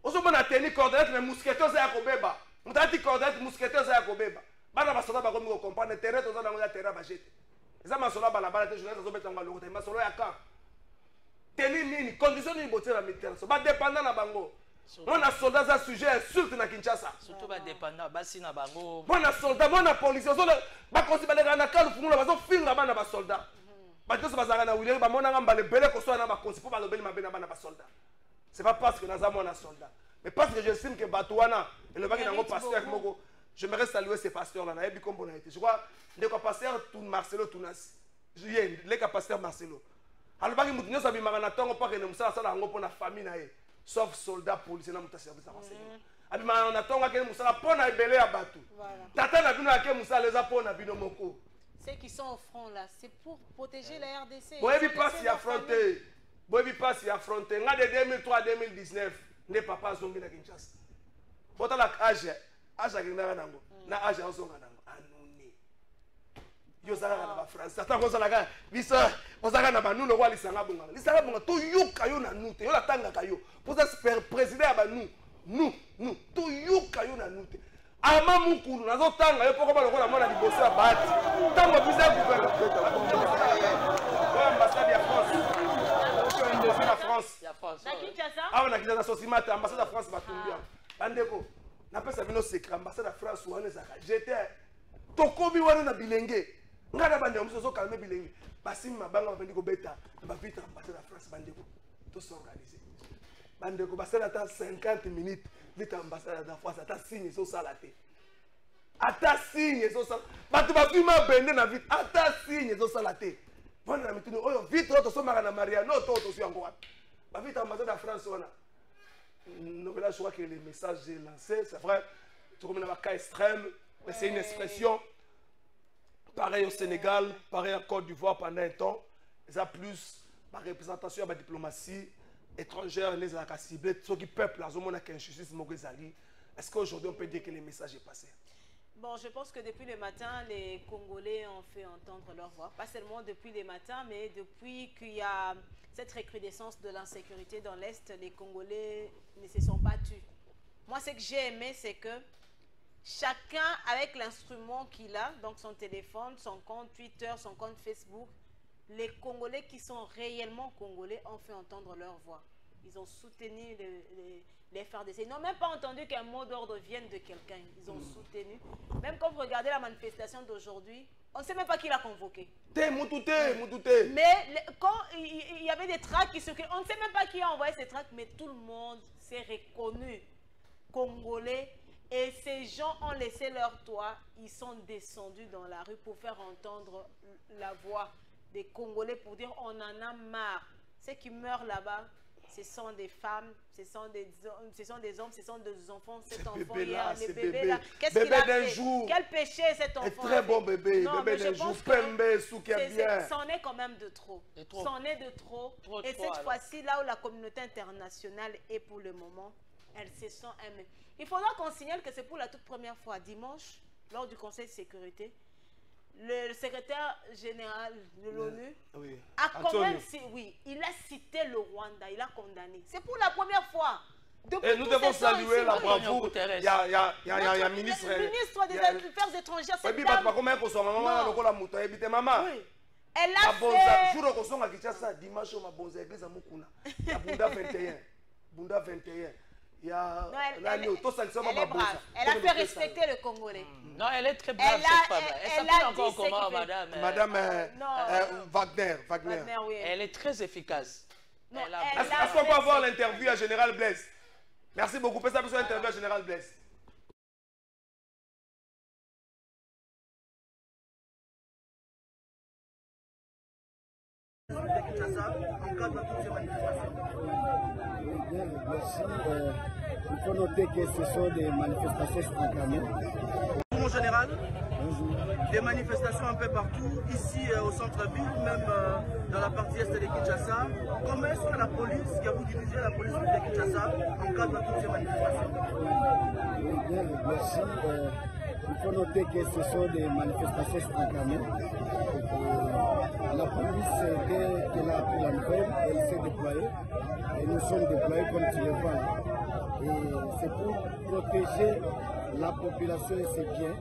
Ozo mona tenir coordonnate mais mousquetaires za ko beba. Mutati coordonnate mousquetaires za ko beba. Bana ba soda ba ko mi comprendre terrain to za na ya terrain ba jete. Eza masola balabala te journée zo betanga lo te masolo ya ka. Tenir nini condition ni boté la militaire. So ba dépendant na bango. Mon soldat a sujet insulte na Kinshasa. Surtout ba dépendant basi na bango. Mon soldat, mon policier, ba konsi ba na kalu fungula ba zo finga bana ba soldat. Ba toso ba zanga na wile ba mona ngamba le bele ko so na ba konsi po ba lo beli mabena bana ba soldat. C'est pas parce que naza mon soldat, mais parce que j'estime que Batouana et le baki nango pasteur moko, j'aimerais saluer ces pasteurs là na yebi kombo na été. Je crois le pasteur tout Marcelo Tounas. Je y le pasteur Marcelo. Alors baki mutunyo sa bimanga na tongo pa ke ne musala sala ngo pona famille na ye. Sauf soldats, policiers, dans mon service de renseignement. Abima on attend que Moussa pon na ebele ya batu. Tata na bino ke Moussa les a pon na bino moko. Ceux qui sont au front là, c'est pour protéger la RDC. Boyebi passe y affronter. Boyebi passe y affronter. Nga de 2003 2019, ne papa zongi na Kinshasa. Bota la âge akenda nango. Na âge azonga nango. Anoni. Yo sala na ba France. Tata ko sala ka biso ozaka na banu no wali sanga bonga. Lisanga bonga to yuka yo na nute. Yo la tanga kayo. Pour ça président ba nous to yuka yo na nute. Ama mukulu nazo tanga yo poko ba lokola mona liboso ya bati. Tango bisa gouvernement. Ambassade ya France. La France. Na Kinshasa? Ah na Kinshasa sosimate ambassade ya France batumbia. Bandeko. Na pesa bino secret ambassade ya France wana zaka. J'étais tokobi wana na bilenge. Ngana bande muso zo calmer bilenge. Basimi mabanga bapendi ko beta ba vite ambassade ya France bandeko. To s'organiser. Bandeko basala ta 50 minutes vite ambassade ya France ata signe so salate. Ata signe so salate. Batu ba fima bende na vite ata signe so salate. Vona na mituni oyo vite to so mara na Mariano to so yango wapi. Ba vite ambassade ya France wana. Donc là je crois que le message est lancé, c'est vrai. Tu comme dans cas extrême, mais c'est une expression. Pareil au Sénégal, pareil en Côte d'Ivoire pendant un temps. Ça plus par représentation à la diplomatie étrangère, les a ciblés, ceux qui peuplent la zone qui injustice Mogezali. Est-ce qu'aujourd'hui on peut dire que le message est passé? Bon, je pense que depuis le matin, les Congolais ont fait entendre leur voix. Pas seulement depuis le matin, mais depuis qu'il y a cette recrudescence de l'insécurité dans l'Est, les Congolais ne se sont pas tus. Moi, ce que j'ai aimé, c'est que chacun, avec l'instrument qu'il a, donc son téléphone, son compte Twitter, son compte Facebook, les Congolais qui sont réellement Congolais ont fait entendre leur voix. Ils ont soutenu les FARDC. Ils n'ont même pas entendu qu'un mot d'ordre vienne de quelqu'un. Ils ont soutenu. Même quand vous regardez la manifestation d'aujourd'hui, on ne sait même pas qui l'a convoqué. Mais quand il y avait des tracts qui circulaient, on ne sait même pas qui a envoyé ces tracts, mais tout le monde s'est reconnu Congolais. Et ces gens ont laissé leur toit, ils sont descendus dans la rue pour faire entendre la voix des Congolais, pour dire on en a marre. Ceux qui meurent là-bas, ce sont des femmes, ce sont des hommes, ce sont des enfants. Cet enfant, bébé-là, les ce bébés là, bébé. qu'est-ce qu'il Bébé a d'un fait? jour. Quel péché cet enfant? Un très bon bébé, Non, bébé mais je d'un jour, pense pembe, que soukia bien. c'en est quand même de trop. C'en est de trop. Et cette fois-ci, là où la communauté internationale est pour le moment, elle se sent aimée. Il faudra qu'on signale que c'est pour la toute première fois, dimanche, lors du Conseil de sécurité, le secrétaire général de l'ONU a quand même, il a cité le Rwanda, il a condamné. C'est pour la première fois. Et nous devons saluer la bravoure. Il y a un ministre. Le ministre des Affaires étrangères, c'est Elle a fait... dimanche, Bunda 21. Bunda 21. Elle est brave. Elle a fait respecter le Congolais. Non, elle est très brave, cette femme. Elle s'appelle encore comment, madame? Madame Wagner. Elle est très efficace. Est-ce qu'on peut avoir l'interview à Général Blaise? Merci beaucoup. Faites ça pour l'interview à Général Blaise. Merci. Il faut noter que ce sont des manifestations spontanées. Mon général, des manifestations un peu partout, ici au centre-ville, même dans la partie est de Kinshasa. Comment est-ce que la police, qui a vous dirigé la police de Kinshasa, encadre toutes ces manifestations? Merci. Il faut noter que ce sont des manifestations spontanées. La police, dès qu'elle a pris la nouvelle, elle s'est déployée. Et nous sommes déployés comme tu le vois. Et c'est pour protéger la population et ses biens,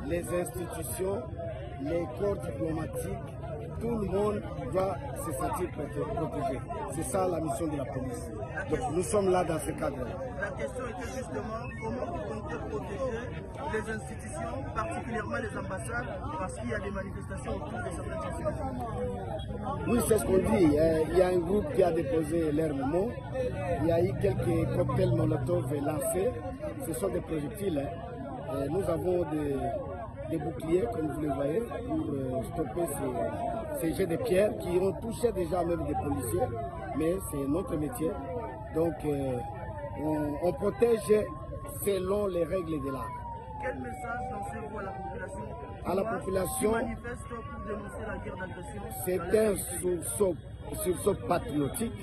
les institutions, les corps diplomatiques. Tout le monde doit se sentir protégé. C'est ça la mission de la police. Donc nous sommes là dans ce cadre. La question était justement comment vous comptez protéger les institutions, particulièrement les ambassades, parce qu'il y a des manifestations autour de certaines institutions. Oui, c'est ce qu'on dit. Il y a un groupe qui a déposé leur mémo. Il y a eu quelques cocktails Molotov lancés. Ce sont des projectiles. Nous avons des boucliers, comme vous le voyez, pour stopper ces jets de pierres qui ont touché déjà même des policiers. Mais c'est notre métier. Donc, on protège selon les règles de l'art. Quel message lancez-vous à la population? À la population, qui manifeste pour dénoncer la guerre d'agression? C'est un sursaut patriotique.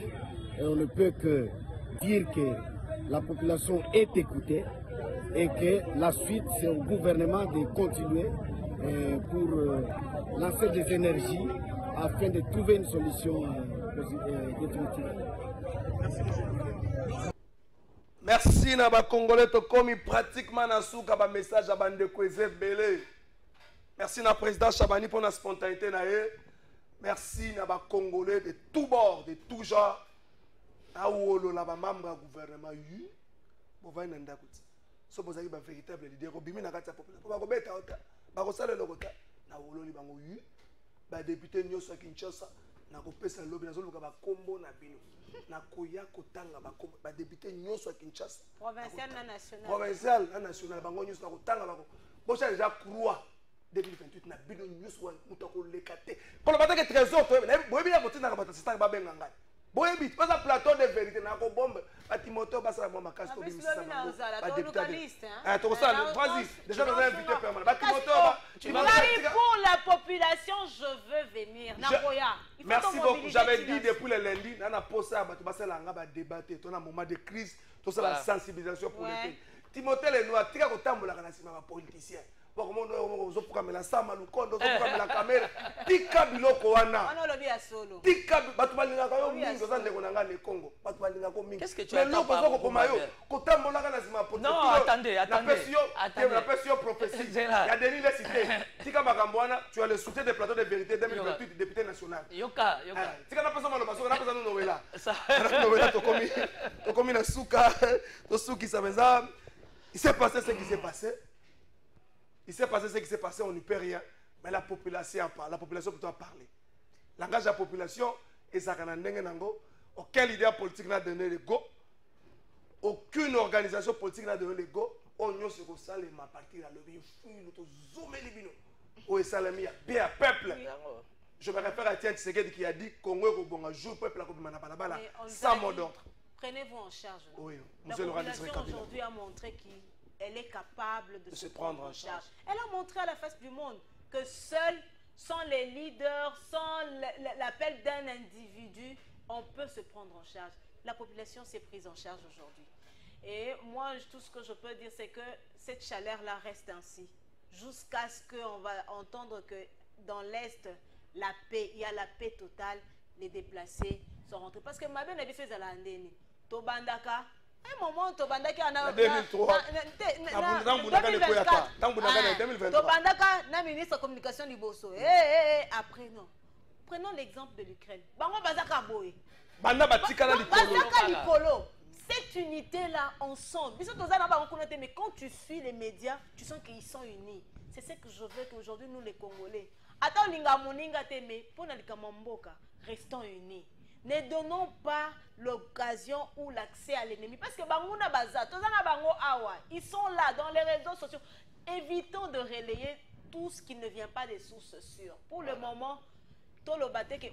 Et on ne peut que dire que la population est écoutée et que la suite, c'est au gouvernement de continuer pour lancer des énergies afin de trouver une solution définitive. Merci, monsieur. Merci na ba Congolais to komi pratiquement na souka ba message à bande kweze belé. Merci na président Chabani pour la spontanéité na ye. Merci na ba Congolais de tout bord, de tout genre. Na wolo la ba membre gouvernement yu. Bo va nanda kuti. So bozaki ba véritable leader ko bimi na kati ya population. Ba ko beta ota. Ba ko sala lokota. Na wolo li bango yu. Ba député nyoso Kinshasa na ko pesa lobby na zo luka ba kombo na bino. Na koya kotanga ba député nyoso Kinshasa. Provincial na national. Provincial na national bango nyoso na kotanga bako. Bocha déjà croix 2028 na bino nyoso wa mutako lekate. Pour le matin que trésor to boyebi ya botina ka batasta ba benga ngai. Boyebi pas un plateau de vérité na ko bombe ba Timothée ba sala bomba casse to bimisa. Ba député. Ah to ça vas-y, déjà nous invité permanent. Ba Timothée pour la population, je veux venir. Nakoya. Merci beaucoup. J'avais dit depuis le lundi, on a posé à débattre, on a un moment de crise, tout ça, la sensibilisation pour le pays. Timothée Lenoir, tu as un temps pour la politicien. Comment on a la sama, le compte, on a la caméra. Tika biloko wana. Tika batubalinga kayo mingi ozande konanga le Congo. Batubalinga ko mingi. Qu'est-ce que tu attends par rapport à Non, attendez. La pression prophétie. Il y a des lignes cités. Tika Bakambwana, tu as le soutien des plateaux de vérité 2028 député national. Yoka. Tika na pesa malo baso na pesa no Noëlla. Noëlla to komi na suka, to suki sabeza. Il s'est passé ce qui s'est passé. Il s'est passé ce qui s'est passé, on n'y peut rien. Mais la population parle. La population peut parler. Langage de la population, et ça aucun leader politique n'a donné le go. Aucune organisation politique n'a donné le go. On y a ce que ça, les ma partie, là, le bien fou, nous zoomé les binos. Où est ça, les bien peuple. Je me réfère à Tiens Tshisekedi qui a dit Congo est bon jour peuple sans mot d'ordre. Prenez-vous en charge. Oui, la population aujourd'hui a montré qu'elle est capable de se prendre en charge. Elle a montré à la face du monde que seul, sans les leaders, sans l'appel d'un individu, on peut se prendre en charge. La population s'est prise en charge aujourd'hui. Et moi, tout ce que je peux dire, c'est que cette chaleur-là reste ainsi. Jusqu'à ce qu'on va entendre que dans l'Est, la paix, il y a la paix totale, les déplacés sont rentrés. Parce que ma belle a fait à la Ndeni. Tobandaka, un moment, Tobandaka, en 2023. 2024. Tobandaka, na ministre de communication du Bosso. Après, non. Prenons l'exemple de l'Ukraine. Bango Bazaka Boé. Bazaka Likolo. Cette unité-là, ensemble. Mais quand tu suis les médias, tu sens qu'ils sont unis. C'est ce que je veux qu'aujourd'hui, nous les Congolais. Attends, restons unis. Ne donnons pas l'occasion ou l'accès à l'ennemi. Parce que ils sont là dans les réseaux sociaux. Évitons de relayer tout ce qui ne vient pas des sources sûres. Pour le moment, tout le bâté que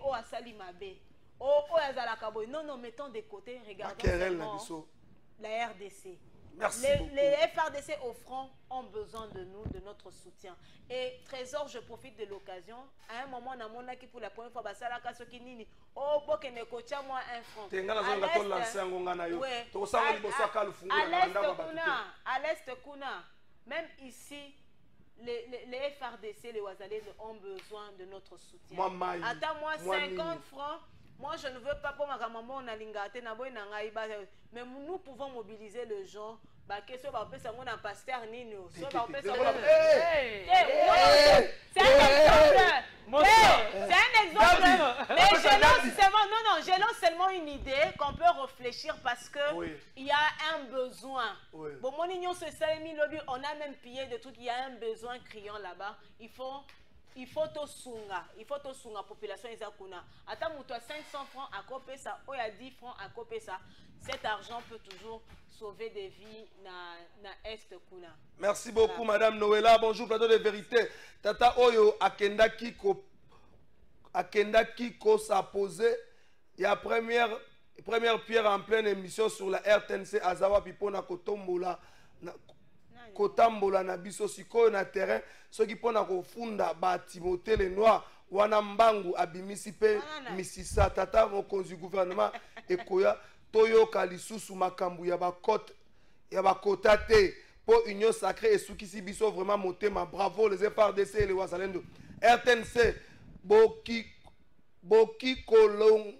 non, non, mettons de côté, regardons la RDC. Merci les FRDC au front ont besoin de nous, de notre soutien. Et Trésor, je profite de l'occasion. À un moment, on a qui pour la première fois, moi un franc. À l'est, même ici, les FRDC, les Ouazalais ont besoin de notre soutien. Attends-moi 50 francs. Moi, je ne veux pas pour ma maman, on a l'ingate, mais nous pouvons mobiliser le gens. C'est un exemple. Mais je lance seulement une idée qu'on peut réfléchir parce que il y a un besoin. Bon, mon union se on a même pillé des trucs, il y a un besoin criant là-bas. Il faut tout sunga, population Isakuna. Attends, tu as 500 francs à copier ça, ou à 10 francs à copier ça. Cet argent peut toujours sauver des vies na Est Kuna. Merci beaucoup, Madame Noëlla. Bonjour, plateau de vérité. Tata Oyo, Akenda Kiko s'a posé. Il y a première pierre en pleine émission sur la RTNC Azawa Pipona Kotombola. Kotambola na biso sikoyo na terrain ceux qui pona ko funda ba Timothée le Noir wana mbangu abimisi pe misisa tata mokonzi gouvernement ekoya toyoka lisusu makambu ya ba kota te po union sacrée et sukisi biso vraiment motema. Bravo les FRDC et les Wazalendo. RTNC boki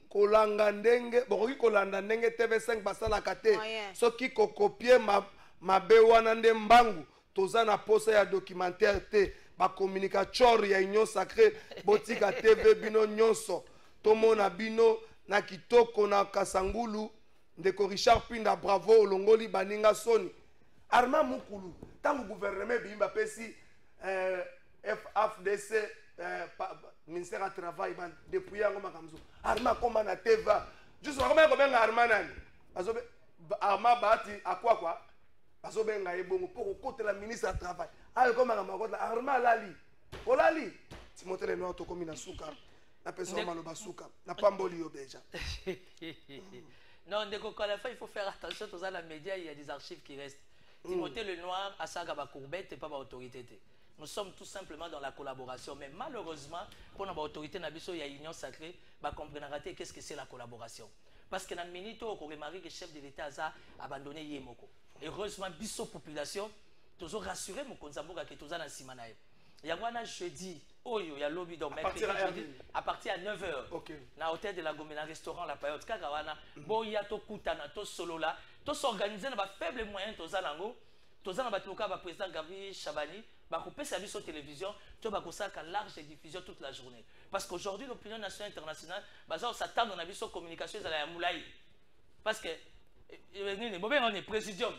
kolanga ndenge kolanda ndenge TV5 basala kate soki kokopie mabe wana nde mbangu toza na posa ya documentaire te ba communicateur ya union sacrée botika TV bino nyonso tomona bino na kitoko na Kasangulu ndeko Richard Pinda. Bravo olongoli baninga soni Arma Mukulu tangu gouvernement bimba pesi FAFDC ministère du travail depuis yango makamzo Arma koma na teva juste comment kobenga Arma nani azobe Arma bati akwa azobenga ebongo pour côté la ministre du travail ale comme la Arma lali olali Timothée le Noir to komi na suka na personne maloba suka na pamboli yo déjà. Non, il faut faire attention aux la médias, il y a des archives qui restent. Timothée le Noir a sa courbette et pas autorité. Nous sommes tout simplement dans la collaboration, mais malheureusement pour notre autorité il y a union sacrée, bah comprendre qu'est-ce que c'est la collaboration. Parce que dans le minute où on remarque que le chef de l'État a abandonné Yemoko. Heureusement, biso population, toujours rassuré mon konzamboka que tous en simanaï. Il y a un jeudi, il y a lobby dans à partir de 9h. Dans l'hôtel de la Gombe, dans le restaurant La Payotte, bon, il y a tout Koutana, tout solo là, tout s'organiser dans faible moyen, tous en ango, tous en batuka, le président Gabriel Chabani, bah couper service sur télévision, tout va ça qu'à large diffusion toute la journée. Parce qu'aujourd'hui, l'opinion nationale et internationale, bah ça s'attend dans la vision communication à la Moulaï. Parce que on est présidium,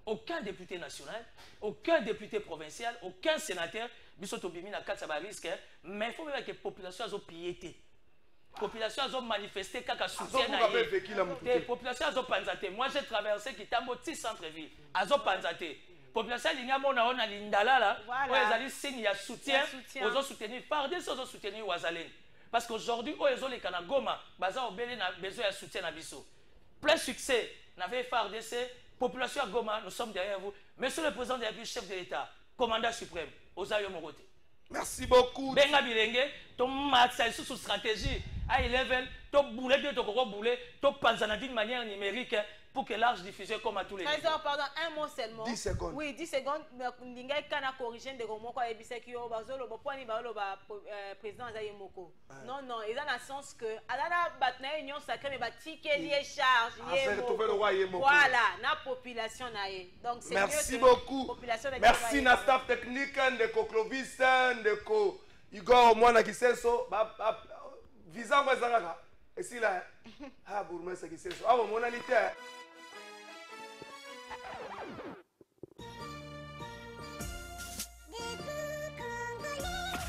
aucun député national, aucun député provincial, aucun sénateur, mais il faut même que la population ait piété. La population a manifesté qu'à soutien. La population a panzaté. Moi j'ai traversé qui est un centre-ville. A panzaté. population linga mona ona lindalala Voilà. oyo ezali signe ya soutien ozo soutenir FARDC ozo soutenir Wazalendo parce qu'aujourd'hui oyo ezoleka na Goma baza obele na besoin ya soutien na biso plein succès n'avait FARDC population à Goma nous sommes derrière vous monsieur le président de la République chef de l'État commandant suprême Ozayo Morote. Merci beaucoup. Benga bilenge to matsa sous stratégie à 11 to bouler de to bouler to panzana d'une manière numérique pour que large diffusion comme à tous les niveaux. Pardon, un mot seulement. 10 secondes. Oui, 10 secondes. Ndinga kana corriger de gomo ko ebiseki yo bazolo bo poni ba lo ba président Azaye Moko. Non non, ils ont le sens que alana batna union sacrée mais ba tikeli charge yemo. Voilà, na population na ye. Donc c'est merci beaucoup. Merci na staff technique de Clovis de Igor Mwana Kisenso visa ngwa zanga. Et si là ah bourgmestre Kisenso. Ah mon analyste